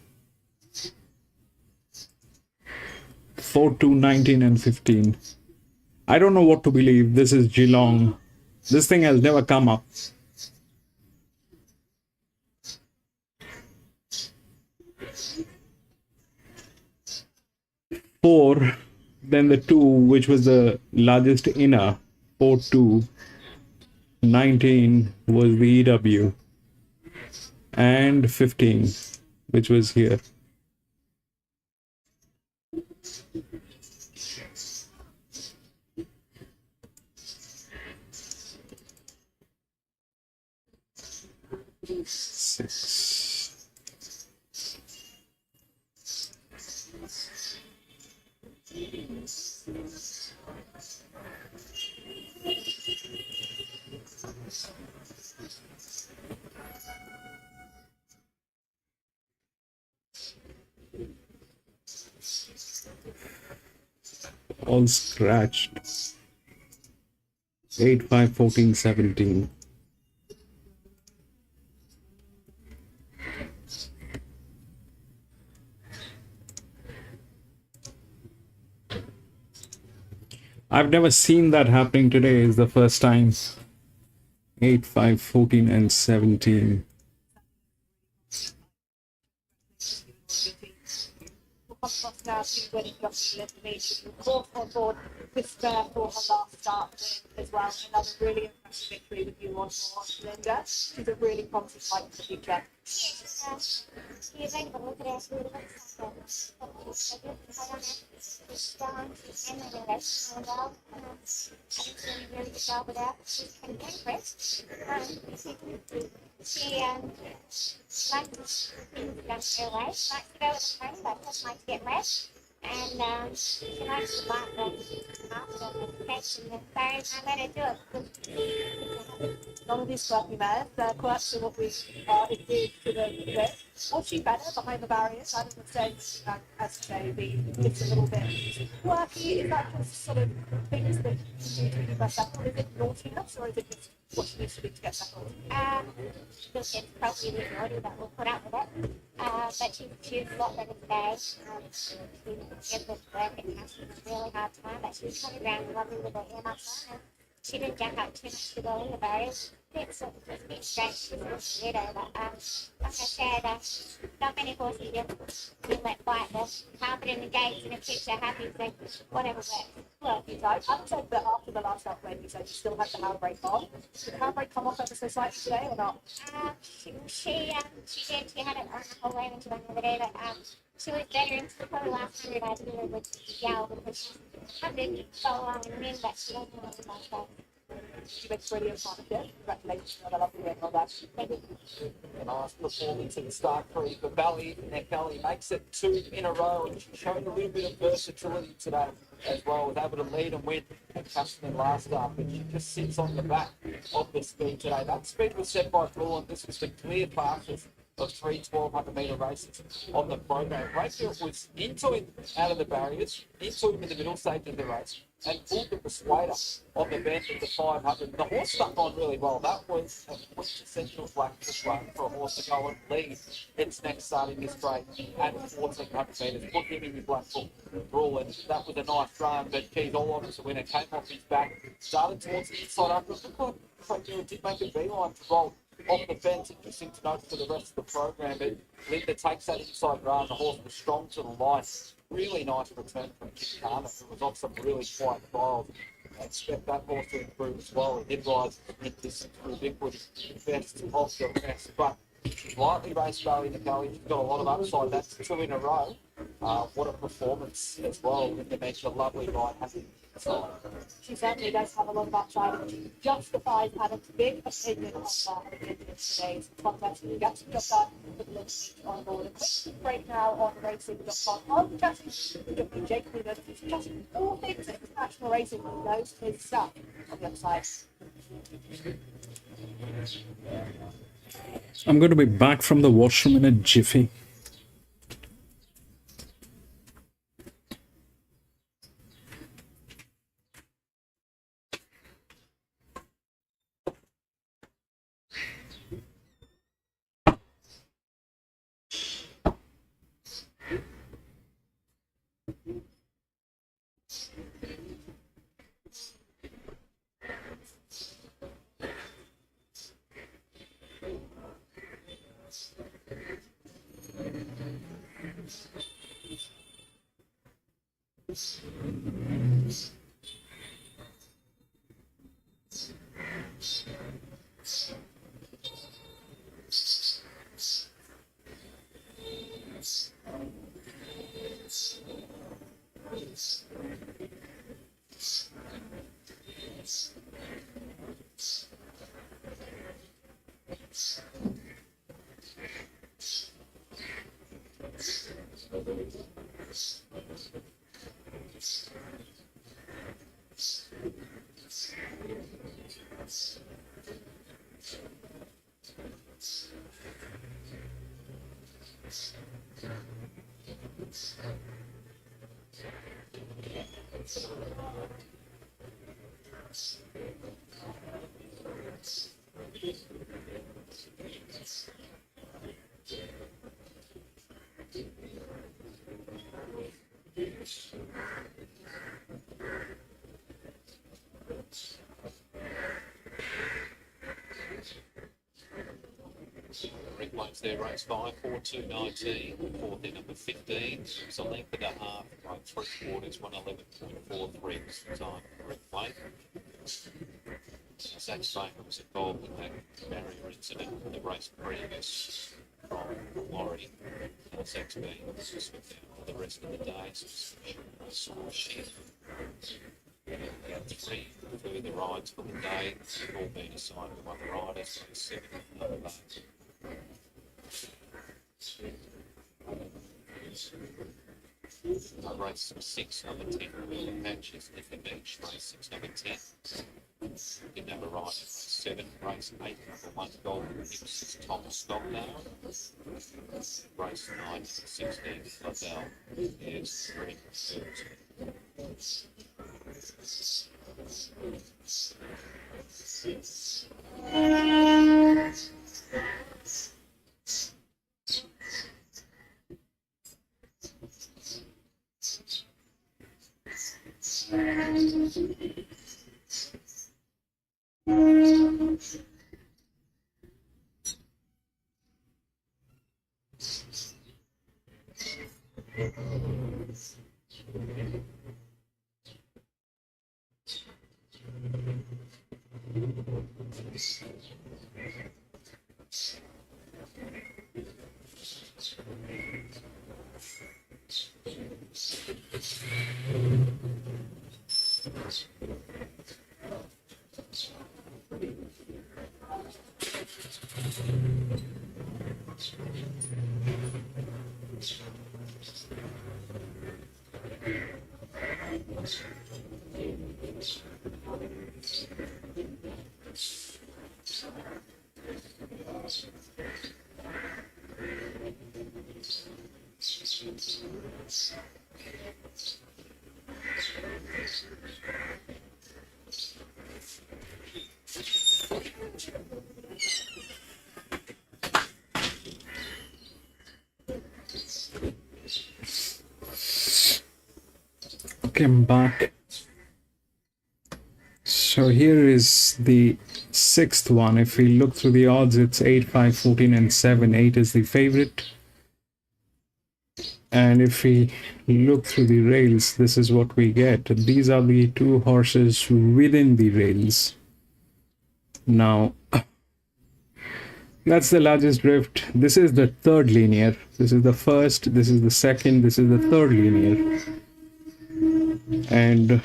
4, 2, 19 and 15. I don't know what to believe. This is Geelong. This thing has never come up. 4, then the 2, which was the largest inner, 4, 2, 19 was the EW, and 15, which was here. Six. All scratched. 8, 5, 14, 17. I've never seen that happening today. Is the first time. 8, 5, 14 and 17. We'll come across now to winning Jockey information. Of course, on board with Spare for her last start as well. Another really impressive victory with you on board, Linda. She's a really promising fight for the future. She likes to go with a friend, but just likes to get rest. And she likes to bark after the catch and the birds. I let her do it. None of these quirky mares, they're quirks of what we agreed to the bit. Was she better behind the barriers? I don't say, as you say, it's a little bit quirky. Is that just sort of things that you need to be best settled? Is it naughtiness or is it just what she needs to do to get settled? Look, it's probably the naughty that will put up with it. But she's a lot better today. She give this work and casting a really hard time, but she was coming around lovely with her earmuffs on, and she didn't jack up too much to go in the barriers. It's a bit strange, she's a weirdo, but like I said, not many horses you let bite the carpet in the gates and it keeps her happy, so whatever works. Well, you know, I would say that after the last upgrade, you said you still had the handbrake on. Did the handbrake come off ever so slightly today or not? She did. She had it on the whole way when she went the other day, but she was better into the probably last 100 I did her with yell because she had to go along and win, but she doesn't want to much better. She makes brilliant partnership. Congratulations on the lovely win on that. Thank you. A nice performance in the start three for Belly. Neck Belly makes it 2 in a row, and she's showing a little bit of versatility today as well. Was able to lead and win at Custom last start, but she just sits on the back of the speed today. That speed was set by Bull, and this was the clear fastest of 3 1,200 metre races on the program. Rayfield was into him out of the barriers, into him in the middle stage of the race, and pulled the persuader on the bend of the 500. The horse stuck on really well. That was a quintessential black persuader for a horse to go and lead its next start in this grade at 1,400 metres. Put him in your black book rule, and that was a nice run, but Keith All was the winner. Came off his back, started towards the inside up, but looked like did make a beeline to roll off the fence. Interesting to note for the rest of the program, but Linda takes that inside run. The horse was strong to the line. Really nice return from Kit Carter, who was off some really quiet trials. I expect that horse to improve as well. It did rise in distance through Bigwood, best of the rest, but lightly raced Valley to Valley. She's got a lot of upside. That's 2 in a row. What a performance as well. Linda makes a lovely ride. She certainly does have a lot of upside, and she justifies Adam's big opinion of her in today's contest. We get some job done with the list on board. A quick break now on racing.com. I'm chatting with Jake Cleveland, who's chatting all things international racing. He knows his stuff on the other side. I'm going to be back from the washroom in a jiffy. Red Blokes there, race 5, 4-2-19, fourth in number 15. It's a length and a half, right 3/4, 111.43 was the time for Red Blake. Zach Baker was involved in that barrier incident in the race previous from Laurie. Zach's been just the rest of the day, so shit. We had 3 further rides for the day, all being assigned to one rider, so 7 another day. Race 6, number 10, Wheeler Patches, Nicker Beach, race 6, number 10. Didn't have a ride, race 7, race 8, number 1, Golden Hips, Thomas Stockdale. Race 9, 16, Fladell, there's 3, 13. Okay, I'm back. So here is the sixth one. If we look through the odds, it's 8, 5, 14, and 7. 8 is the favorite. And if we look through the rails, this is what we get. These are the two horses within the rails. Now, that's the largest drift. This is the third linear. This is the first, this is the second, this is the third linear. And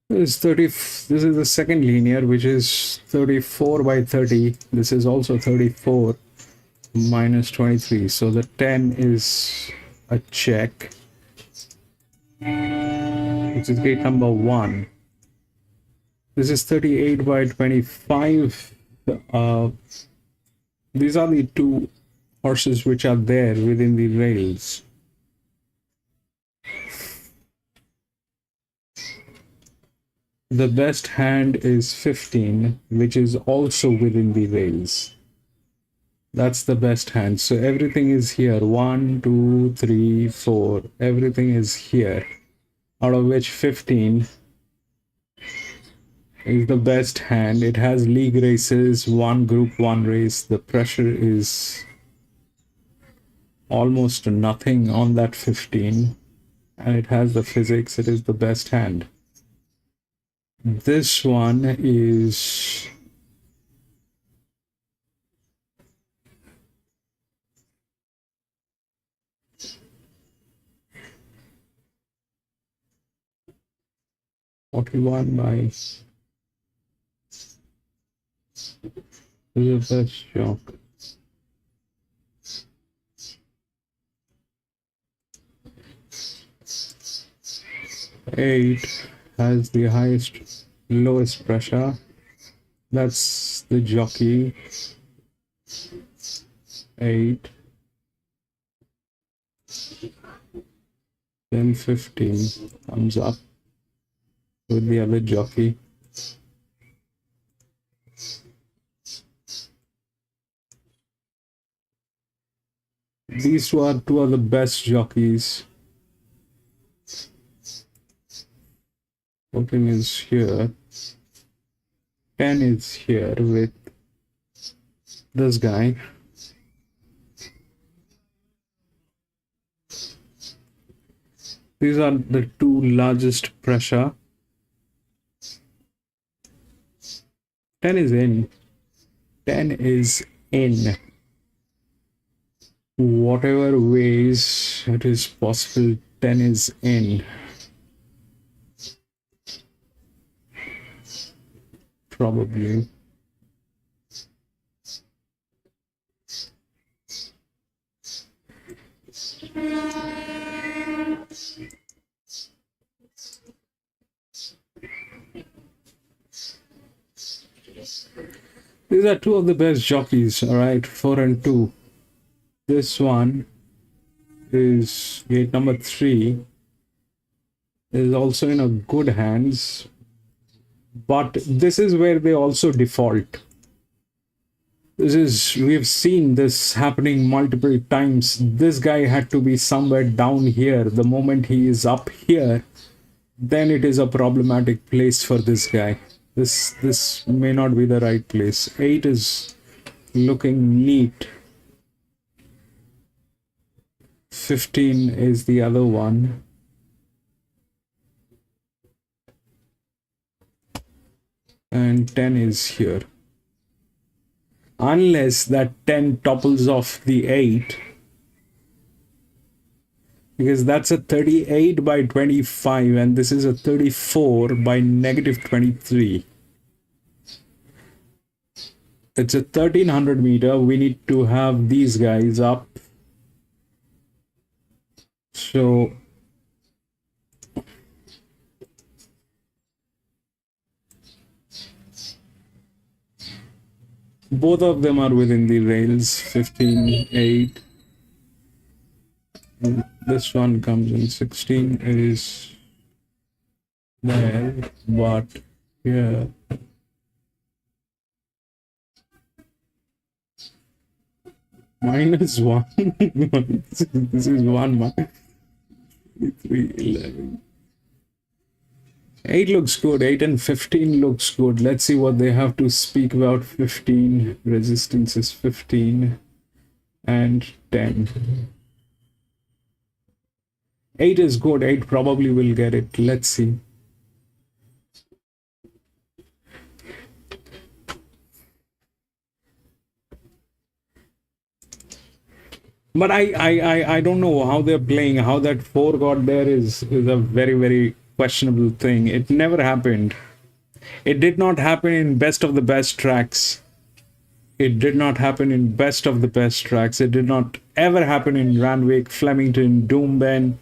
this is the second linear, which is 34 by 30. This is also 34 minus 23. So the 10 is a check, which is gate number 1. This is 38 by 25. These are the two horses which are there within the rails. The best hand is 15, which is also within the rails. That's the best hand. So everything is here. 1, 2, 3, 4. Everything is here. Out of which 15 is the best hand. It has league races, one group 1 race. The pressure is almost nothing on that 15. And it has the physics. It is the best hand. This one is $41 by the best jock. Eight has the lowest pressure. That's the jockey. 8. Then 15 comes up with the other jockey. These two are the best jockeys. 14 is here. 10 is here with this guy. These are the two largest pressure. 10 is in. 10 is in. whatever ways it is possible, 10 is in. Probably. These are two of the best jockeys, all right, 4 and 2. This one is gate number 3, is also in a good hands, but this is where they also default. We've seen this happening multiple times. This guy had to be somewhere down here. The moment he is up here, then it is a problematic place for this guy. This may not be the right place. 8 is looking neat. 15 is the other one. And 10 is here. Unless that 10 topples off the 8, because that's a 38 by 25 and this is a 34 by negative 23. It's a 1300 meter. We need to have these guys up. So both of them are within the rails. 15, 8. And this one comes in 16 is there, but here minus 1. This is 1 3, 11. 8 looks good. 8 and 15 looks good. Let's see what they have to speak about. 15 resistance is 15 and 10. 8 is good. 8 probably will get it. Let's see. But I don't know how they're playing. How that 4 got there is a very, very questionable thing. It never happened. It did not happen in best of the best tracks. It did not happen in best of the best tracks. It did not ever happen in Randwick, Flemington, Doomben.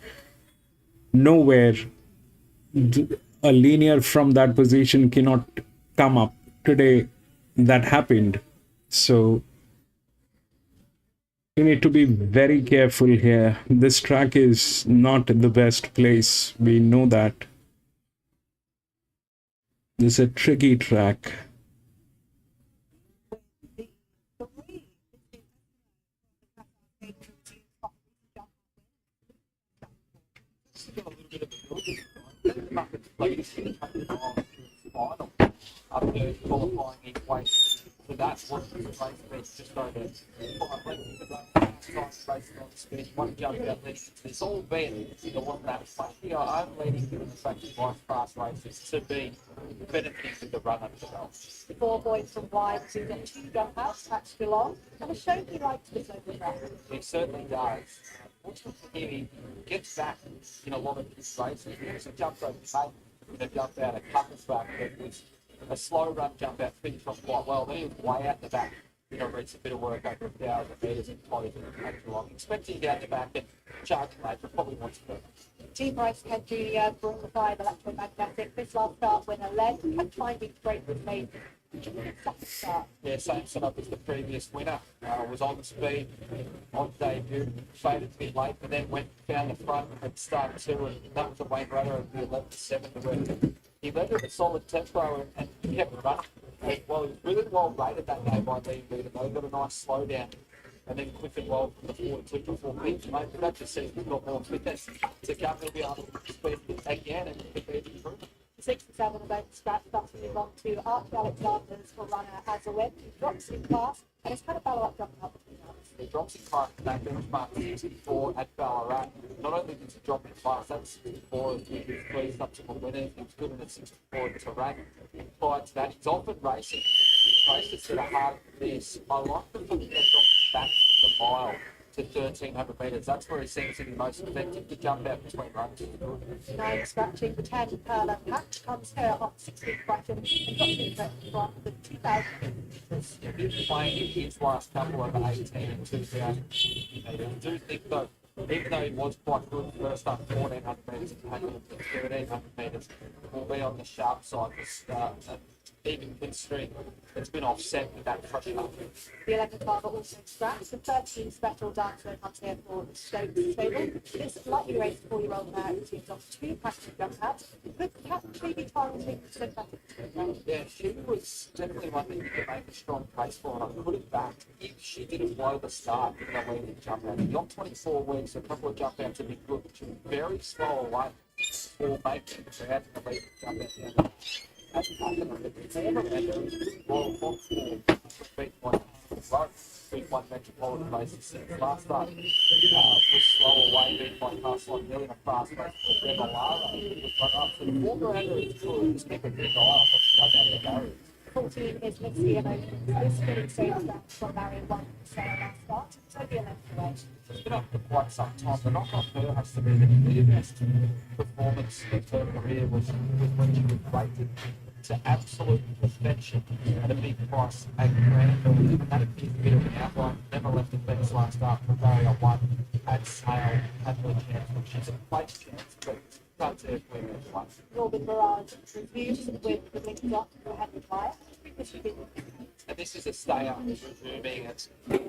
Nowhere. A linear from that position cannot come up. Today, that happened. So you need to be very careful here. This track is not the best place. We know that. This is a tricky track. After qualifying in place. So that's what the race is just over 5 lengths of the racing on speed, 1 jump out leading. It's all been the one that slightly I'm leading given the fact that life fast races to be benefiting with the run up the belt. 4 boys from wide to get 2 jump outs, that's Geelong. And a show he likes this over track. He certainly does. Fortunately, he gets back in a lot of his races. He jumps over the mate, jumped out a couple back, but was a slow run jump out, finished off quite well. Then he was way out the back. Reached a bit of work over 1,000 metres and closed at Geelong. Expecting down the back and charging late, but probably wants to. Team Bryce Kent Jr. brought the 5 electromagnetic. This last start winner led. Kept finding straight with me. Second start. Yeah, same setup as the previous winner. Was on speed on debut, faded a bit late, but then went down the front at start 2, and that was a Wayne Rudder of the 11-7 to win. He led with a solid tempo and kept running. Well, he was really well rated that day by Dean Beaton, though. He got a nice slowdown and then quick and well from the 42 before beats, mate. But that just says we've got more fitness to come. He'll be able to speed again and compete improvement. 6 and 7 events scratched up to move on to Archie Alexander's for runner as a win. He drops in class and it's kind of Ballarat jumping up between us. He drops in class to that benchmark 64 at Ballarat. Not only did he drop in class, that's 64 as he was pleased up to the winners. He was good in the 64 at Terrain. Prior to that, he's often racing races that are hard to miss. I like the fact that they're dropping back from the mile to 1300 metres. That's where he seems to be most effective to jump out between runs. 9 scratching the 10 parallel patch comes here off 16 Brighton and got to from the 2000 metres. He's playing in his last couple of 18 and 2000 metres. I do think though, even though he was quite good first up 1400 metres and 1300 metres, will be on the sharp side to start. Even considering it's been offset with that pressure. The 11 target also scratched. The 13 special dancer comes here for the Stokes stable. This lightly raced 4-year-old mare teams off 2 practice jump pads, could actually be targeting the synthetic. Yeah, she was definitely one that you could make a strong case for, and I could have backed if she didn't blow the start in the leading jump out. Got 24 weeks, a couple of jump outs would be good, but she was very slow away for making the crowd in the leading jump out. That's happened on the former vendor, Royal Fox beat one metropolitan basis since last start. Was slow away, beat by Castle Hill in a fast race with Remolara. Was run up, so the former vendor is good. Just keep a big eye on what's going down the barriers. 14 is Missy Emotions. This spinning straight down from Marion 1 last start. So the 11th away. It's been up for quite some time. The knock on her has to be that the best performance of her career was when she was rated to absolute perfection at a big price at Granville. And that appears a bit of an outline. Never left the fence last start for barrier 1 at Sale, had her chance, which is a place chance, but can't say if we're going to one. Northern Mirage reviews with the link up who had retired. And this is a stay up, resuming its the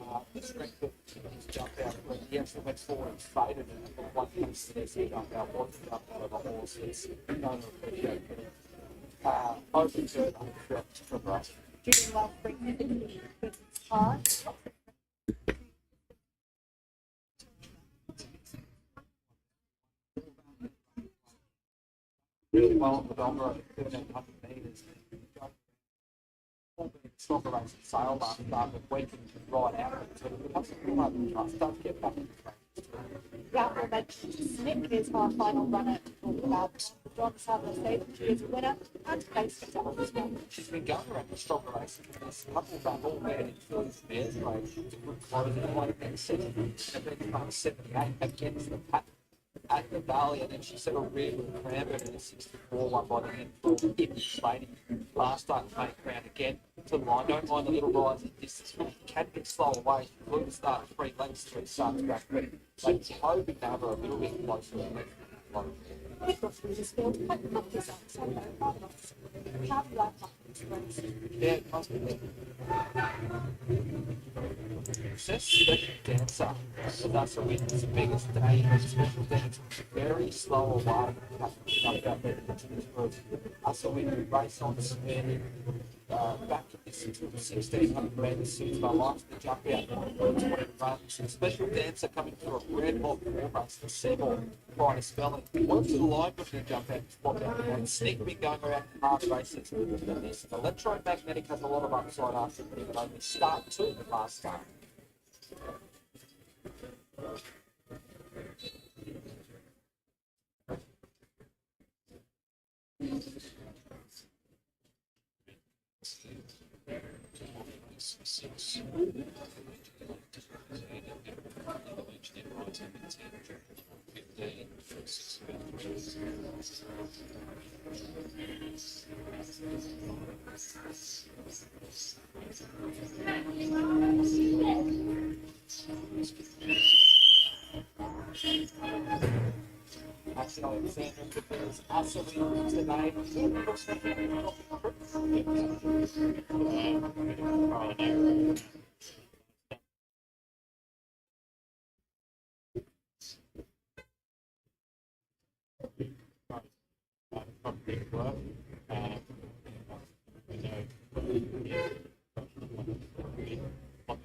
strength of his jump out. When he actually went forward and faded, and the one place that he jump out was the jump out of a horse. It's known to appreciate it. Open to it to progress. Julian Love brings it into the hard. Really well on the Dombra at 1300 metres. Stronger race at Sale last start, but weakened right out of it. So it becomes a real open trust. Start to get back into the race. Gamble mentioned Snick is our final runner to talk about. John Sadler says she is a winner and placed at as well. She's been going around the stronger races in this couple run all bad in Philly's Bears race. She was a good close in one against 70 and a benchmark 78 against the pack at the Valley, and then she set a rear with Cranbourne in a 64 one by the end for Ibn Slaney. Last start to make ground again to line. Don't mind the little rise in distance, but she can get slow away. She flew the start 3 lengths, 3 starts back, but I'm hoping to have her a little bit closer to the next one. Yeah, it must be there. Success special dancer. So that's a win. It's the biggest day. Special dance. Very slow away. So we race on spin. Back to this 1600 metres since my life to jump out 20 runs. Special dancer coming through a red hot form race for Seymour trying to spell it. Went to the line before the jump out spot out and Sneak been going around hard races. This electromagnetic has a lot of upside after it, but only start 2 the last start. Alexander is also tonight.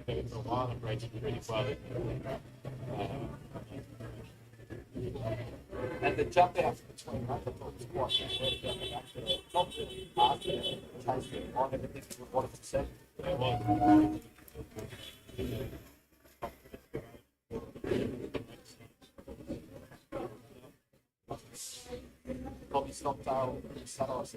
For a while, I'm racing really well. And the jump out between runs, I thought was quite good. Actually, not really hard to taste it on everything with what it said. It was. probably stopped our satellite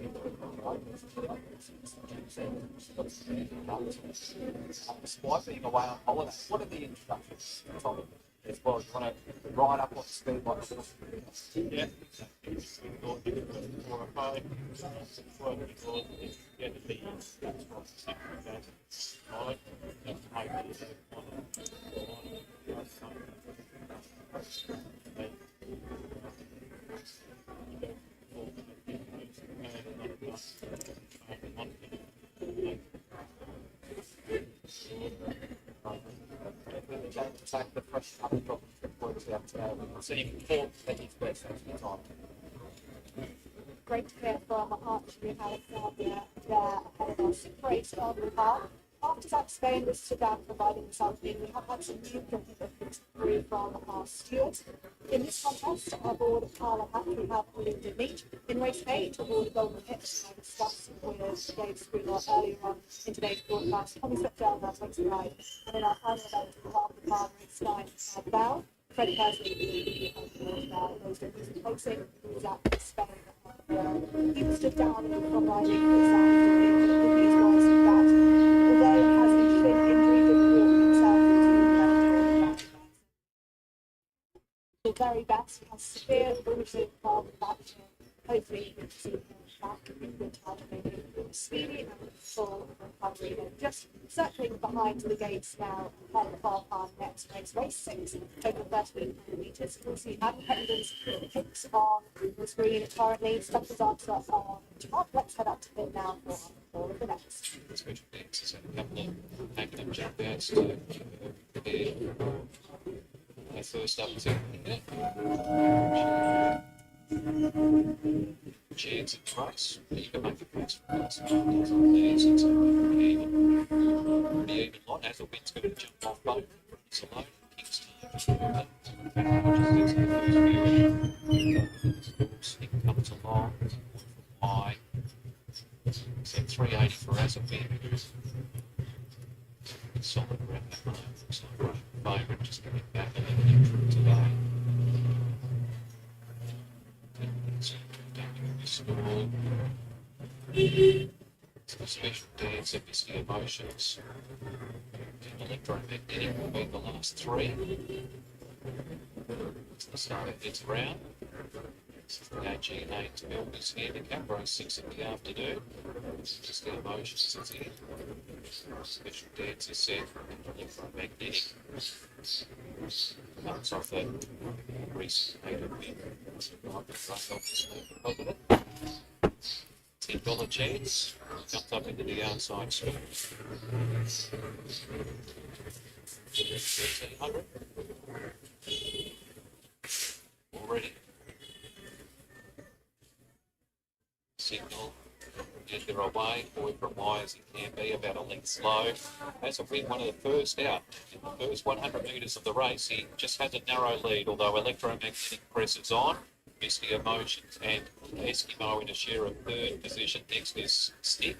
despite being away on holiday. What are the instructions, Tommy? As well, you want to ride up on speed like this? Yeah, exactly. We thought you could put 4 or 5, what we thought if you get to be that's what 6 of that 5, that's hopefully Take the pressure up and drop the points out today. So you can feel that you've best the time. Great to hear from Archie Alexander there ahead of our super race on the car. After Zach Spain was stood down providing this afternoon, we have had some new bookings through from our stewards. In this contest, aboard Carla Hack, we have Linda Meach. In race 8, aboard Golden Hips, I discussed with Dave Spooner earlier on in today's broadcast. Tommy September takes the ride. And in our final event, we have the car race 9, Bell. Freddie Persley, those differences placing Zach Spain. He was stood down from riding for the good news was that although he has a shin injury, didn't walk himself to the very best. He has severe bruising from that chin. Hopefully he can see him back in good time, maybe speedy and full recovery. And just circling behind the gates now ahead of our next race, race 6 over 1300 metres. We'll see Adam Hendon's picks on the screen currently. Stuffers answer on top. Let's head up to pit now for all of the next. Special dances and a couple of active jump outs to prepare. First up is chance at the race. You can make a pass for us. It's a pretty even lot. As the wind's going to jump off both. It's alone. Kingston. It comes along. High. So 380 for Azabin. Solid around that line. Looks like right favourite, just getting back a little bit from today. So special dance and Misty Emotions. And Electromagnetic will be the last 3. It's the start of this round. This is the AG8 Melbourne's Handicap, race 6 in the afternoon. Misty Emotions is in. Special dance is set. Electromagnetic comes off that recent native win. $10 chance. Comes up into the outside square. 1300. Already. Signal. And they're away. Boy from Y as he can be, about a length slow. Has a win one of the first out. In the first 100 metres of the race, he just has a narrow lead, although Electromagnetic presses on. Misty Emotions and Eskimo in a share of 3rd position. Next is Stick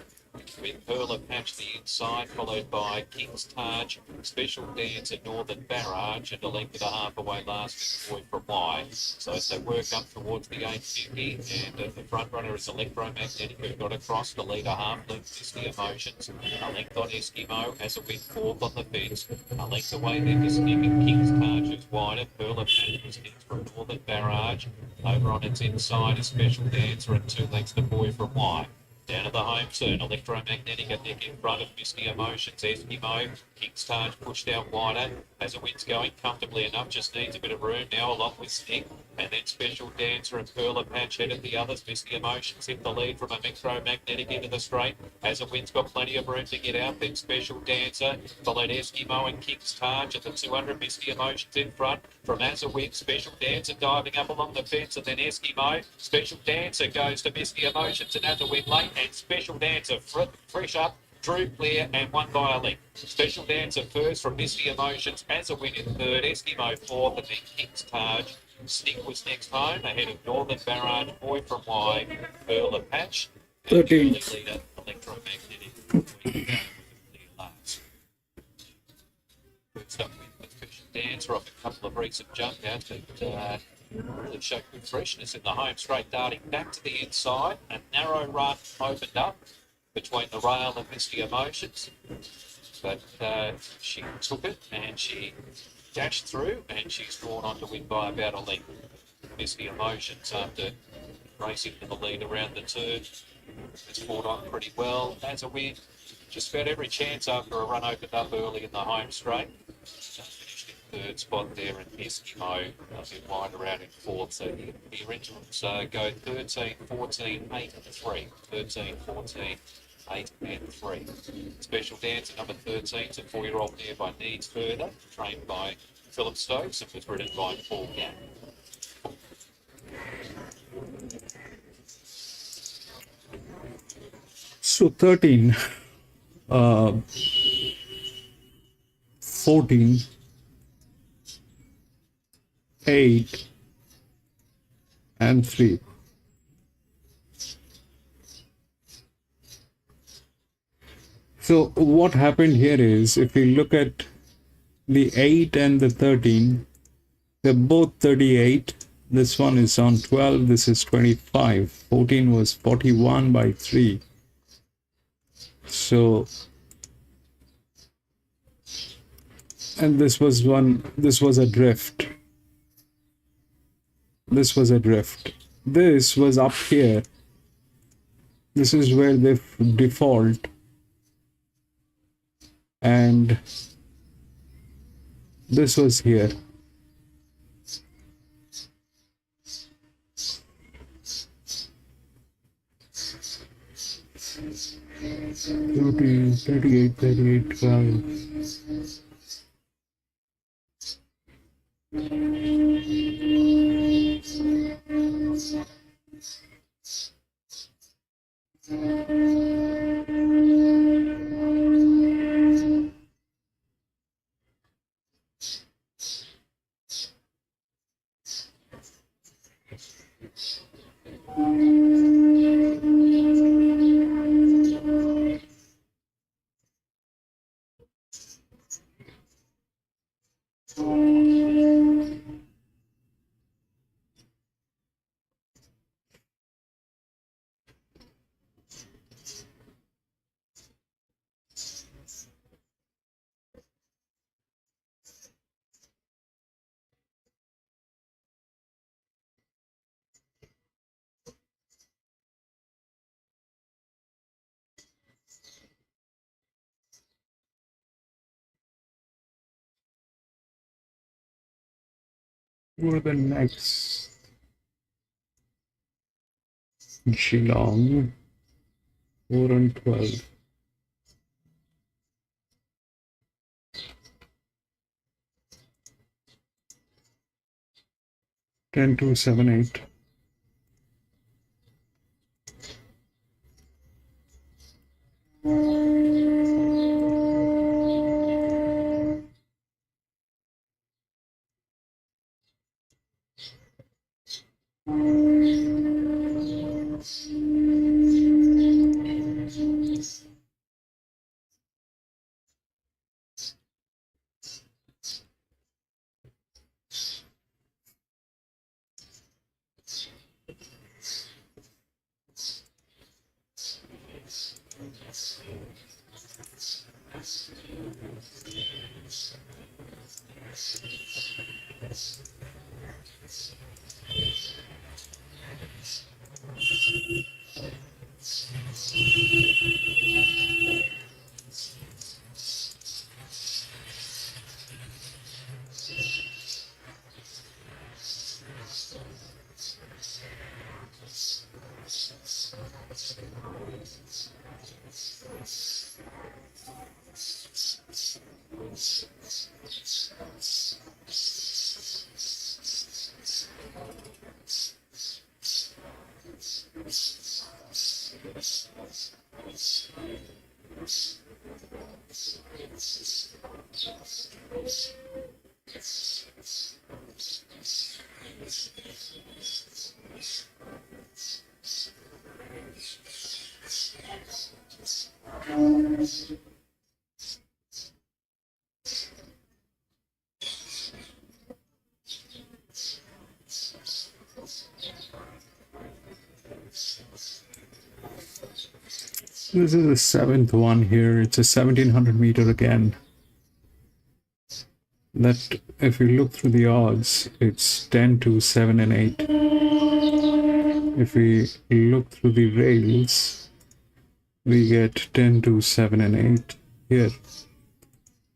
with Perla Patch the inside, followed by King's Taj, Special Dance at Northern Barrage, and a length and a half away last with Boy from Y. So as they work up towards the 850, and the front runner is Electromagnetic, who got across the leader half length, Misty Emotions. A length on Eskimo as a win 4th on the fence. A length away then to Stick, and King's Taj is wider. Perla Patch was next from Northern Barrage. Over on its inside is Special Dancer and 2 lengths to Boy from Y. Down at the home turn, Electromagnetic at Nick in front of Misty Emotions. Eskimo, King's Taj pushed out wider. As the wind's going comfortably enough, just needs a bit of room now along with Stick. And then Special Dancer and Perla Patch head at the others. Misty Emotions hit the lead from Electromagnetic into the straight. As the wind's got plenty of room to get out, then Special Dancer, followed Eskimo and King's Taj at the 200. Misty Emotions in front. From As a Wind, Special Dancer diving up along the fence, and then Eskimo. Special Dancer goes to Misty Emotions, and As a Wind late, and Special Dancer fresh up. Drew clear and won by a length. Special Dancer first from Misty Emotions, As a Win in 3rd, Eskimo 4th, and then King's Taj. Stick was next home ahead of Northern Barrage, Boy from Y, Perla Patch, and 13. leader Electromagnetic. Last. First up with Special Dancer off a couple of recent jump outs, but Really showed good freshness in the home straight, darting back to the inside. A narrow run opened up between the rail and Misty Emotions, but she took it and she dashed through, and she's drawn on to win by about a length. Misty Emotions, after racing to the lead around the turn, has fought on pretty well. Has a win. Just about every chance after a run opened up early in the home straight. Finished in third spot there, and Eskimo a bit wide around in fourth. So the originals go 13, 14, 8 and 3. 13, 14, 8 and 3. Special dancer number 13 is a 4-year-old mare by Needs Further, trained by Philip Stokes and was ridden by Paul Gatt. So 13, 14, 8 and 3. So what happened here is, if we look at the 8 and the 13, they're both 38. This one is on 12, this is 25. 14 was 41 by 3. So, and this was a drift. This was a drift. This was up here. This is where they default. And this was here. $38, $38, $12. For the next Geelong, 4 and 12. 10, 2, 7, 8. This is the seventh one here. It's a 1700 meter again. That, if you look through the odds, it's 10 to 7 and 8. If we look through the rails, we get 10 to 7 and 8 here.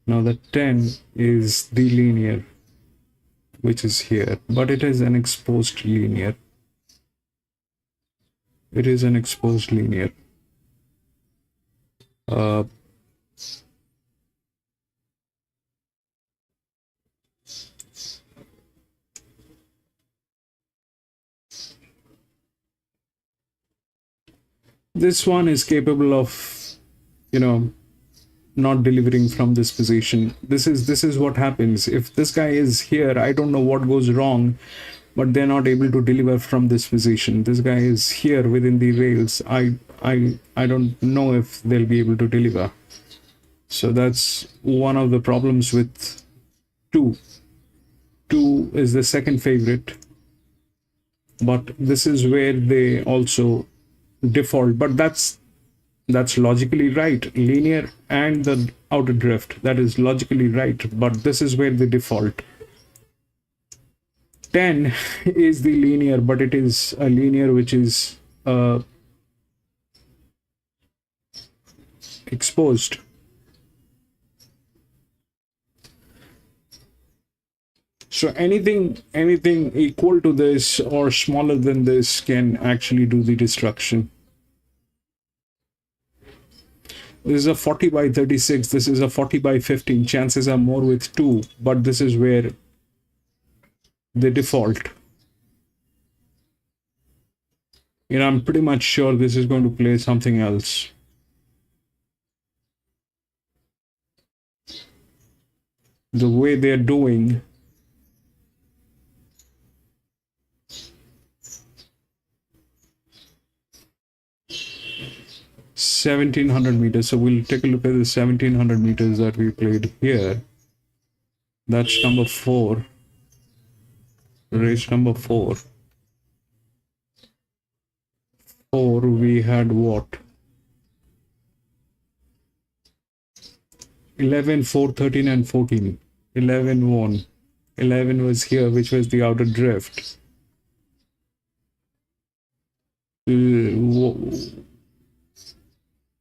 Now the 10 is the linear, which is here, but it is an exposed linear. It is an exposed linear. This one is capable of, not delivering from this position. This is what happens. If this guy is here, I don't know what goes wrong, but they're not able to deliver from this position. This guy is here within the rails. I don't know if they'll be able to deliver. So that's one of the problems with 2. 2 is the second favorite, but this is where they also default. But that's logically right. Linear and the outer drift, that is logically right, but this is where they default. 10 is the linear, but it is a linear which is exposed. So anything equal to this or smaller than this can actually do the destruction. This is a 40 by 36. This is a 40 by 15. Chances are more with 2, but this is where they default. I'm pretty much sure this is going to play something else. The way they're doing, $1,700. So we'll take a look at the 1,700 meters that we played here. That's number 4. Race number 4. 4, we had what? 11, 4, 13, and 14. 11 won. 11 was here, which was the outer drift.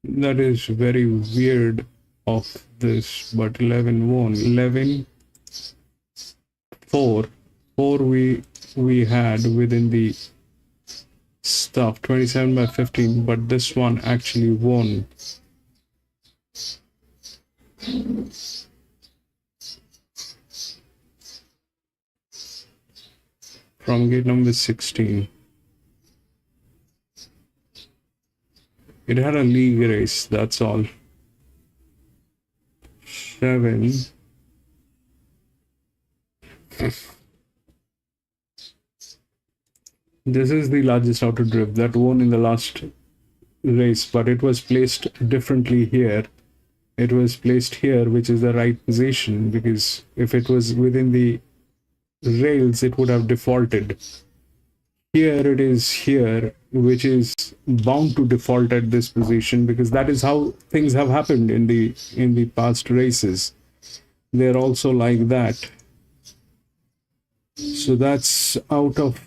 That is very weird of this, but 11 won. 11, 4. 4 we had within the stuff. 27 by 15, but this one actually won. From gate number 16. It had a league race, that's all. 7. This is the largest outer drift that won in the last race, but it was placed differently here. It was placed here, which is the right position, because if it was within the rails, it would have defaulted. Here it is here, which is bound to default at this position, because that is how things have happened in the past races. They're also like that. So that's out of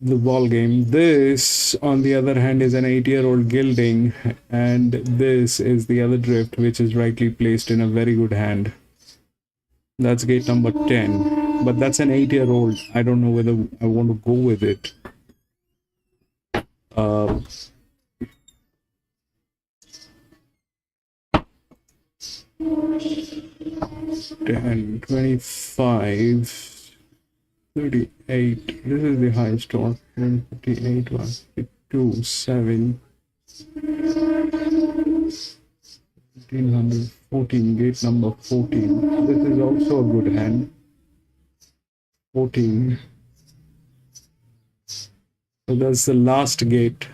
the ball game. This, on the other hand, is an 8-year-old gilding, and this is the other drift, which is rightly placed in a very good hand. That's gate number 10, but that's an 8-year-old. I don't know whether I want to go with it. 10, 25, 38. This is the highest score. 58, 152, 7, 14, gate number 14. This is also a good hand. 14. So that's the last gate.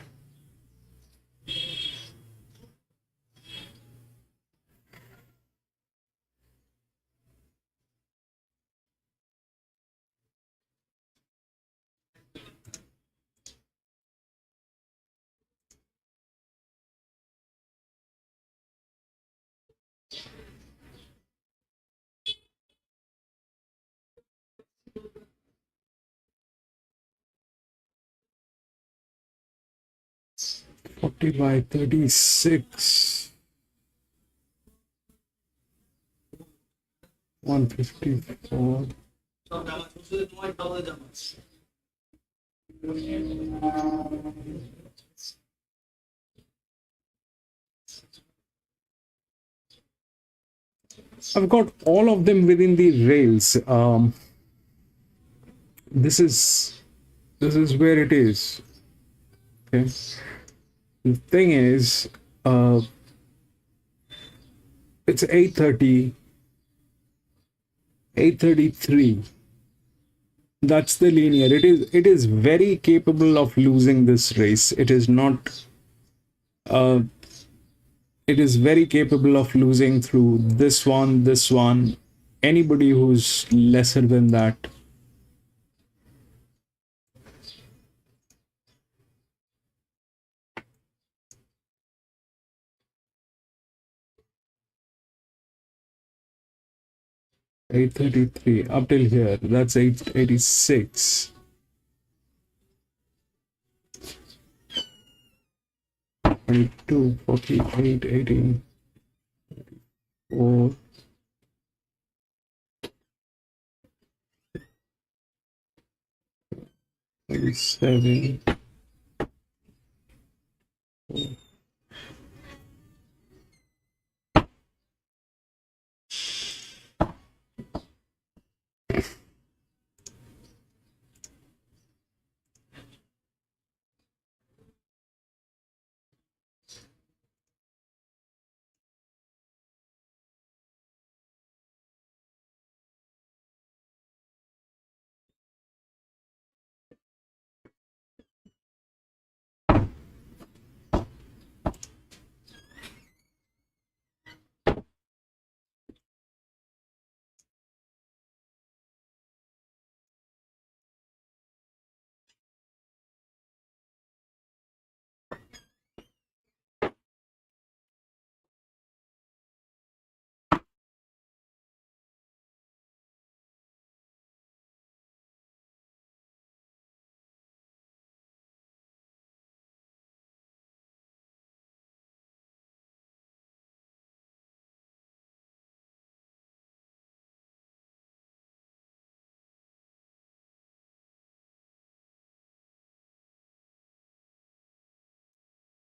150 by 36. 154. I've got all of them within the rails. This is where it is. Okay. The thing is, it's 8:30, 8:33. That's the linear. It is very capable of losing this race. It is not. It is very capable of losing through this one. Anybody who's lesser than that. $833 up till here. That's 886. 22, 48, 18, 4. 37.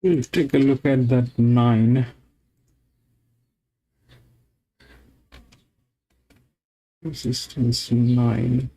We'll take a look at that 9. Resistance 9.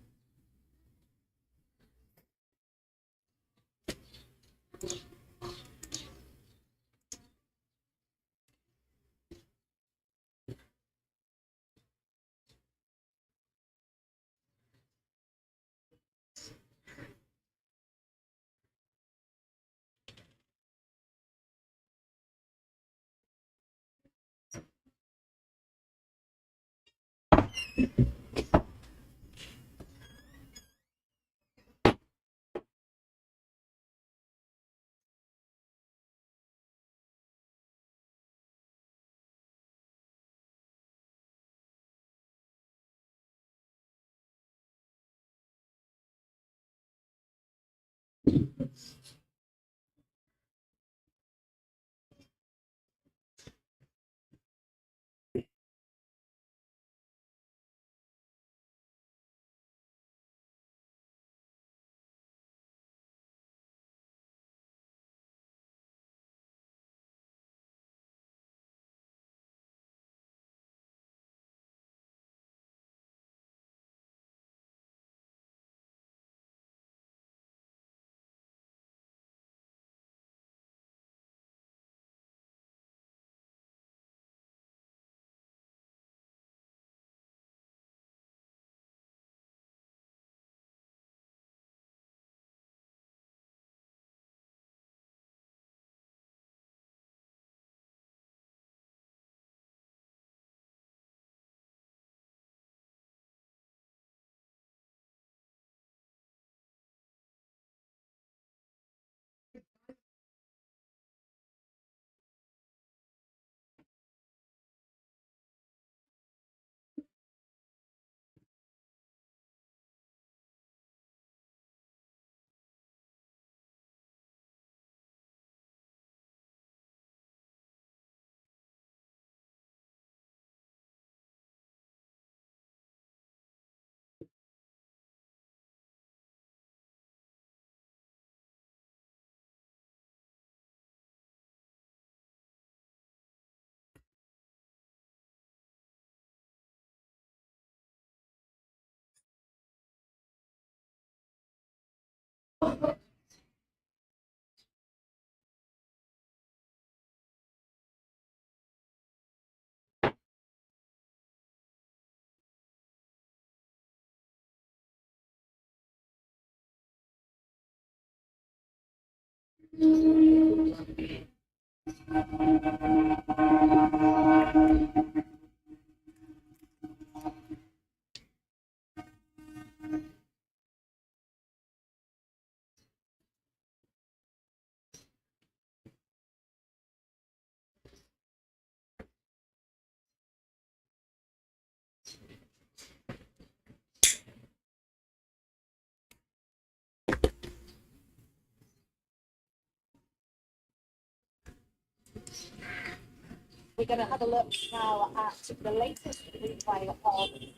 We're going to have a look now at the latest replay of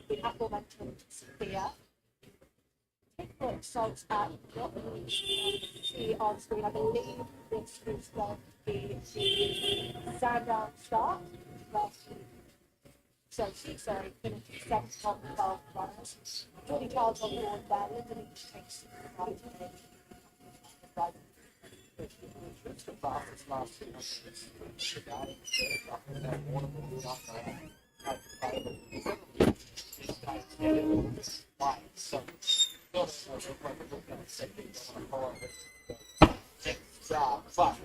the aforementioned Sophia. Take a look results at what we see on screen. I believe this is going to be the Sandown start. So she's finished seventh on 12 runners. Jordy Charles on board there. Linda Leach takes right. It's the fastest last 2 minutes today. That water will not so but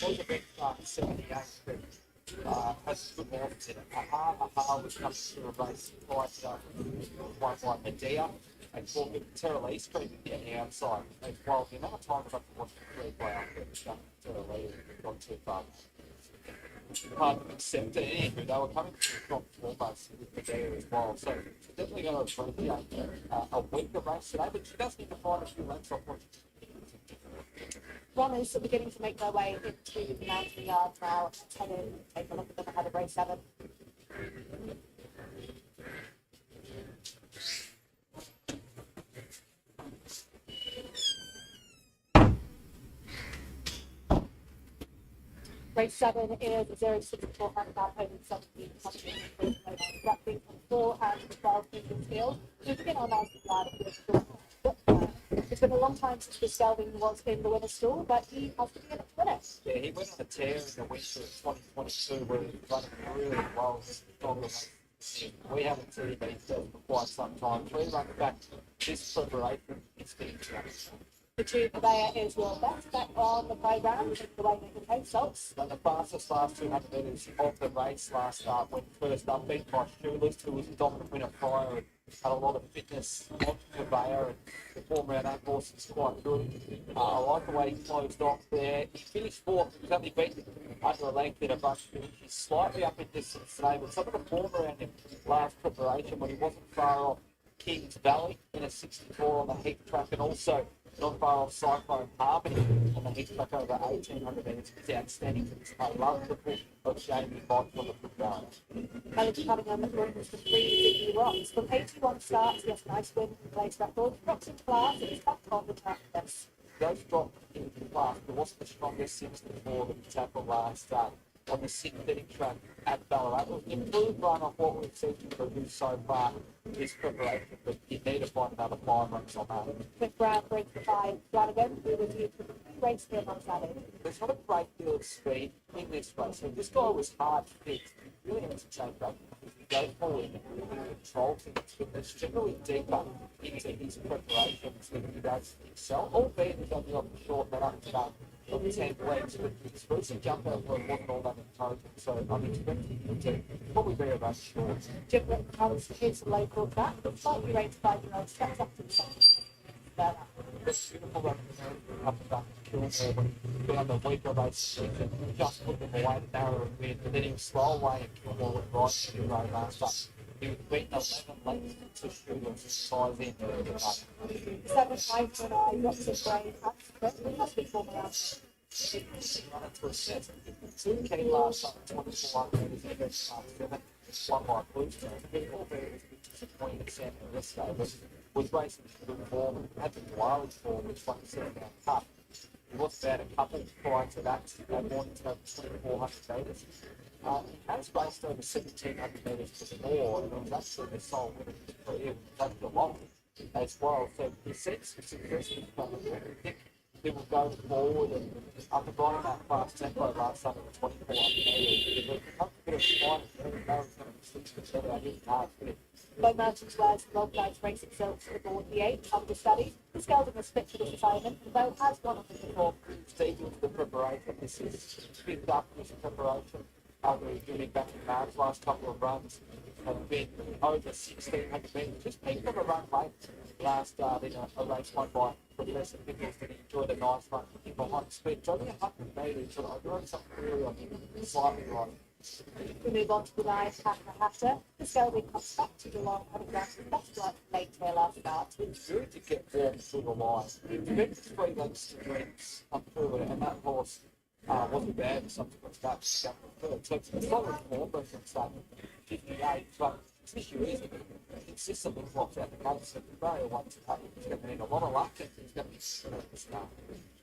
was a big 78 has good morphs in it. Was coming through a race quite like Medea and talking to Terra Lee screaming down the outside. And while the amount of time I've got to watch the replay after it's done, Terra Lee got too far. Hard to accept it. Anyway, they were coming through the top foremost with Medea as well. So definitely going to appreciate a weaker race today, but she does need to find a few lengths off what Runners are beginning to make their way into the mountain yard now. Let's head in and take a look at them ahead of race 7. Race 7 is a 064 handicap over 1700 directing from 4 and 12 Indian field. We begin our mountain yard with Bookmark. It's been a long time since Chris Delving was in the winner's stall, but he has to be in it to win it. Yeah, he went on a tear in the winter of 2022 where he was running really well. We haven't seen him for quite some time. 3 runs back this preparation, it's been international. The two Purveyor is your best bet on the programme, the way they can take salts. But the fastest last 200 metres of the race last start went first up, beat by Shoeless, who was a dominant winner prior and had a lot of fitness on Purveyor, and the form around that horse is quite good. I like the way he closed off there. He finished 4th, he was only beaten under a length in a bunch. He's slightly up in distance today, but some of the form around him last preparation when he wasn't far off Kings Valley in a 64 on the heat track, and also not far off Cyclone Harmony on the heat track over 1800 metres. It's outstanding. I love the push of Jamie Bond for the football. Melody Cunningham wins the 3 Sydney Rocks. From 81 starts, he has a nice win in place record. Rocks in class, and he's back on the track for this. Those dropped in class, but wasn't the strongest 64 that he tackled last start on the synthetic track at Ballarat. It was an improved run off what we've seen him produce so far this preparation, but you need to find another 5 runs on that. Mick Brown breaks the 5. Flanagan, who was used for the 3 race here on Saturday. There's not a great deal of speed in this race. So this guy was hard to fix. He really has to change up. He goes forward and really controls things. It's generally deeper into his preparations than he does himself. Albeit he's only on the short but up today of 10 legs, but his recent jump out work wasn't all that encouraging, so I'm expecting him to probably be a race short. Jim Rick comes to his local track, but slightly rated 5-year-old steps up to the side. It's beautiful run up and back to Kilmore when he found the weaker race and just put them away to narrow and win, but then he was slow away and Kilmore went right to the road last up. He was beaten 11 lengths to shooters size in the 7 5 and I got some brain accident. We must be forming out. running to a set. 2 came last up 24 metres in the last 7. One by Bluestone. People there was disappointed at San Francisco, was racing good form, had the wild form, which won the 7 round cup. He was about a couple prior to that morning to 2,400 metres. He has raced over 1,700 metres before, and was actually the sole winner of his career with Geelong as well. So he sets some success with people go forward and up and bottom that fast tempo last time at 24 up there. A bit of spine, I didn't hard, but Low mountains wears long nights race itself to the board the 8 understudy. The Skelding is fit for this assignment, and though has one of the before. stage into the preparation. This is picked up this preparation. After doing back in March, last couple of runs have been over 1,600 metres. Just picked up a run late last start in a race won by Professor Pickles that he enjoyed a nice run behind speed. So only 100 metres, so I wrote something really on him, slightly right. We move on to the 9 Hatter. The Skelding comes back to Geelong, having done his best work late to their last start. It's good to get warm through the line. It's good to 3 lengths to drinks up through it, and that horse wasn't bad in subsequent starts to go third. So it's a solid form, but from starting 58, but the issue is consistently drops out the gates. So the Barrier wants to take, he's going to need a lot of luck, and he's going to be at the start.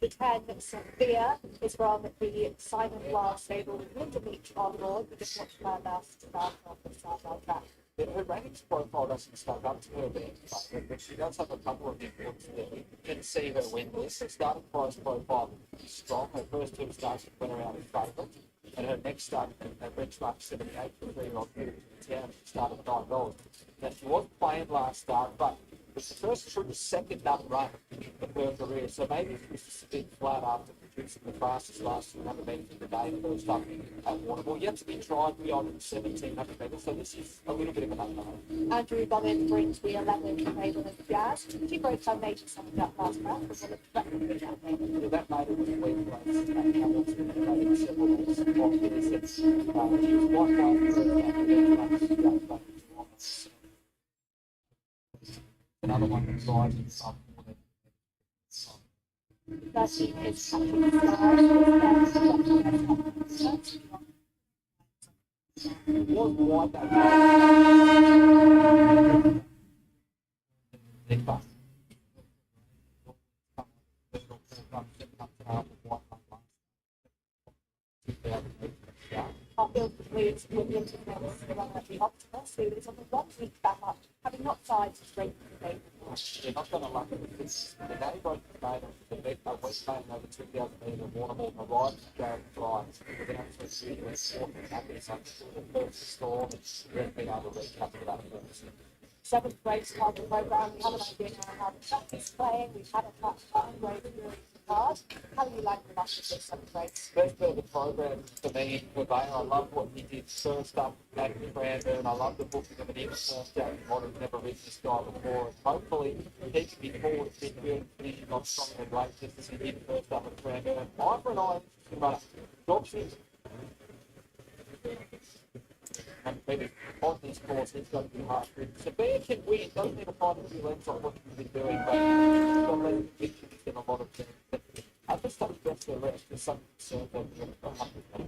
The 10 Sophia is from the Simon Wild stable with Linda Beach on board. We just watched her last start on the Southwell track. Her ratings profile doesn't stack up to her being favourite, but she does have a couple of imports there. You can see her win this. Her starting price profile is strong. Her first 2 starts went around in favourite, and her next start at benchmark 78 for 3-year-old town started at $9. Now she was playing last start, but it's the first true second up run of her career, so maybe it was just a bit flat after producing the fastest last 200 metres of the day, first up at Warrnambool. Yet to be tried beyond 1,700 metres, so this is a little bit of an unknown. Andrew Bobbin brings the 11 table of Jazz. She broke her major something up last round, but will threaten the campaign. Yeah, that made it was a weak race, and Hamilton made it several weeks of this. She was quite well for another one that's rising some. 13 is Patrick Star. It was wide that Our field concludes with the interference along at the Optimus, who is on the 1 week back up, having not signed to straight today. they're not going to luck it this. The day broke the maiden, the bet a West Maiden over 2,000 metres of Warrnambool arrived to go flies. With an absolute beauty with 4 happy something the first storm, then being able to recapture that first. 7th race on the programme. We have an idea now how the track is playing. We've had a touch on Grove Fury card. How do you like the match of this 7th race? Best bit of the program for me, Purveyor. I love what he did first up at Grandstand. I love the booking of an influence Jack Modern, never ridden this guy before. And hopefully he can be forward midfield and finishing on strong and late just as he did first up at Grandstand. Eye for an eye, but Dobson. And maybe on this course, he's got to be hard to so Bear can win, doesn't need to find a few lengths on what he's been doing, but he's got to let him convictions in a lot of things. But I just thought it's best to rest, there's some concern that we're going to have to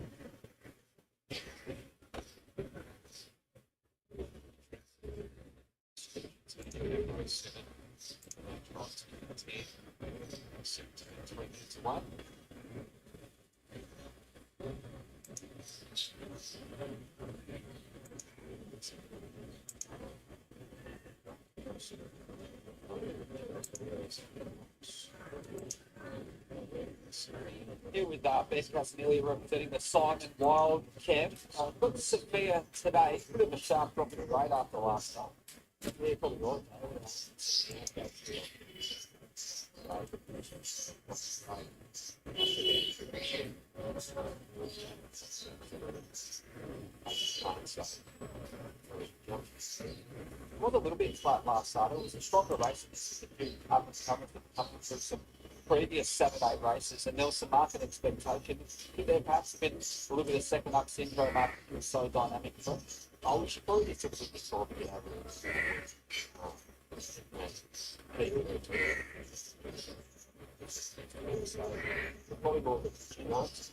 Here with Best Casanilli representing the Simon Wild camp. Got Sophia today, a bit of a sharp drop in the rate after last time. Yeah, probably was. It was a little bit flat last start. It was a stronger race. This is the up and coming through some previous Saturday races, and there was some market expectation. There perhaps been a little bit of second up syndrome after it was so dynamic. But we should probably get a bit sort of probably more than 2 months.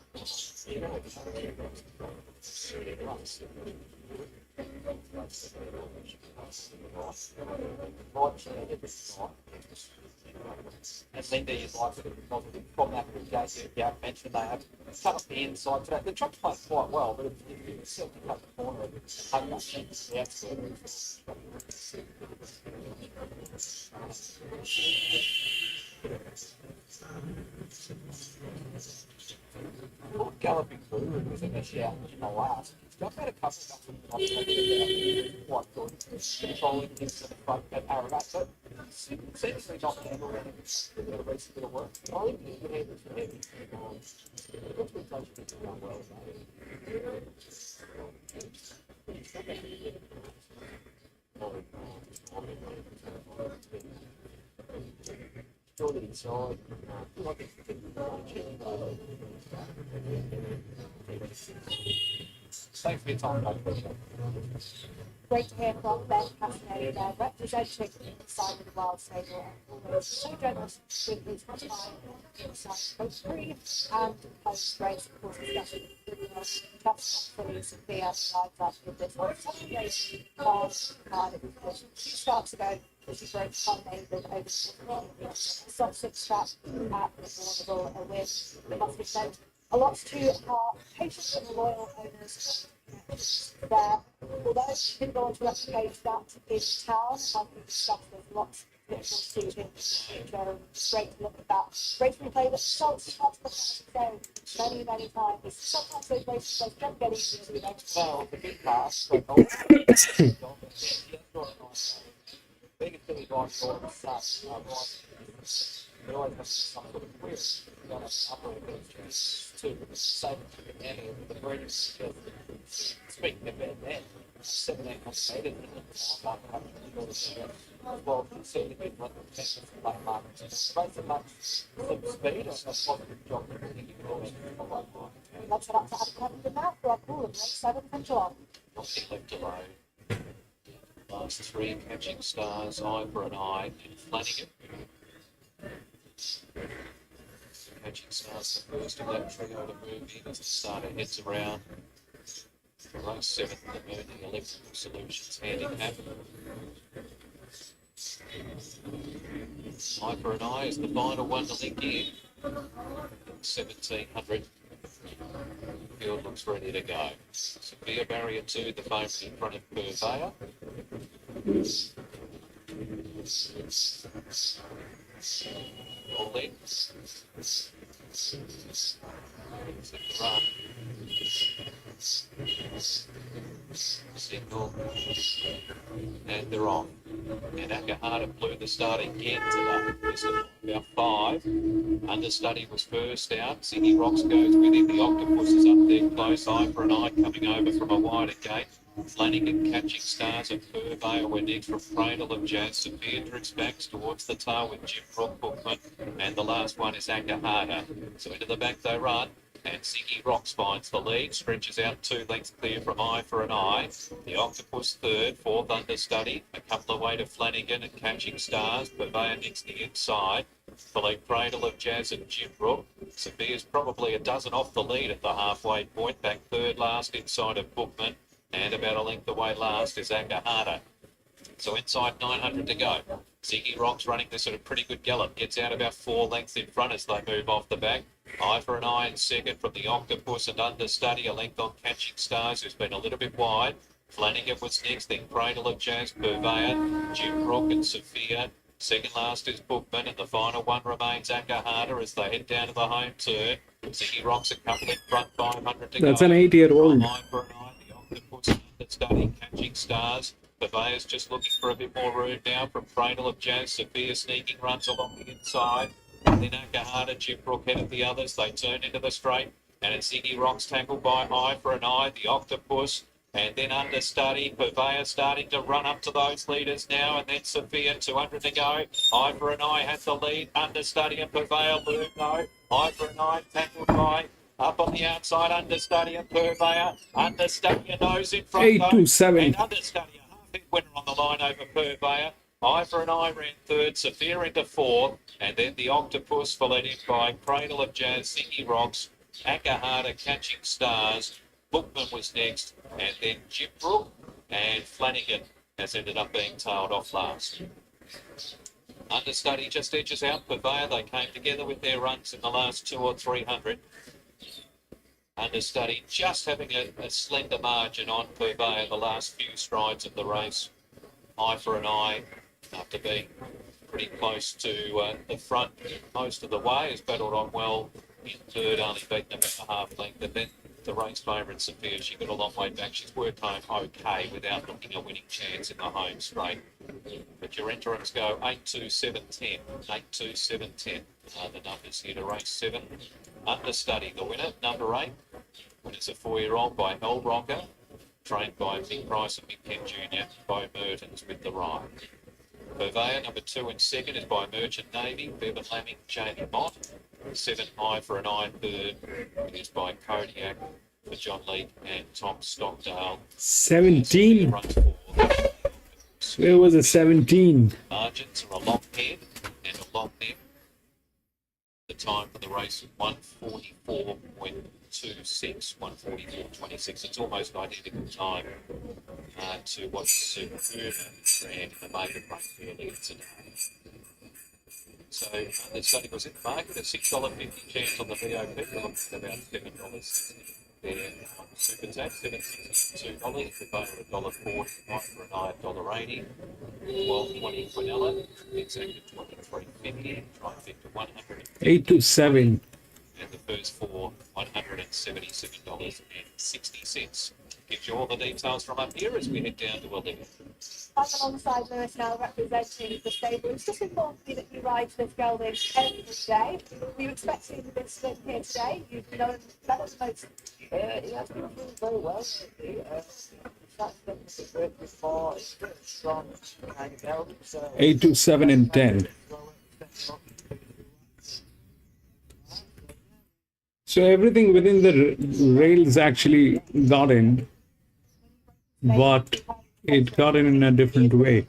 And Linda is likely to be positive from that gate. You have mentioned they have cut up the inside today. The truck's played quite well, but it's certainly cut the corner of it. I think that's the outside. galloping through and was in a shout in the last. He's got about a couple of quite good. Controlling things at the front at Ararat, but seemingly not handling it with a recent bit of work. I think he can handle some heavy. What's been touching it done well, Jordan inside. Thanks for your time, mate. Great to hear from Ben Castaneda there, representing inside of the Wild Stable. Always so generous with his time inside both pre and post race. Of course, he's getting pretty well catching up fully severe lives after this one. 78 cars Cardiff. Two starts ago, as he broke Combination over the soft six trap at the Warnable, a win that must be said. A lot to our patient and loyal owners there. Although he didn't go on to replicate that in town, as we discussed, there's lots that we'll see in the future. Great to look at that. Great replay that Schultz has so many times. Sometimes those races don't get easy to do. Well, the big pass, but also being a Philly guy for the such, we always have some sort of query. We don't have upper abilities to save it to the end of the breeders. Speaking of that, man, 17 complicated. Well, certainly been one of the best of the late market. Race of much speed and a positive job. Let's head up to Handicapping now for our call of race 7 from Geelong. Nothing left alone. Last three catching stars, eye for an eye, and Flanagan. Catching stars, the first of that trio to move in as the starter heads around. Race 7, the Mooney Electrical Solutions Handicapping. Eye for an eye is the final one to link in. 1700. Field looks ready to go. Severe Barrier 2, the favourite in front of Purveyor. All lengths. Run. Signal. And they're on. And Akahata blew the start again today. Missed it about 5. Understudy was first out. City Rocks goes with him. The Octopus is up there close. Eye for an eye coming over from a wider gate. Flanagan catching stars and Purveyor were next from Cradle of Jazz. Sophia drifts back towards the tail with Jim Brook Bookman. And the last one is Akahata. So into the back they run. And Ziggy Rocks finds the lead, stretches out 2 lengths clear from Eye for an Eye. The Octopus third, 4th understudy, a couple away to Flanagan and Catching Stars, Purveyor next the inside. Below Cradle of Jazz and Jim Brook. Sophia's probably a dozen off the lead at the halfway point, back third last inside of Bookman, and about a length away last is Akahata. So inside 900 to go. Ziggy Rocks running this at a pretty good gallop. Gets out about 4 lengths in front as they move off the back. Eye for an Eye in second from the Octopus and Understudy. A length on Catching Stars, who's been a little bit wide. Flanagan was next, then Cradle of Jazz, Purveyor, Jim Brook and Sophia. Second last is Bookman, and the final one remains Akahata as they head down to the home turn. Ziggy Rocks a couple in front, 500 to go. That's an 8-year-old. Eye for an Eye, the Octopus, Understudy, Catching Stars. Purveyor's just looking for a bit more room now from Cradle of Jazz. Sophia sneaking runs along the inside. And then Akahata, Jim Brook head of the others. They turn into the straight. And it's Ziggy Rocks tackled by Eye for an Eye, the Octopus. And then Understudy, Purveyor starting to run up to those leaders now. And then Sophia, 200 to go. Eye for an Eye has the lead. Understudy and Purveyor loom though. Eye for an Eye tackled by up on the outside, Understudy and Purveyor. Understudy a nose in front. 8-7. And Understudy a half-hit winner on the line over Purveyor. Eye for an Eye ran third, Sophia into 4th, and then the Octopus followed in by Cradle of Jazz, Ziggy Rocks, Akahata, Catching Stars. Bookman was next, and then Jim Brook and Flanagan has ended up being tailed off last. Understudy just edges out Purveyor. They came together with their runs in the last 200 or 300. Understudy just having a slender margin on Purveyor the last few strides of the race. Eye for an Eye after being pretty close to the front most of the way. Has battled on well in third, only beaten about a half length. And then the race favourite Sophia, she got a long way back. She's worked home okay without looking a winning chance in the home straight. But your interims go 8, 2, 7, 10. 8, 2, 7, 10 are the numbers here to race 7. Understudy, the winner, number 8. Winner's a 4-year-old by Hellbronker, trained by Big Price and Big Ken Jr. Bo Mertens with the ride. Purveyor, number 2 and 2nd is by Merchant Navy, Bevan Lamming, Jamie Mott. 7 High for an eye third is by Kodiak for John Leake and Tom Stockdale. 17. Runs for Where was a 17? margins are a long head and a long neck. The time for the race is 1:44.26, 1:44.26. It's almost identical time to what Superman ran in the maiden race earlier today. So the study was in the market at $6.50 chance on the VOP, about $7 there on the super tax, $7.62, Purveyor $1.40, for an eye $1.80, 12.20 Quinella, exactly $23.50, trifecta $100. 8 to 7. And the first 4, $177.60. Gives you all the details from up here as we head down to 11. I'm alongside Lewis now representing the stable. It's just important me that you ride this gelding every day. Were you expecting this win here today? You've known better than most. He has been doing very well. That's been before. It's very strong kind of gelding. So 8 to 7 and 10. So everything within the rails actually got in, but it got in a different way.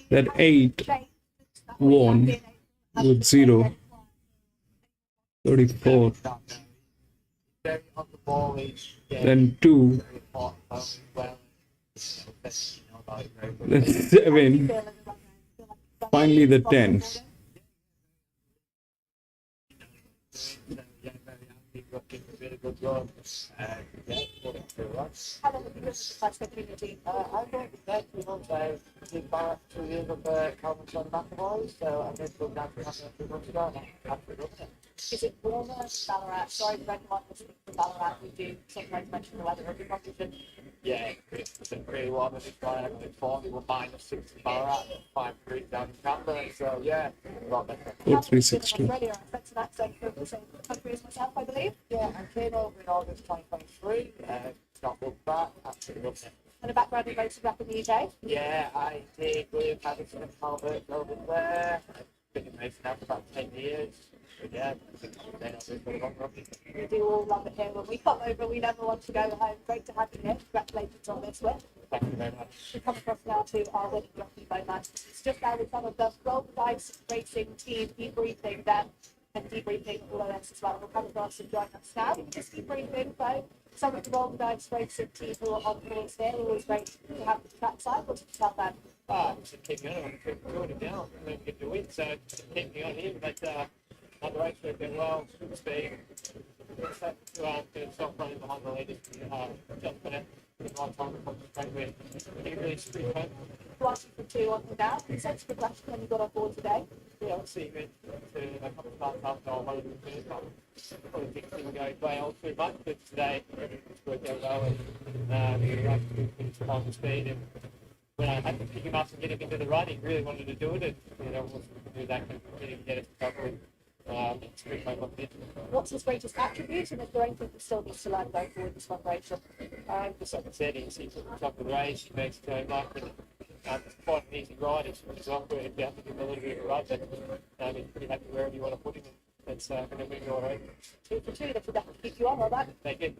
That 8 won with 0, 34. very on the ball each day. Then 2, Very hot, well. then 7, finally the 10. Looking a really good run. And yeah, pulling through us. How long have you been with the class community? I've been there 2 months. I did back 2 years of Calvin's on McAvoy, so I moved to down to 2 months ago and I'm happy with it. Is it warmer in Ballarat? Sorry for anyone listening from Ballarat. We do sometimes mention the weather every competition. Yeah, it's pretty warm at this point. I've been 40, we're -6 in Ballarat, 5 degrees down in Canberra, so yeah, a lot better. 4360. Australia, I spent an accent from the same country as myself, I believe. Yeah, I came over in August 2023, got looked back, absolutely loved it. And a background in racing back in the UK. Yeah, I did William Patterson and Albert over there. I've been in racing now for about 10 years. But yeah, I think then I'll do for a long run. We do all love it here. When we come over, we never want to go home. Great to have you here. Congratulations on this win. Thank you very much. We come across now to our winning Jockey Bookmark. It's just now with some of the Roll the Dice Racing team debriefing them and debriefing all of this as well. We'll come across and join us now. We can just debriefing both some of the Roll the Dice Racing team who are on course here. Always great to have the trackside. What did you tell them? Just keep me on. I'm doing it now. I'm going to get the win, so just keep me on here. But on the race, we've been well, good speed. To stop running behind the leaders. Just been at the right time to concentrate with. He really screwed home. Watching for 2 on the now. Sense progression when you got on board today. Yeah, obviously, we went to a couple of starts after I won the first time. Probably think things go well too much, but today it's worked out well. And we had to finish time to speed. And when I had to pick him up and get him into the run, he really wanted to do it. And, wasn't going to do that, get it covered. It's pretty close on it. What's his greatest attribute, and is there anything that still needs to learn going forward this one race? Just like I said, he's at the top of the race, he makes it home up, and it's quite an easy ride. It's awkward if you have to give him a little bit of a ride, but he's pretty happy wherever you want to put him. It's going to move you all right. 2 for 2, that will definitely keep you on, all right? Thank you.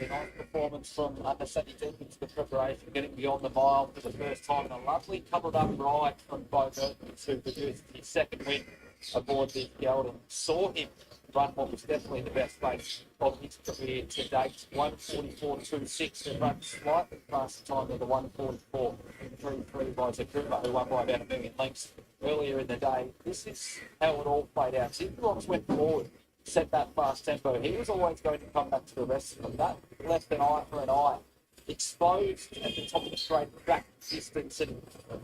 A nice performance from understudy deep into the preparation, getting beyond the mile for the first time, and a lovely coupled up ride from Bo Mertens, who produced his second win aboard the Gelding. Saw him run what was definitely the best race of his career to date, 1:44.26, and run slightly faster time than the 1:44.33 by Zakuma, who won by about 1 million lengths earlier in the day. This is how it all played out. Zingrons went forward, set that fast tempo. He was always going to come back to the rest of them. That left an eye for an eye exposed at the top of the straight, back distance, and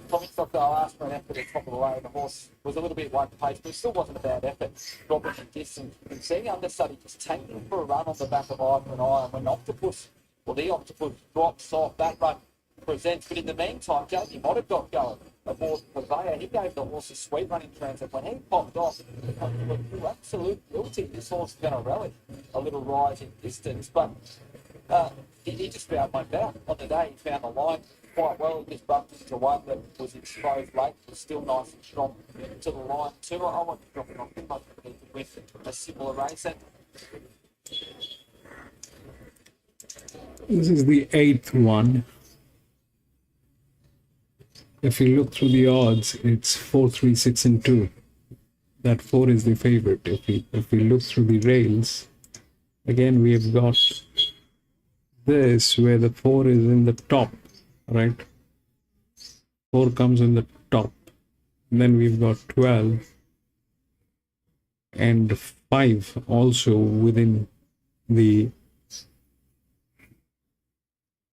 Tommy Stockdale asked for an effort at the top of the way. The horse was a little bit one pace, but it still wasn't a bad effort. Dropping the distance. You can see the understudy just taking for a run on the back of Ivor and I, and when Octopus, or the Octopus drops off, that run presents. But in the meantime, Jockey might have got going aboard Purveyor. He gave the horse a sweet running transit. When he popped off, absolute guilty. This horse is going to relish a little rise in distance, but he just found one better on the day. He found the line quite well. He just bumped into one that was exposed late, was still nice and strong to the line too. I want to drop it on him. I think he could win a similar race. And This is the 8th one. If you look through the odds, it's 4, 3, 6, and 2. That 4 is the favorite. If we look through the rails, again we have got this where the 4 is in the top, right? 4 comes in the top. Then we've got 12 and 5 also within the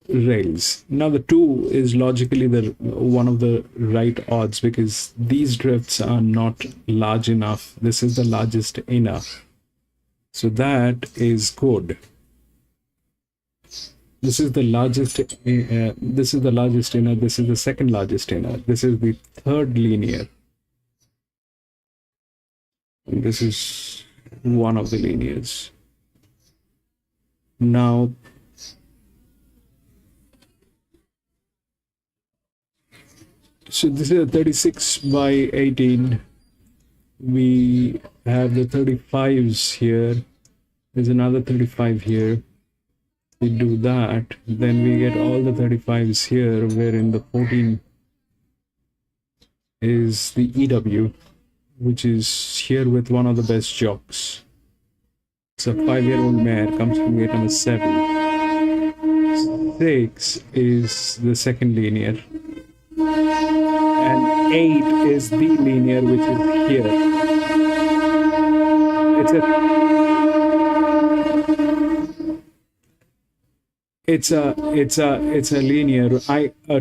rails. Now the 2 is logically the one of the right odds because these drifts are not large enough. This is the largest inner, so that is good. This is the largest this is the largest inner, this is the second largest inner, this is the third linear, and this is one of the linears. Now so this is a 36 by 18. We have the 35s here. There's another 35 here. We do that, then we get all the 35s here, wherein the 14 is the EW, which is here with one of the best jocks. It's a 5-year-old mare, comes from gate number 7. 6 is the second linear. And 8 is the linear, which is here. It's a linear.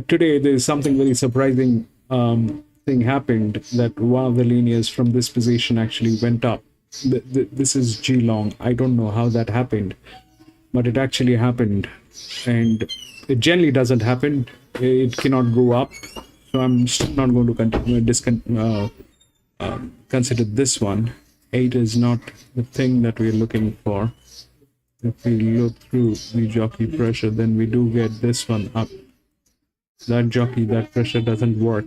Today there's something very surprising thing happened, that one of the linears from this position actually went up. This is Geelong. I don't know how that happened, but it actually happened, and it generally doesn't happen. It cannot go up. So I'm still not going to consider this one. 8 is not the thing that we're looking for. If we look through the jockey pressure, then we do get this one up. That jockey, that pressure doesn't work.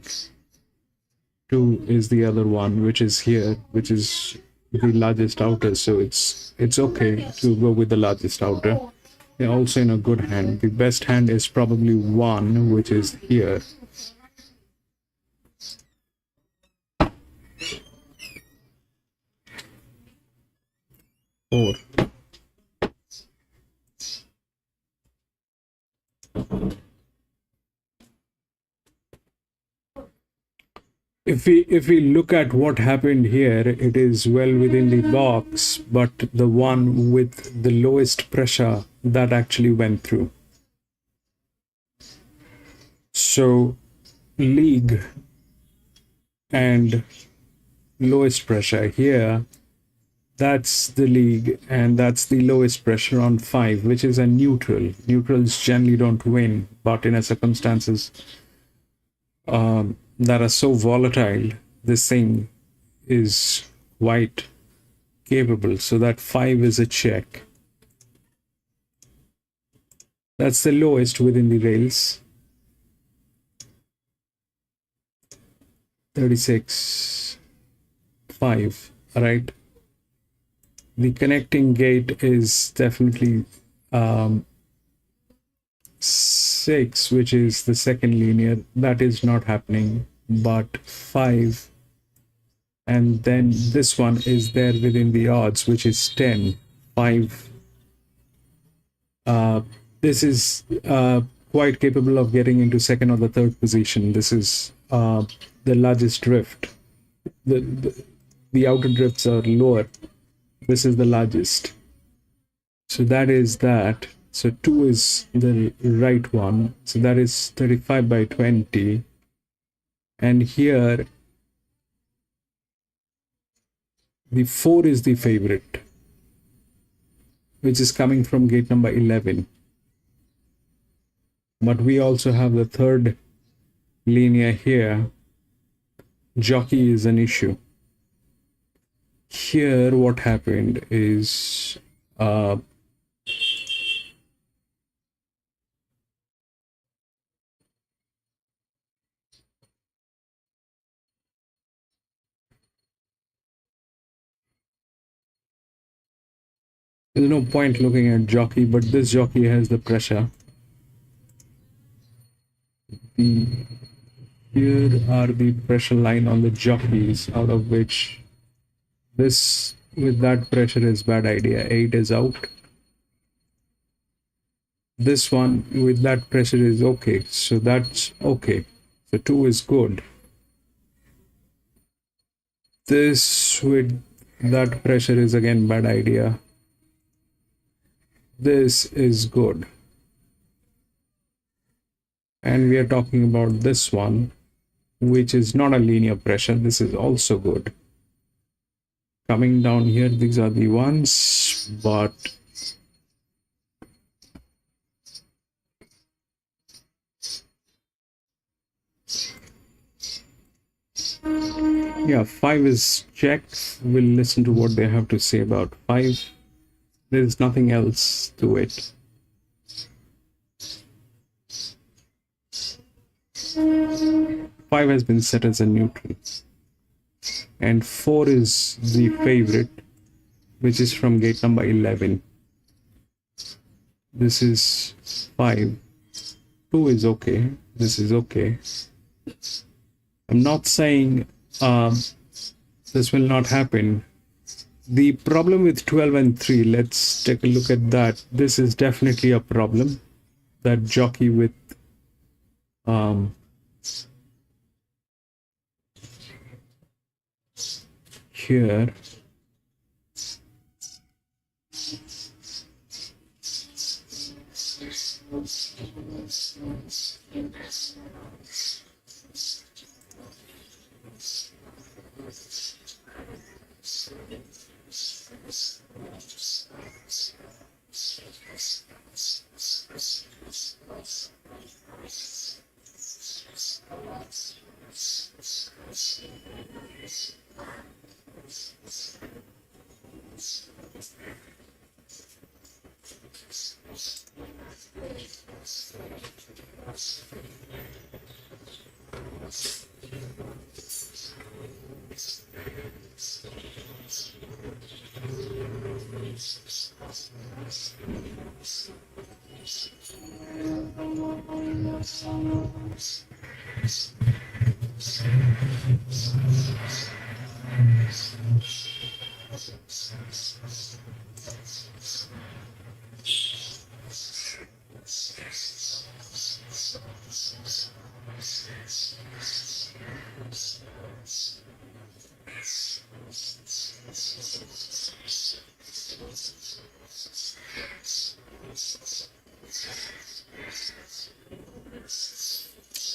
2 is the other one, which is here, which is the largest outer. So it's okay to go with the largest outer. They're also in a good hand. The best hand is probably 1, which is here. Four. If we look at what happened here, it is well within the box, but the one with the lowest pressure that actually went through. So league and lowest pressure here, that's the league, and that's the lowest pressure on 5, which is a neutral. Neutrals generally don't win, but in a circumstances that are so volatile, this thing is quite capable. So that 5 is a check. That's the lowest within the rails. 36, 5, right? The connecting gate is definitely 6, which is the second linear. That is not happening, but 5. And then this one is there within the odds, which is 10, 5. This is quite capable of getting into second or the third position. This is the largest drift. The outer drifts are lower. This is the largest. So that is that. So 2 is the right one. So that is 35 by 20. And here the 4 is the favorite, which is coming from gate number 11. But we also have the third linear here. Jockey is an issue. Here what happened is there's no point looking at jockey, but this jockey has the pressure. Here are the pressure line on the jockeys, out of which this with that pressure is bad idea. 8 is out. This one with that pressure is okay, so that's okay. So 2 is good. This with that pressure is again bad idea. This is good. And we are talking about this one, which is not a linear pressure. This is also good. Coming down here, these are the ones, but yeah, 5 is checked. We'll listen to what they have to say about 5. There's nothing else to it. 5 has been set as a neutral. And 4 is the favorite, which is from gate number 11. This is 5. 2 is okay. This is okay. I'm not saying this will not happen. The problem with 12 and 3, let's take a look at that. This is definitely a problem. That jockey with here.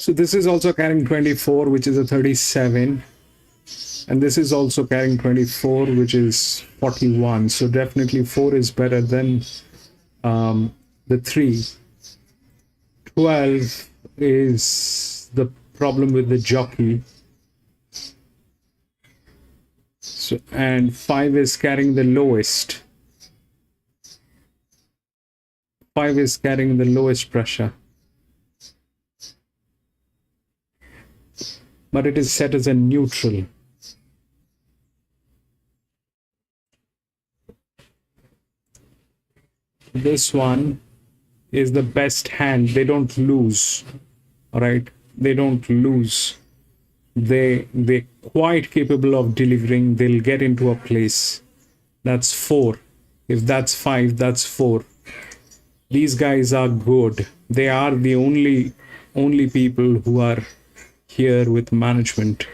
So this is also carrying 24, which is a 37. And this is also carrying 24, which is 41. So definitely 4 is better than the 3. 12 is the problem with the jockey. So, and 5 is carrying the lowest. 5 is carrying the lowest pressure. But it is set as a neutral. This one is the best hand. They don't lose. All right, they don't lose. They're quite capable of delivering. They'll get into a place. That's 4. If that's 5, that's 4. These guys are good. They are the only people who are here with management.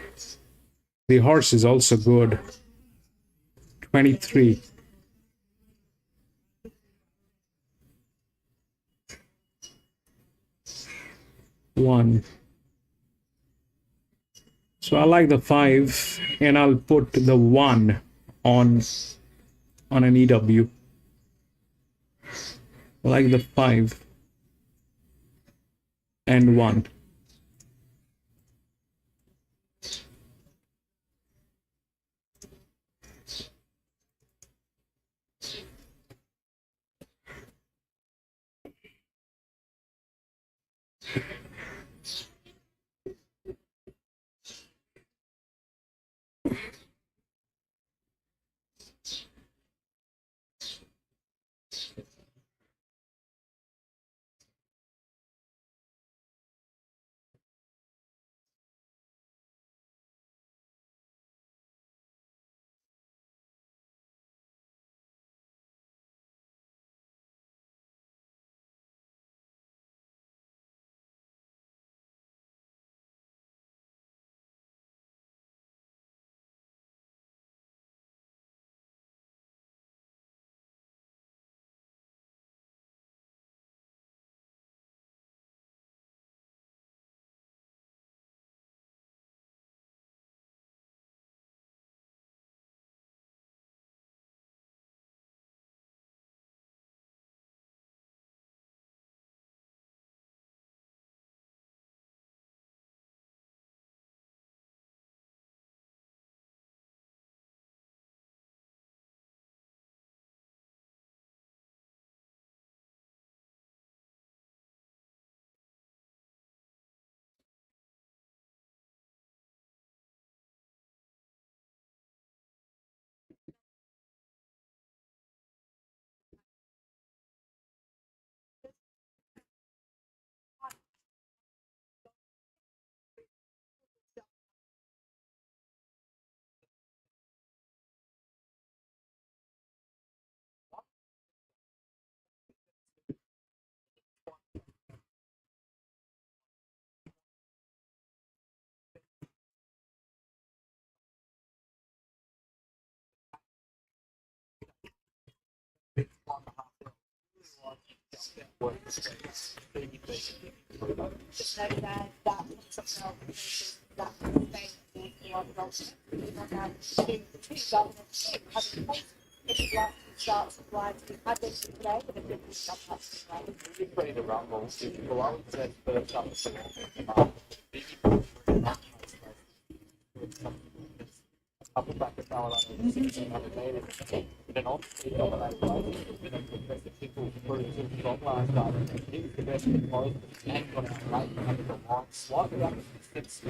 The horse is also good. 23. 1. So I like the 5, and I'll put the 1 on an EW. I like the 5 and 1. Just know that something else that thing on two governments having placed if you want to start supplying to others today with a good stuff up to You're ready to rumble. Below it says first up up the back of Carolina, 1600 metres. In an on-speed dominated race, with a people through to the long last day. He was the best in both and got out late under the line, slightly up the distance,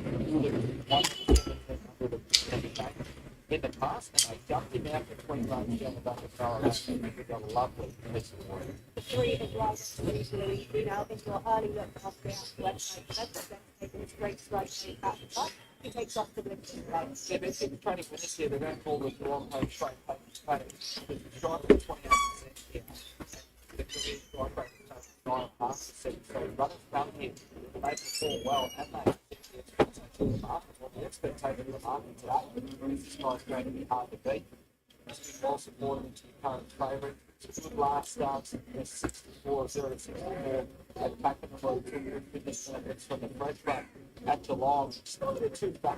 in the past, and they jumped him out between runs down the back of Carolina. It was a lovely piece of work. the three of riders usually, in your early look after the website, that's taking his great strike at the top. He takes off the lift and legs. Yeah, they're sitting training winners here. They don't call this the long home straight pay. The strike is 28% here. The career strike rate is 9.5%. So runners come here, they perform well, and they the market. Well, the expectation of the market today is this guy's going to be hard to beat. He's been well supported into the current favourite. Good last starts, 64-0-64 at back in the road, 250 minutes from the fresh run at Geelong. Still a bit too far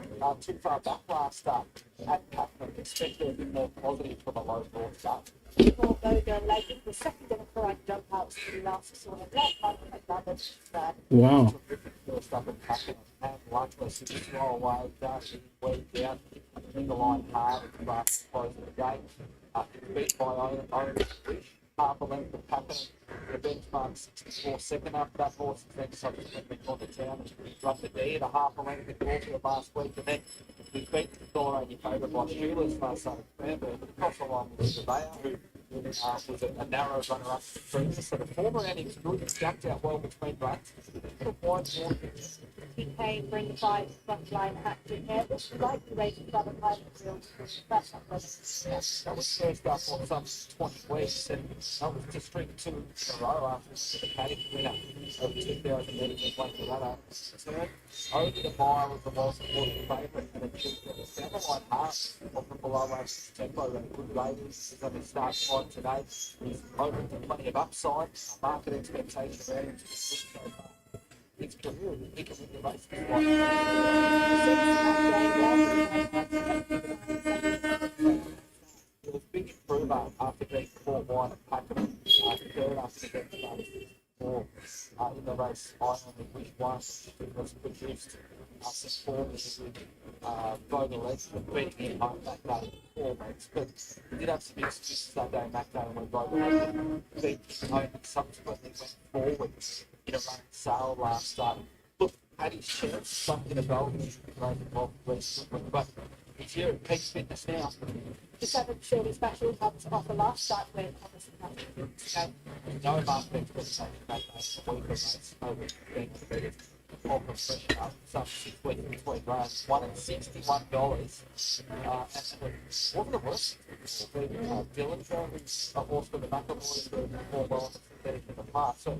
back last start at Pakenham. Expected a bit more positive from a low board start. Before Boga Lake, the second in a correct jump out to the last sort of left hand and another third. Wow. First up at Pakenham and Luckless to just roll away, Darcy way down in the line hard at the last close of the game. Beat by Owen Wish, half a length of Pakenham. The benchmark 64 second after that horse is then subsequently gone to town and run the D at a half a length in Caulfield last week, and then we've beaten the $1.80 favourite by Sheila's last Sunday Cranberry, but across the line with Surveyor, who was a narrow runner-up previous. So the former innings good, jumped out well between runs. He came bring the five front line active here, which we like to raise the other kind of field. That's not good. That was first up on some 20 weeks, and that was just string 2 in a row after the paddock winner of 2,000 metres and playing the runner. Third, over the mile was the most important favourite, and it took the centre line half of the below average tempo and a good rating. He's on his start time today. He's open to plenty of upside. Market expectation around him to be good so far. his career. He can win the race. He was big improver after being 4 wide at Pakenham, third after the four in the race. I only wish one was produced since 4 years with Vogel beating him home that day 4 weeks. But he did have some excuses that day, when Vogel beat him home and subsequently went forwards in a running sale last start. Look, had his chance, something about him, recently, but he's here at peak fitness now. The 7th Shirley Special comes off the last start win on the Sunday. No market expectation that night, a week of race over being competitive. More pressure up, some 6 weeks between runs, $1 at $61. And it wasn't the worst. Dillinger, who's a horse for the McAvoy, who performed well in the past. So,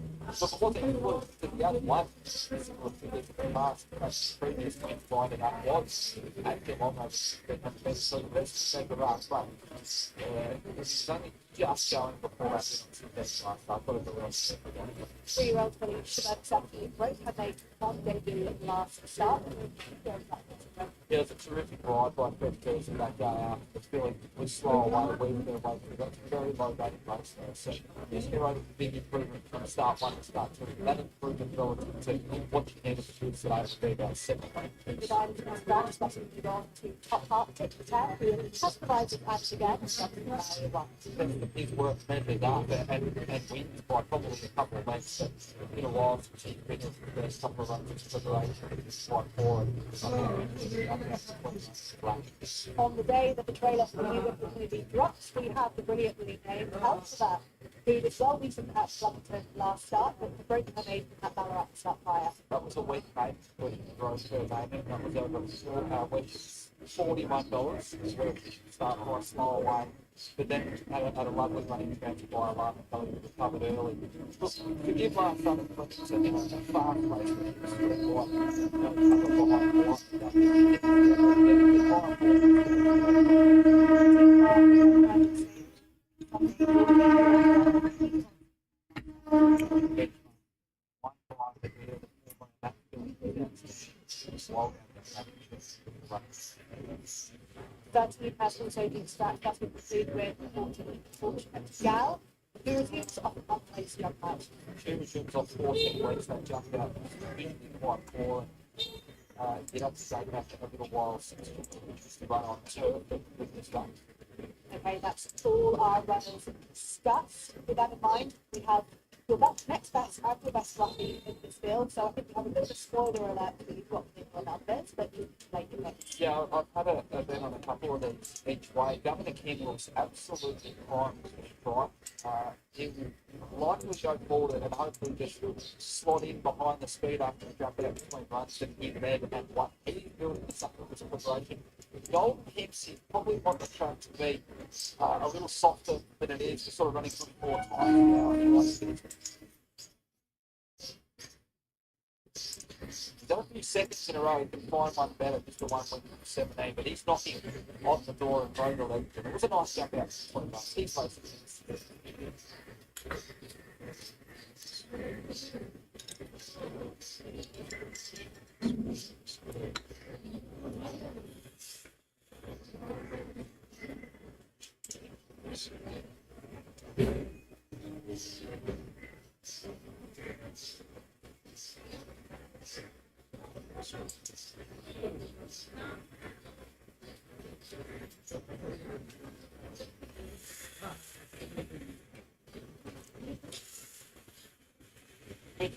look, it wasn't equal to the other one. In the past, the previous win find it up was at Geelong over the so the rest take a run, but it's only just going before that last I thought it was 3-year-old filly Shabbat Saki Break had made one debut in last start. Yeah, it was a terrific ride by Fred Pearson that day out. The filly was slow away, we were their way through. That's a very low rated race there. So this hero was a big improvement from start 1 to start 2. That improvement relative to what you needed to do today would be about 7 The diamond was done, especially moved on to Top Heart, Tip the Town, who has provided ads again and something value one. His work measured up and wins by probably a couple of lengths. But in a while, since he's been in the first couple of runs of preparation, it's quite poor. On the day that the trailer for the new opportunity drops, we have the brilliantly named Alphabet, who did well recent at Flumpton last start, but the break had made at Ballarat start fire. That was a week, mate, for the gross per payment. That was over wages $41. Is where it should start quite slow away. But then had a lovely running advantage by a line that we recovered early. Look, forgive last Sunday, but it's a fast race. It's really That team has also been stacked as we proceed with Fortunate Gal, who resumes off an unplaced young match. She resumes off 14 weeks, that jumped out usually quite poor. Did have to take back a little while since she used to run on turf with this one. Okay, that's all our runners discussed. With that in mind, we have your next best and your best lucky in this field. So I think we have a bit of a spoiler alert for you dropping in your numbers, but you can make it next. Yeah, I've had a bet on a couple of these each way. Governor King looks absolutely prime. He will likely go forward and hopefully just slot in behind the speed after the jump out between runs that he led and won. He's building this up with preparation. Golden Hips is probably want the track to be a little softer than it is, just sort of running 24 times now. He's done a few seconds in a row, he can find one better, just the one with 17, but he's knocking on the door and broke the leg. It was a nice jump out between runs. He's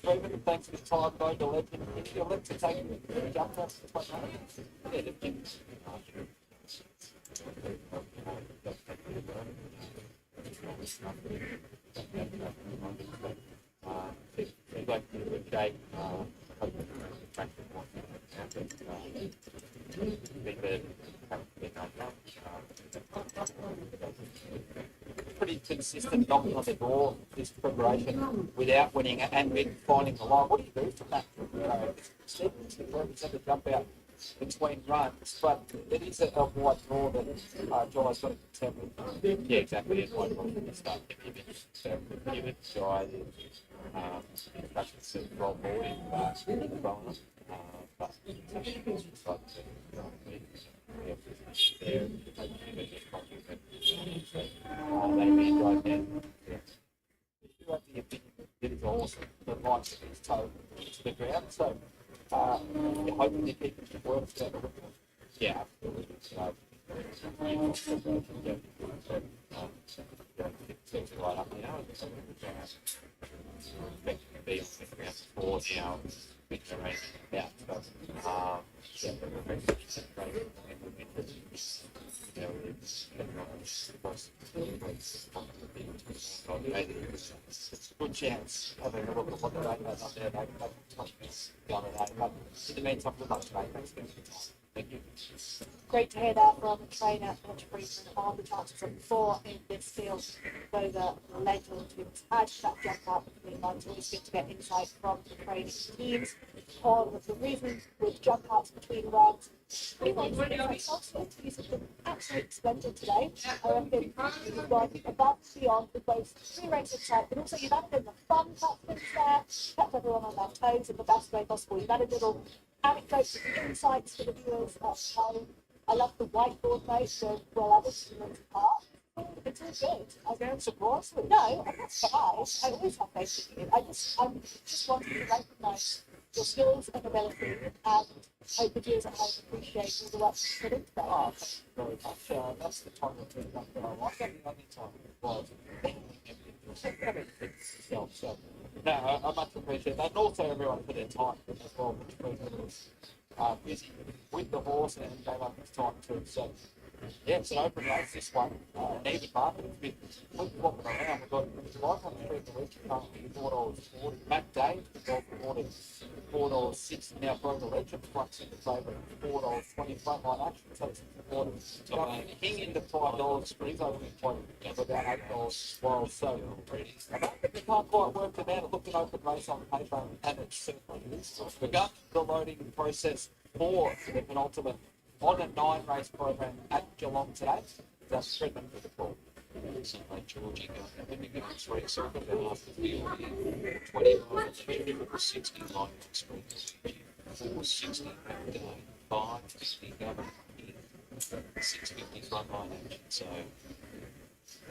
basically thanks for the time, though, to let him, if you're left to take the jump out, yeah, the things. Pretty consistent knocking on the door, this preparation, without winning and then finding the line. What do you do from that? It's represent the jump out between runs, but it is a wide draw that Jai's got to contend with. Yeah, exactly. It's wide draw from the start. Give it Jai That's the roll boarding, but they really right there. You do have the opinion that is awesome, the likes of his toe into the ground. So you're hoping they keep it to work together. Yeah, absolutely. Right up now. Be on the ground before now. Good chance having a look at what the rate goes up there. They touch this the other day. But in the meantime, good luck today. Thanks for your time. Thank you. Great to hear that from the trainer, Mitch Friedman, on the chances of 4 in this field. Over Legend, to add to that jump up between lines. Always good to get insight from the training teams on the reasons with jump ups between runs. Pretty much interviews have been absolutely splendid today. I reckon you've gone above and beyond with both free range insight, but also you've added in the fun touchdowns there, kept everyone on their toes in the best way possible. You've added little anecdotes and insights for the viewers at home. I love the whiteboard notes of well added to the part. It's all good. I don't surprise you. No, I'm not surprised. I always have faith in you. I'm just wanting to recognise your skills and ability and hope the viewers at home appreciate all the work you put into that. Oh, thank you very much. That's the time of the that I like. Every other time it was yourself. So, no, I much appreciate that. And also everyone for their time as well, which was busy with the horse and gave up his time too. So, yeah, it's an open race, this one. An even market. It's been walking around. We've got Live on the Street the week currently $4.40. Matt Day, the awarded $4.60. Now Broker Legend, flux in the favourite $4.20. Frontline Action takes the board. King into $5. Springs over the point of about $8 as well. So I don't think we can't quite work them out. It looked an open race on paper, and it certainly is. We've got the loading process for the penultimate on a 9-race program at Geelong today. That's Fredman for the call. Sunday Georgie going to give it 3 seconds after the field here. 29 for 60 line spring. 460 back day. 550 government. 650 front line action. So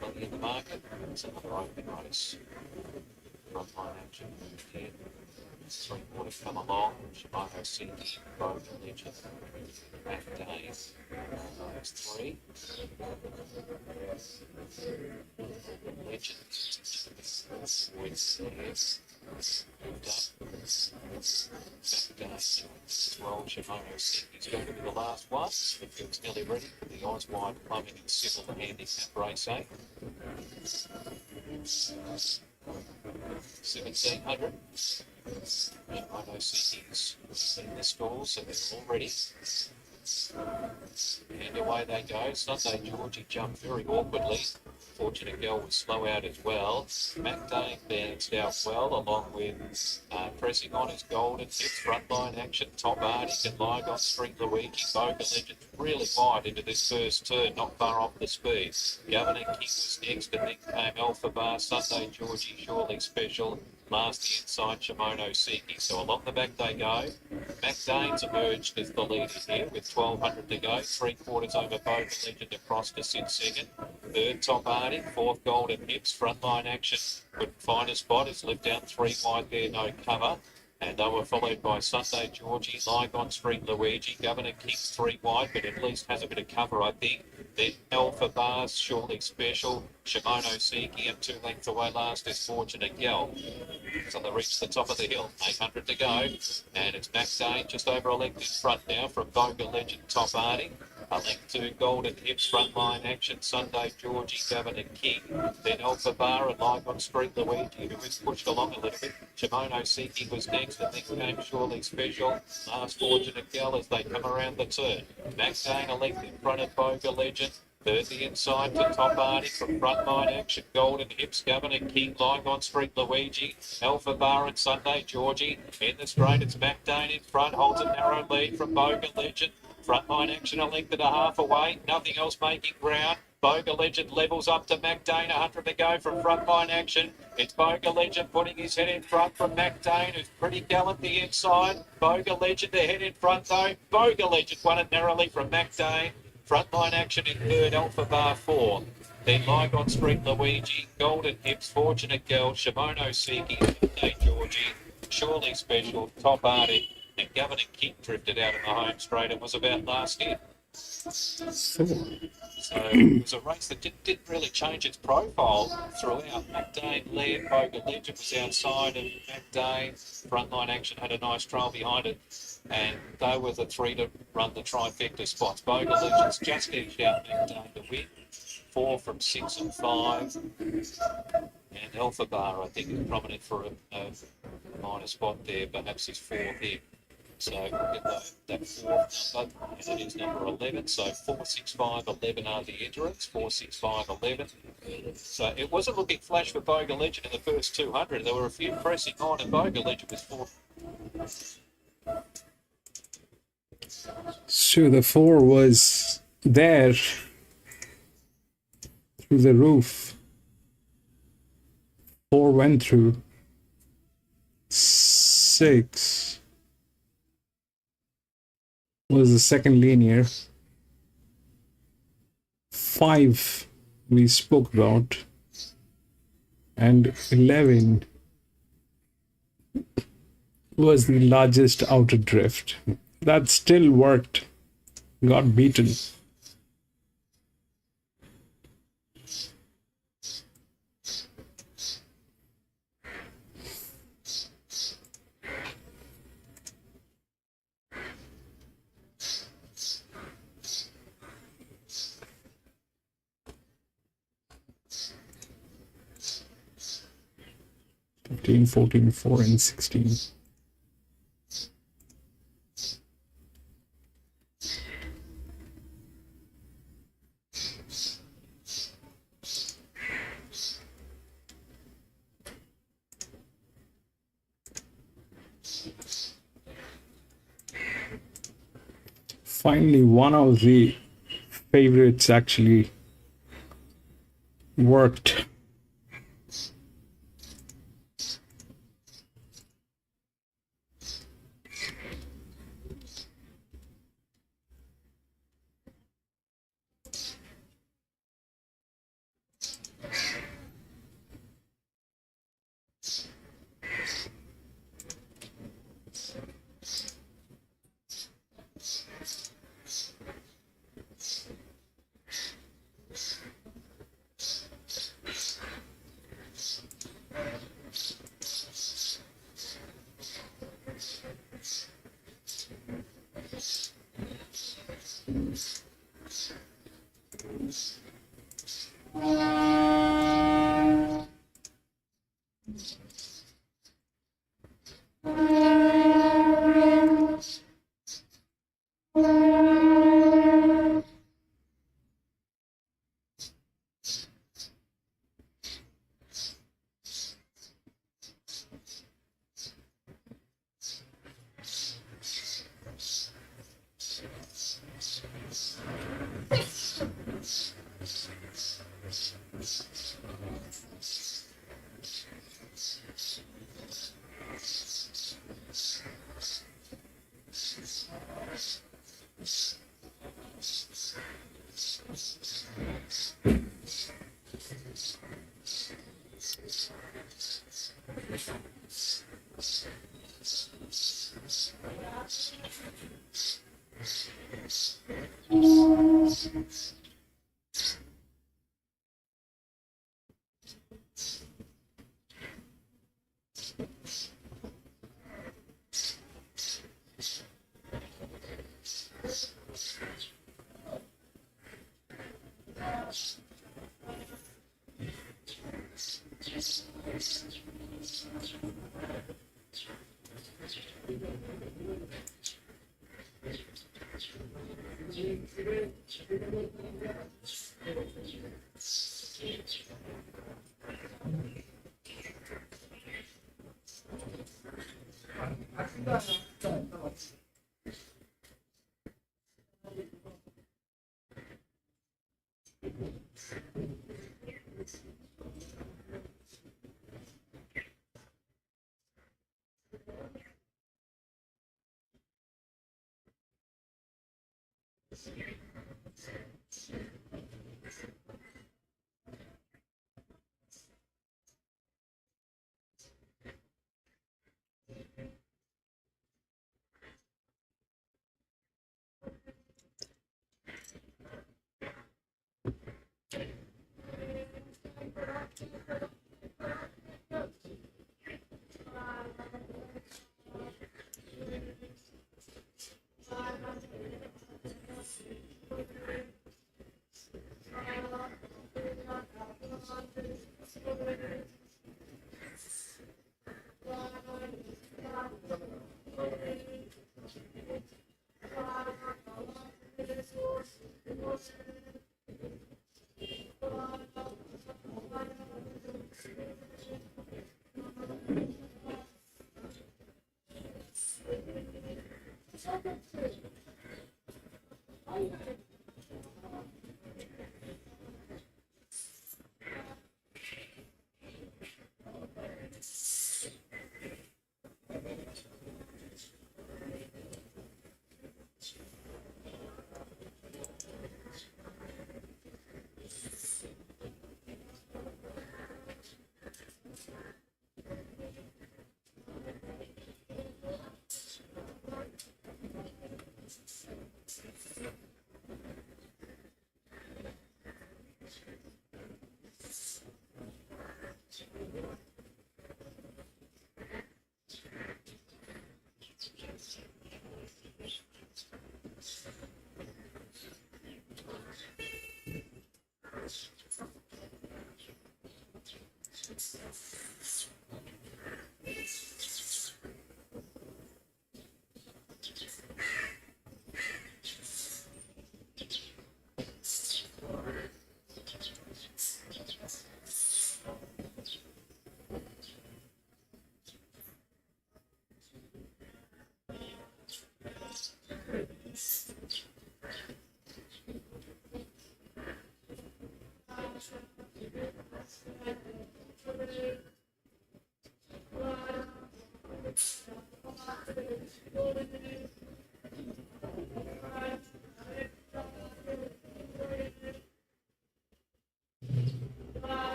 plenty in the market. It's another open race. Front line action. 10. 3/4 come along. Shimano Sinky, both Legend. Back days. Those 3. Legend. Points there. Back days. 12. Shimano Sinky's going to be the last one. Midfield's nearly ready for the Oz Wide Plumbing and Civil the Handicap Race 8. 1700. Shimano Sinky's in the stalls, so they're all ready. And away they go. Sunday Georgie jumped very awkwardly. Fortunate Girl was slow out as well. Mac Dane bounced out well, along with pressing on his golden hips, frontline action, Top Arctic and Lygon, String Luigi, Boga Legend really wide into this first turn, not far off the speed. Governor King was next, and then came Alpha Bar, Sunday Georgie, Surely Special, last the inside Shimono Siki. So along the back they go. Mac Dane's emerged as the leader here with 1200 to go. 3/4 over Boga Legend across to sit second. Third Top Arctic, fourth Golden Hips, frontline action. Couldn't find a spot, it's lived down 3 wide there, no cover. And they were followed by Sunday Georgie, Lygon, String Luigi, Governor King's 3 wide, but at least has a bit of cover, I think. Then Alpha Bars, Surely Special, Shimono Siki, and 2 lengths away last is Fortunate Gal. So they reach the top of the hill, 800 to go, and it's Mac Dane just over a length in front now from Boga Legend, Top Arctic. A length to Golden Hips, frontline action, Sunday Georgie, Governor King, then Alpha Bar and Lygon Street Luigi, who was pushed along a little bit. Shimono Siki was next, and then came Surely Special, last Fortunate Gal as they come around the turn. Mac Dane a length in front of Boga Legend. Third the inside to Top Arctic from frontline action, Golden Hips, Governor King, Lygon Street Luigi, Alpha Bar and Sunday Georgie. In the straight it's Mac Dane in front, holds a narrow lead from Boga Legend. Frontline action a length and a half away, nothing else making ground. Boga Legend levels up to MacDane, 100 to go from frontline action. It's Boga Legend putting his head in front from MacDane, who's pretty gallant the inside. Boga Legend ahead in front though. Boga Legend won it narrowly from MacDane. Frontline action in third, Alpha Bar 4. Then Lygon Street Luigi, Golden Hips, Fortunate Girl, Shimono Siki, Day Georgie, Surely Special, Top Arctic, and Governor King drifted out in the home straight and was about last year. So it was a race that didn't really change its profile throughout. MacDane led, Boga Legend was outside, and MacDane frontline action had a nice trail behind it. And they were the three to run the trifecta spots. Boga Legends just edged out MacDane to win. 4 from 6 and 5. And Alpha Bar, I think, is prominent for a minor spot there, perhaps his 4th here. So we'll get that 4th number, and it is number 11. So 4, 6, 5, 11 are the entrants. 4, 6, 5, 11. So it wasn't looking flash for Boga Legend in the first 200. There were a few pressing on, and Boga Legend was 4. So the 4 was there through the roof. 4 went through. 6 was the second linear. 5 we spoke about, and 11 was the largest outer drift. That still worked. Got beaten. Fifteen, 14, 4, and 16. Finally, one of the favorites actually worked.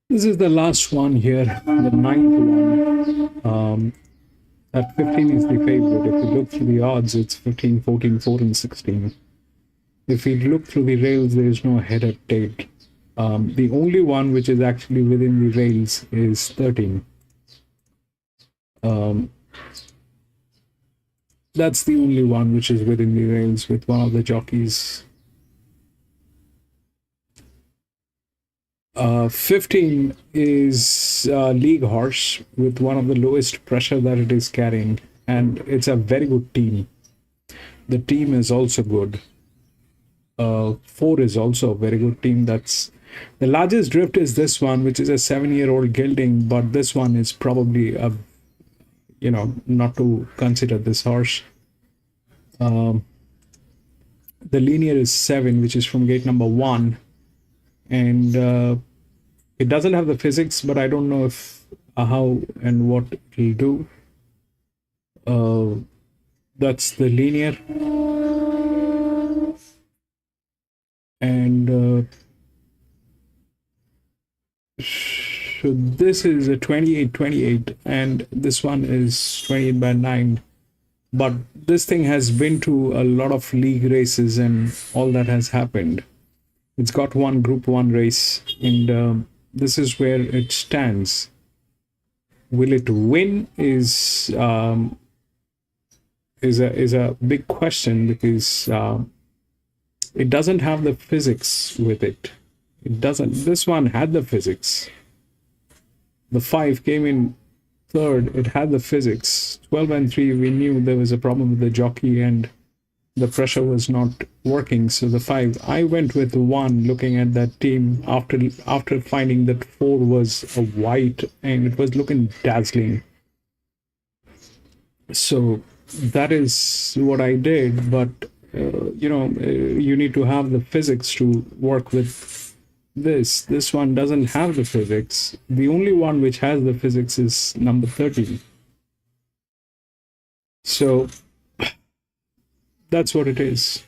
This is the last one here, the ninth one. At 15 is the favorite. If you look through the odds, it's 15, 14, 4, and 16. If you look through the rails, there is no head at date. The only one which is actually within the rails is 13. That's the only one which is within the rails with one of the jockeys. 15 is league horse with one of the lowest pressure that it is carrying, and it's a very good team. The team is also good. 4 is also a very good team. That's the largest drift is this one, which is a 7-year-old gelding, but this one is probably a, not to consider this horse. The linear is 7, which is from gate number 1, and it doesn't have the physics, but I don't know if how and what it will do. That's the linear, and so this is a 28-28, and this one is 28/9. But this thing has been to a lot of league races and all that has happened. It's got one Group 1 race, and this is where it stands. Will it win is a big question, because it doesn't have the physics with it. It doesn't. This one had the physics. The 5 came in third. It had the physics. 12 and 3, we knew there was a problem with the jockey and the pressure was not working. So the 5, I went with 1, looking at that team after finding that 4 was a white and it was looking dazzling. So that is what I did. But you need to have the physics to work with this one doesn't have the physics. The only one which has the physics is number 13. So that's what it is.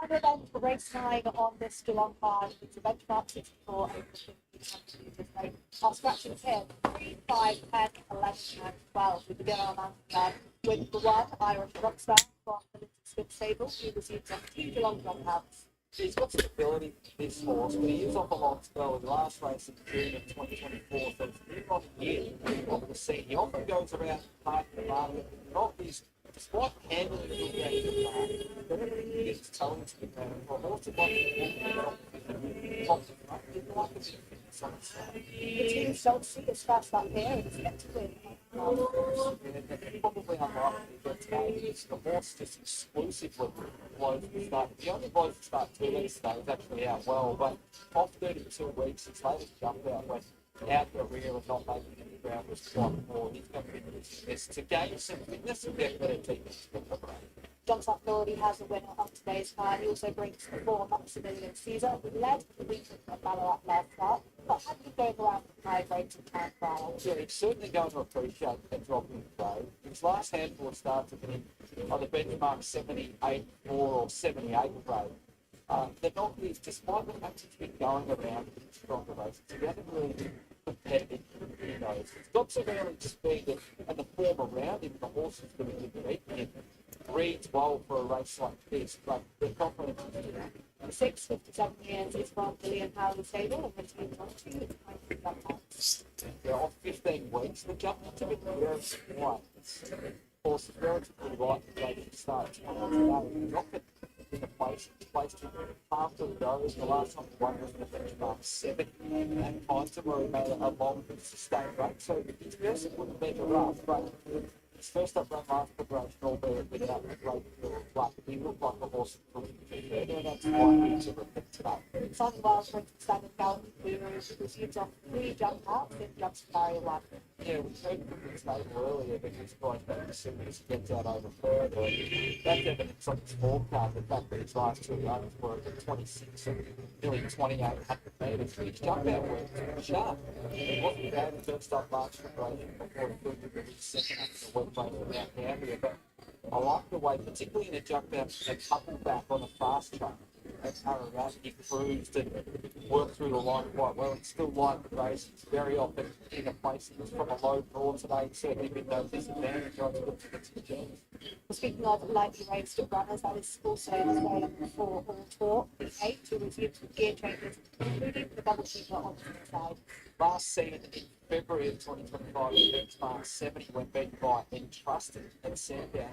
Final event for race 9 on this Geelong card. It's a benchmark 64 April 15th. Our scratchings here 3, 5, 10, 11, and 12. We begin our mountain card with the 1 Irish Rockstar from the Linton Smith stable, who receives a 2 Geelong dropouts. He's got some ability, this horse, but he is off a lot to go. In the last race in June of 2024, so it's new on here of the scene. He often goes around parking the market, not these, despite handling the game of the market, whenever he gets towing to the ground, for a horse that might be top of the front, he'd like a bit of fitness on his side. The team don't see as fast up here and it's yet to win. Probably unlikely to get today. The horse just exclusively blows the start. The only blows the start 2 weeks ago is actually out well, but off 32 weeks, his latest jump out went out the rear and not making any ground was quite poor. He's going to be using this to gain some fitness and get better teammates to the break. Johnson already has a winner on today's card. He also brings the 4 Maximilian Caesar, who led the region at Ballarat last start, but had been going around with high rates of time trial. Yeah, he's certainly going to appreciate a drop in play. His last handful of starts have been on the benchmark 78, 4 or 78 grade. The Dockies, despite the fact he's been going around in stronger races, he hasn't really been competitive in those. He's got some early speed and the form around him, the horse is going to beat him. Reads well for a race like this, but the confidence is there. 6, 57 years is from William Howley stable and the team's on 2 dropouts. Yeah, off 15 weeks, the jump is a bit very quiet. Of course, it's relatively light to take the start. Today, Rocket in the place, placed him after the goes. The last time he won was in the benchmark 7 and punter where he made a long, sustained run. So his person wouldn't be rough, but his first up run last preparation, albeit without a great deal of luck, he looked like a horse that could be further, and that's why he's a repeat today. Simon Wiles brings the standard Galvin Cleavers, who receives off 3 jump outs and jumps to barrier 1. Yeah, we heard from the stable earlier that he's quite back as soon as he gets out over further. That's evidence on his scorecard, the fact that his last 2 runs were at 26 and nearly 2,800 metres. His jump out work was pretty sharp. It wasn't bad in the first up last preparation before he proved to be second after the work rate around Gambia, but I like the way, particularly in a jump out, a couple back on a fast track. He cruised and worked through the line quite well. It's still light the race. It's very often in a place that was from a low draw today. Certainly been no disadvantage. I look to the teams. Speaking of lightly raced runners, that is also the same for all tour. The 8 who received gear changes, including the double keeper on the side. Last seen in February of 2025 in benchmark 70 when beaten by Entrusted and Sandown,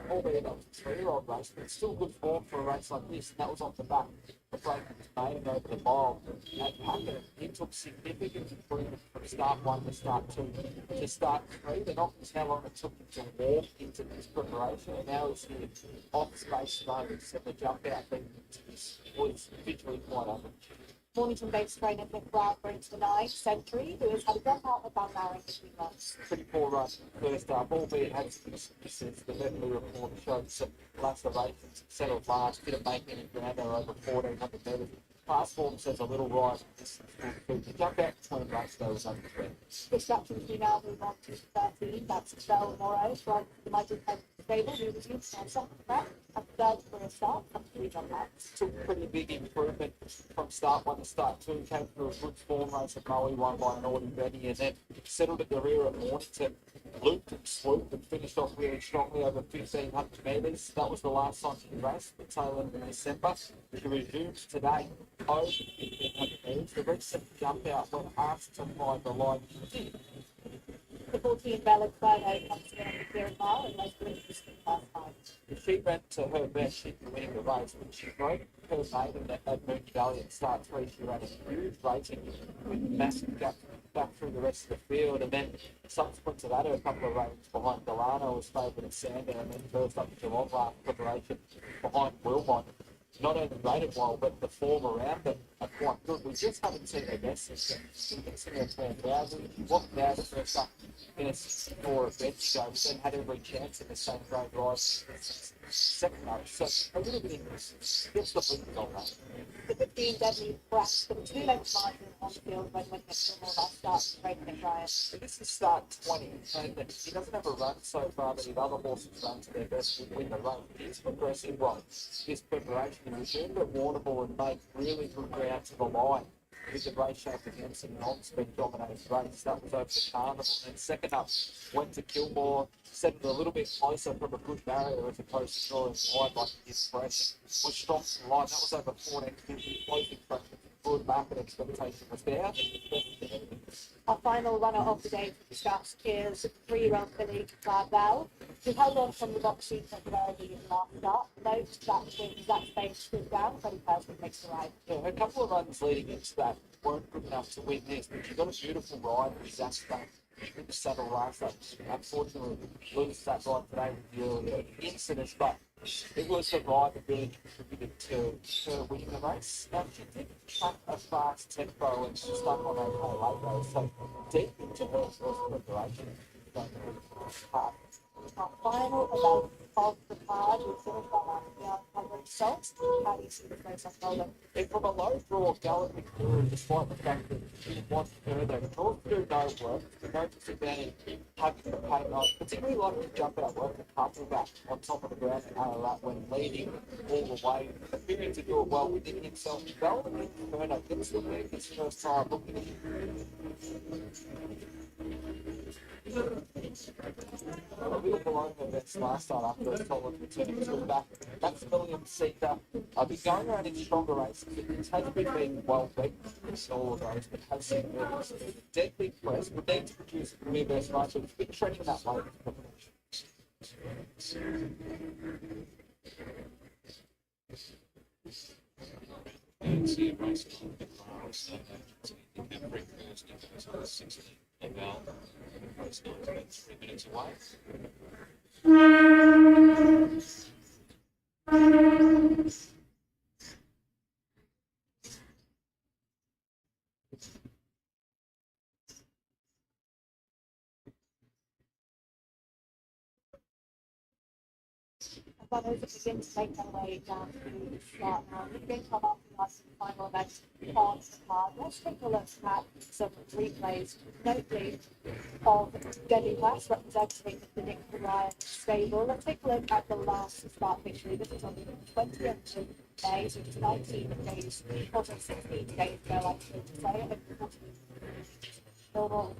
albeit that was a 3-year-old race, but still good form for a race like this, and that was off the back. The break was made over the mile. At Puckett, he took significant improvement from start 1 to start 2 to start 3. The knock was how long it took him to walk into this preparation, and now he's here off space moments and the jump out leading into this was visually quite open. Mornington-based trainer Nick Brown brings the 9th Century, who has had a dropout of Balnarring between runs. Pretty poor run first up, albeit had some misses. The veterinary report showed some lacerations, settled last, didn't make any ground over 1,400 metres. Past form says a little rise in distance will to jump out between runs though was under threat. Distractions we now move on to 13. That's Bell Morrow from the Mighty Pen Stable, who was used on second track and third for a start and 3 jump-outs. Took pretty big improvement from start 1 to start 2, came through a good form race at Maui, won by an Audi Benny, and then settled at the rear at Mornington, looped and swooped and finished off really strongly over 1,500 metres. That was the last time she raced, the tail end of December. She resumes today over 1,500 metres. The recent jump out when asked to find the line, she did. The 14 Bella Friday comes in on the clearing mile and most British last time. She went to her best in winning the race, but she broke her maiden at Moon Valley at start 3. She ran a huge rating with massive gap back through the rest of the field, and then subsequent to that, a couple of ratings behind Delano was favoured at Sandown, and then first up to Geelong after preparation behind Wilmot. Not only rated well, but the form around it are quite good. We just haven't seen her best yet. We haven't seen her turn thousand. She wasn't there the first up in a 64 a bench ago, but then had every chance in the same grade rise second up. So a little bit interesting. Gets the wins on that. The 15 Deadly Brass for the 2-length margin on the field when winning at Gilmore last start, Craig McBrien. So this is start 20, and he doesn't have a run so far, but if other horses run to their best will win the run. He's progressing well. His preparation resumed at Warrnambool and made really good ground to the line. With the race shape against an on-speed dominated race. That was over the Carnival. And then second up went to Kilmore, settled a little bit closer from a good barrier as opposed to drawing wide like his press. Was strong to the line. That was over 1450. Closing pressure. Good market expectation was there. Our final runner of the day to discuss is 3-run filly Bell, who held on from the box seat temporarily in the last start. Note that when Zach Spain stood down, Freddie Persson makes the ride. Yeah, a couple of runs leading into that weren't good enough to win this, but she got a beautiful ride with Zach Spain. With the saddle last up. Unfortunately, loses that ride today with the earlier incidents, but it was a ride that really contributed to her winning the race. She did cut a fast tempo and she stuck on okay late though, so deep into her first preparation. Hard. Our final event of the card will finish by marking covering results. How do you see the race unfolding? And from a low draw, Gallup Victoria, despite the fact that she wants further, draws to do no work, the no disadvantage, hugging the paint on, particularly like to jump out work and couple back on top of the ground and Ararat when leading all the way. Appearing to do it well within himself. Gallup Inferno gets the win his first time looking at a little below her best last start after a solid return to the back. That's William Seeker. I've been going around in stronger races. It has been being well beaten in all of those, but has seen nervous. Deadly press would need to produce a rear best right, so it's been treading that way. See a race on the grass, Handicapping first, it was 16 about race 9 about 3 minutes away. Runners that begin to make their way down to the start now. We're going to come up to us in the final event on the card. Let's take a look at some replays, notably of Deadly Brass representing the Nick Ryan stable. Let's take a look at the last start picture. This is on the 20th of May, so just 19 days, also 16 days ago, I should say.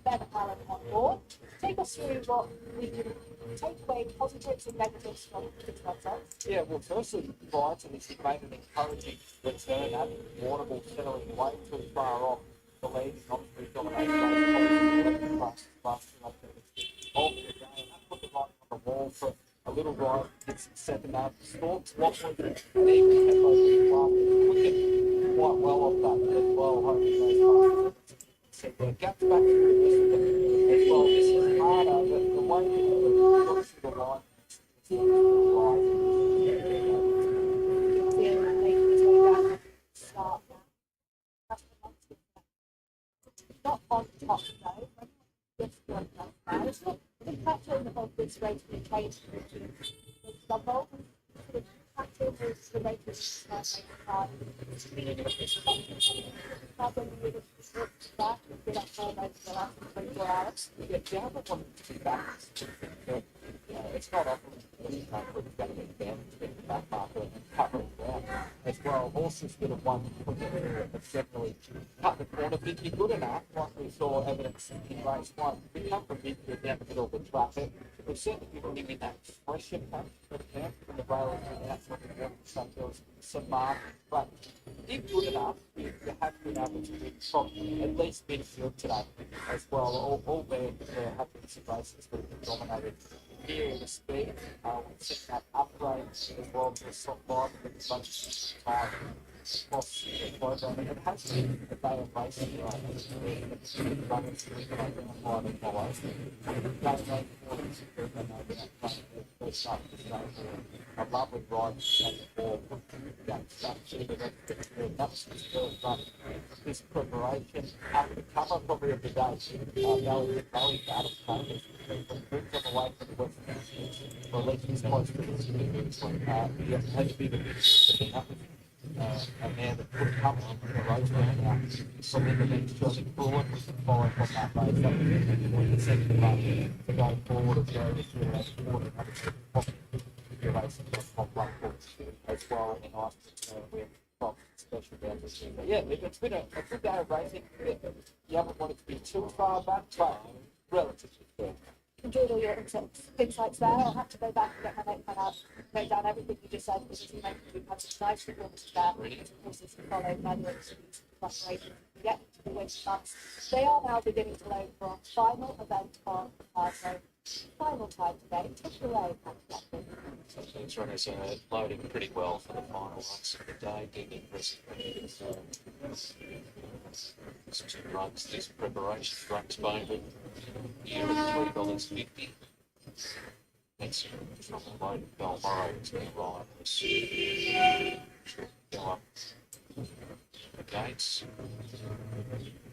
Ben Allen on board. Take us through what we can take away positives and negatives from this website. Yeah, well, firstly, prior to this, he made an encouraging return at Warrnambool, settling way too far off the lead in non-free dominated race, of the game. That put the right on the wall for a little ride, gets some second up, stalks Watford, and even tempo quicken quite well off that as well, hoping those so the gaps back to the rest of them as well. This is harder, but the way that got to the line on top though, when you just want that guys, the pattern of this race will change to double. The pattern is the rate of card. Meaning if it's not when you look back, you'll be like 4 minutes the last 24 hours. Yeah, the other one to back. It's not often that you can't put the down to the back marker and cover it down. As well, horses that have won have generally cut the corner. But if you're good enough, like we saw evidence in race 1, we come from midfield down the middle of the track. We've certainly given him in that fresher patch from the rail to the outside of the water, so there was some mark. But if good enough, you have been able to win from at least midfield today as well. All their happiness races were dominated. Here the speed, we've seen that upgrade as well to a soft line with a bunch of time across the program. And it has been a day of racing, right? The runners who can identify the follows. A lovely ride at the ball. This preparation at the cover probably of the day, going out of time. Brings them away from the Western States, or at least he's close to the city. He has been a bit a man that could come on the road now. So then the next choice forward, we can follow from that base up to the second run to go forward and go through that forward and racing top one as well. And nice with top special down this year. But yeah, it's been a good day of racing. You haven't wanted to be too far back, but relatively fair. Enjoyed all your insights there. I'll have to go back and get my notepad out, note down everything you just said, because you mentioned we've had some nice performances there. Horses can follow manuals and preparations to get to the win starts. They are now beginning to load for our final event on so final time today. Take it away, Handicapping. So these runners are loading pretty well for the final runs of the day. Did impressive. Two runs, this preparation runs favourite here at $3.50. That's from the load of Balmoral to the right. Go up the gates.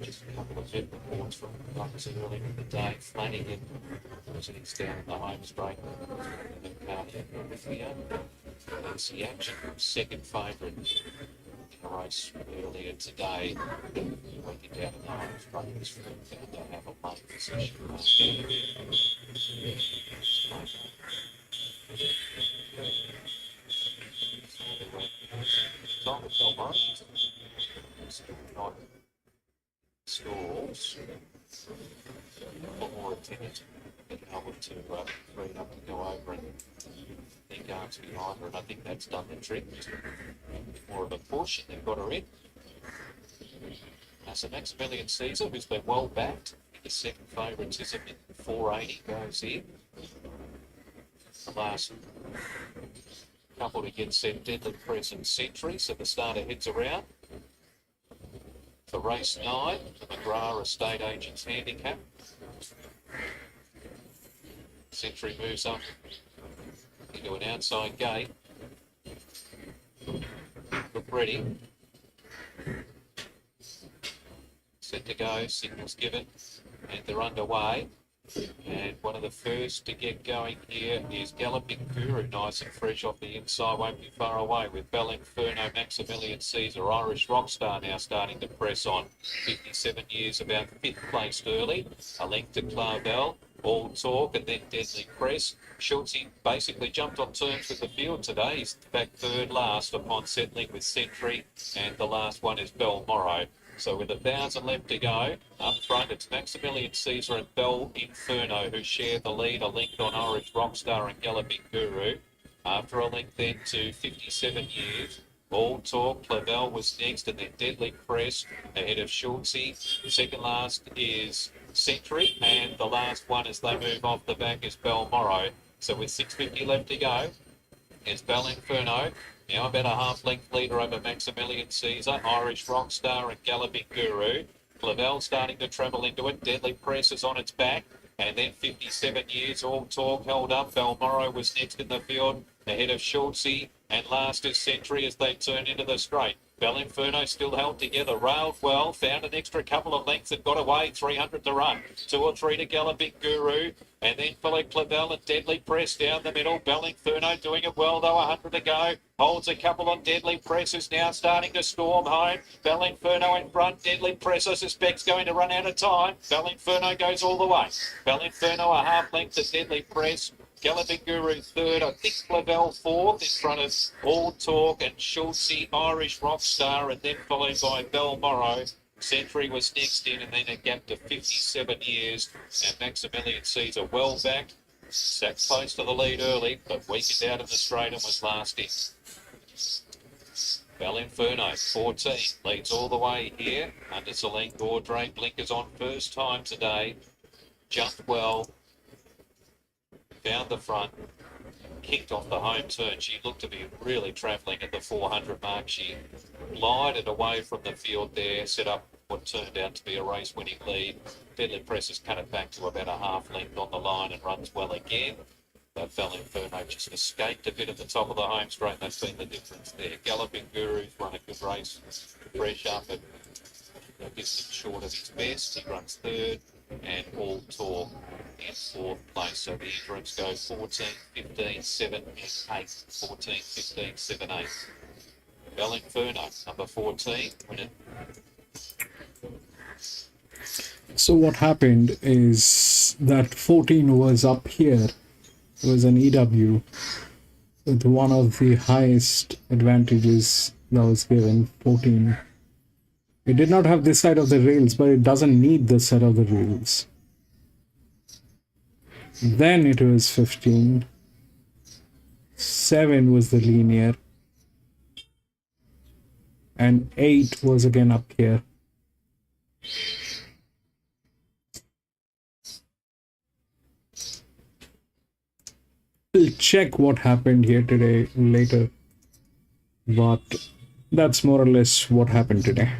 Just a couple of vet reports from runners earlier in the day. Flanagan sitting down in the home straight. And then there's the action. Second favourite in the race earlier today. Working down in the home straight. This found to have a late position. Tom Belmont. Still not stalls. A lot more attention than able to free up to go over and then guards behind her, and I think that's done the trick. More of a push, and they've got her in. So Maximilian Caesar, who's been well backed, the second favouritism in 480 goes in. The last couple to get set, Deadly Press and Century, so the starter heads around. For race 9, the McGrath Estate Agents Handicap. Century moves up into an outside gate. Look ready. Set to go, signals given, and they're underway. And one of the first to get going here is Galloping Guru, nice and fresh off the inside, won't be far away with Bell Inferno, Maximilian Caesar, Irish Rockstar now starting to press on. 57 years, about 5th placed early, a length to Clavel, All Talk, and then Deadly Press. Schultze basically jumped on terms with the field today. He's back third last upon settling with Century, and the last one is Belmorrow. So with 1,000 left to go, up front it's Maximilian Caesar and Bell Inferno who share the lead, a length on Irish Rockstar and Galloping Guru. After a length then to 57 years, All Talk, Clavel was next, and then Deadly Press ahead of Schultze. Second last is Century, and the last one as they move off the back is Belmorrow. So with 650 left to go, it's Bell Inferno. Now about a half-length leader over Maximilian Caesar, Irish Rockstar and Galloping Guru. Clavel starting to travel into it. Deadly Press is on its back. And then 57 years, All Talk held up. Belmorrow was next in the field, ahead of Schultze. And last is Century as they turn into the straight. Bell'Inferno still held together, railed well, found an extra couple of lengths and got away, 300 to run. 2 or 3 to Galloping Guru, and then Philippe Clavel and Deadly Press down the middle. Bell'Inferno doing it well though, 100 to go. Holds a couple on Deadly Press, is now starting to storm home. Bell'Inferno in front, Deadly Press I suspect's going to run out of time. Bell'Inferno goes all the way. Bell'Inferno a half length to Deadly Press. Galloping Guru third, I think Clavel fourth in front of All Talk and Schultze, Irish Rockstar, and then followed by Belmorrow. Century was next in, and then a gap to 57 years. And Maximilian Caesar well back, sat close to the lead early, but weakened out in the straight and was last in. Bell'Inferno, 14, leads all the way here under Celine Gaudray. Blinkers on first time today. Jumped well. Found the front, kicked off the home turn. She looked to be really travelling at the 400 mark. She glided away from the field there, set up what turned out to be a race-winning lead. Deadly Press has cut it back to about a half length on the line and runs well again. But Bell'Inferno just escaped a bit at the top of the home straight. That's been the difference there. Galloping Guru's run a good race, fresh up and a distance short of his best. He runs third, and All Talk in fourth place. So the interims go 14, 15, 7 and 8. 14, 15, 7, 8. Bell'Inferno, number 14, winner. So what happened is that 14 was up here. It was an EW with one of the highest advantages that was given, 14. It did not have this side of the rails, but it doesn't need this side of the rails. Then it was 15. 7 was the linear. And 8 was again up here. We'll check what happened here today later. But that's more or less what happened today.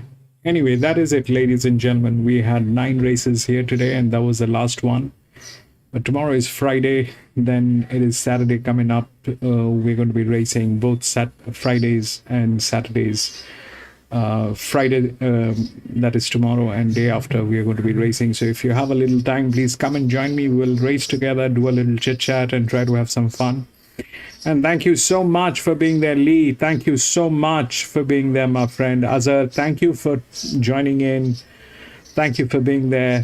Anyway, that is it, ladies and gentlemen. We had 9 races here today, and that was the last one. But tomorrow is Friday, then it is Saturday coming up. We're going to be racing both Fridays and Saturdays. Friday, that is tomorrow, and day after we are going to be racing. So if you have a little time, please come and join me. We'll race together, do a little chit chat, and try to have some fun. And thank you so much for being there, Lee. Thank you so much for being there, my friend. Azhar, thank you for joining in. Thank you for being there.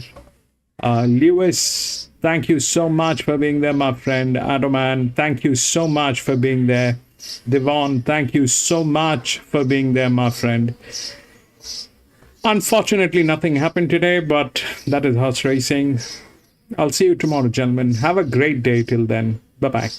Lewis, thank you so much for being there, my friend. Adoman, thank you so much for being there. Devon, thank you so much for being there, my friend. Unfortunately, nothing happened today, but that is horse racing. I'll see you tomorrow, gentlemen. Have a great day till then. Bye-bye.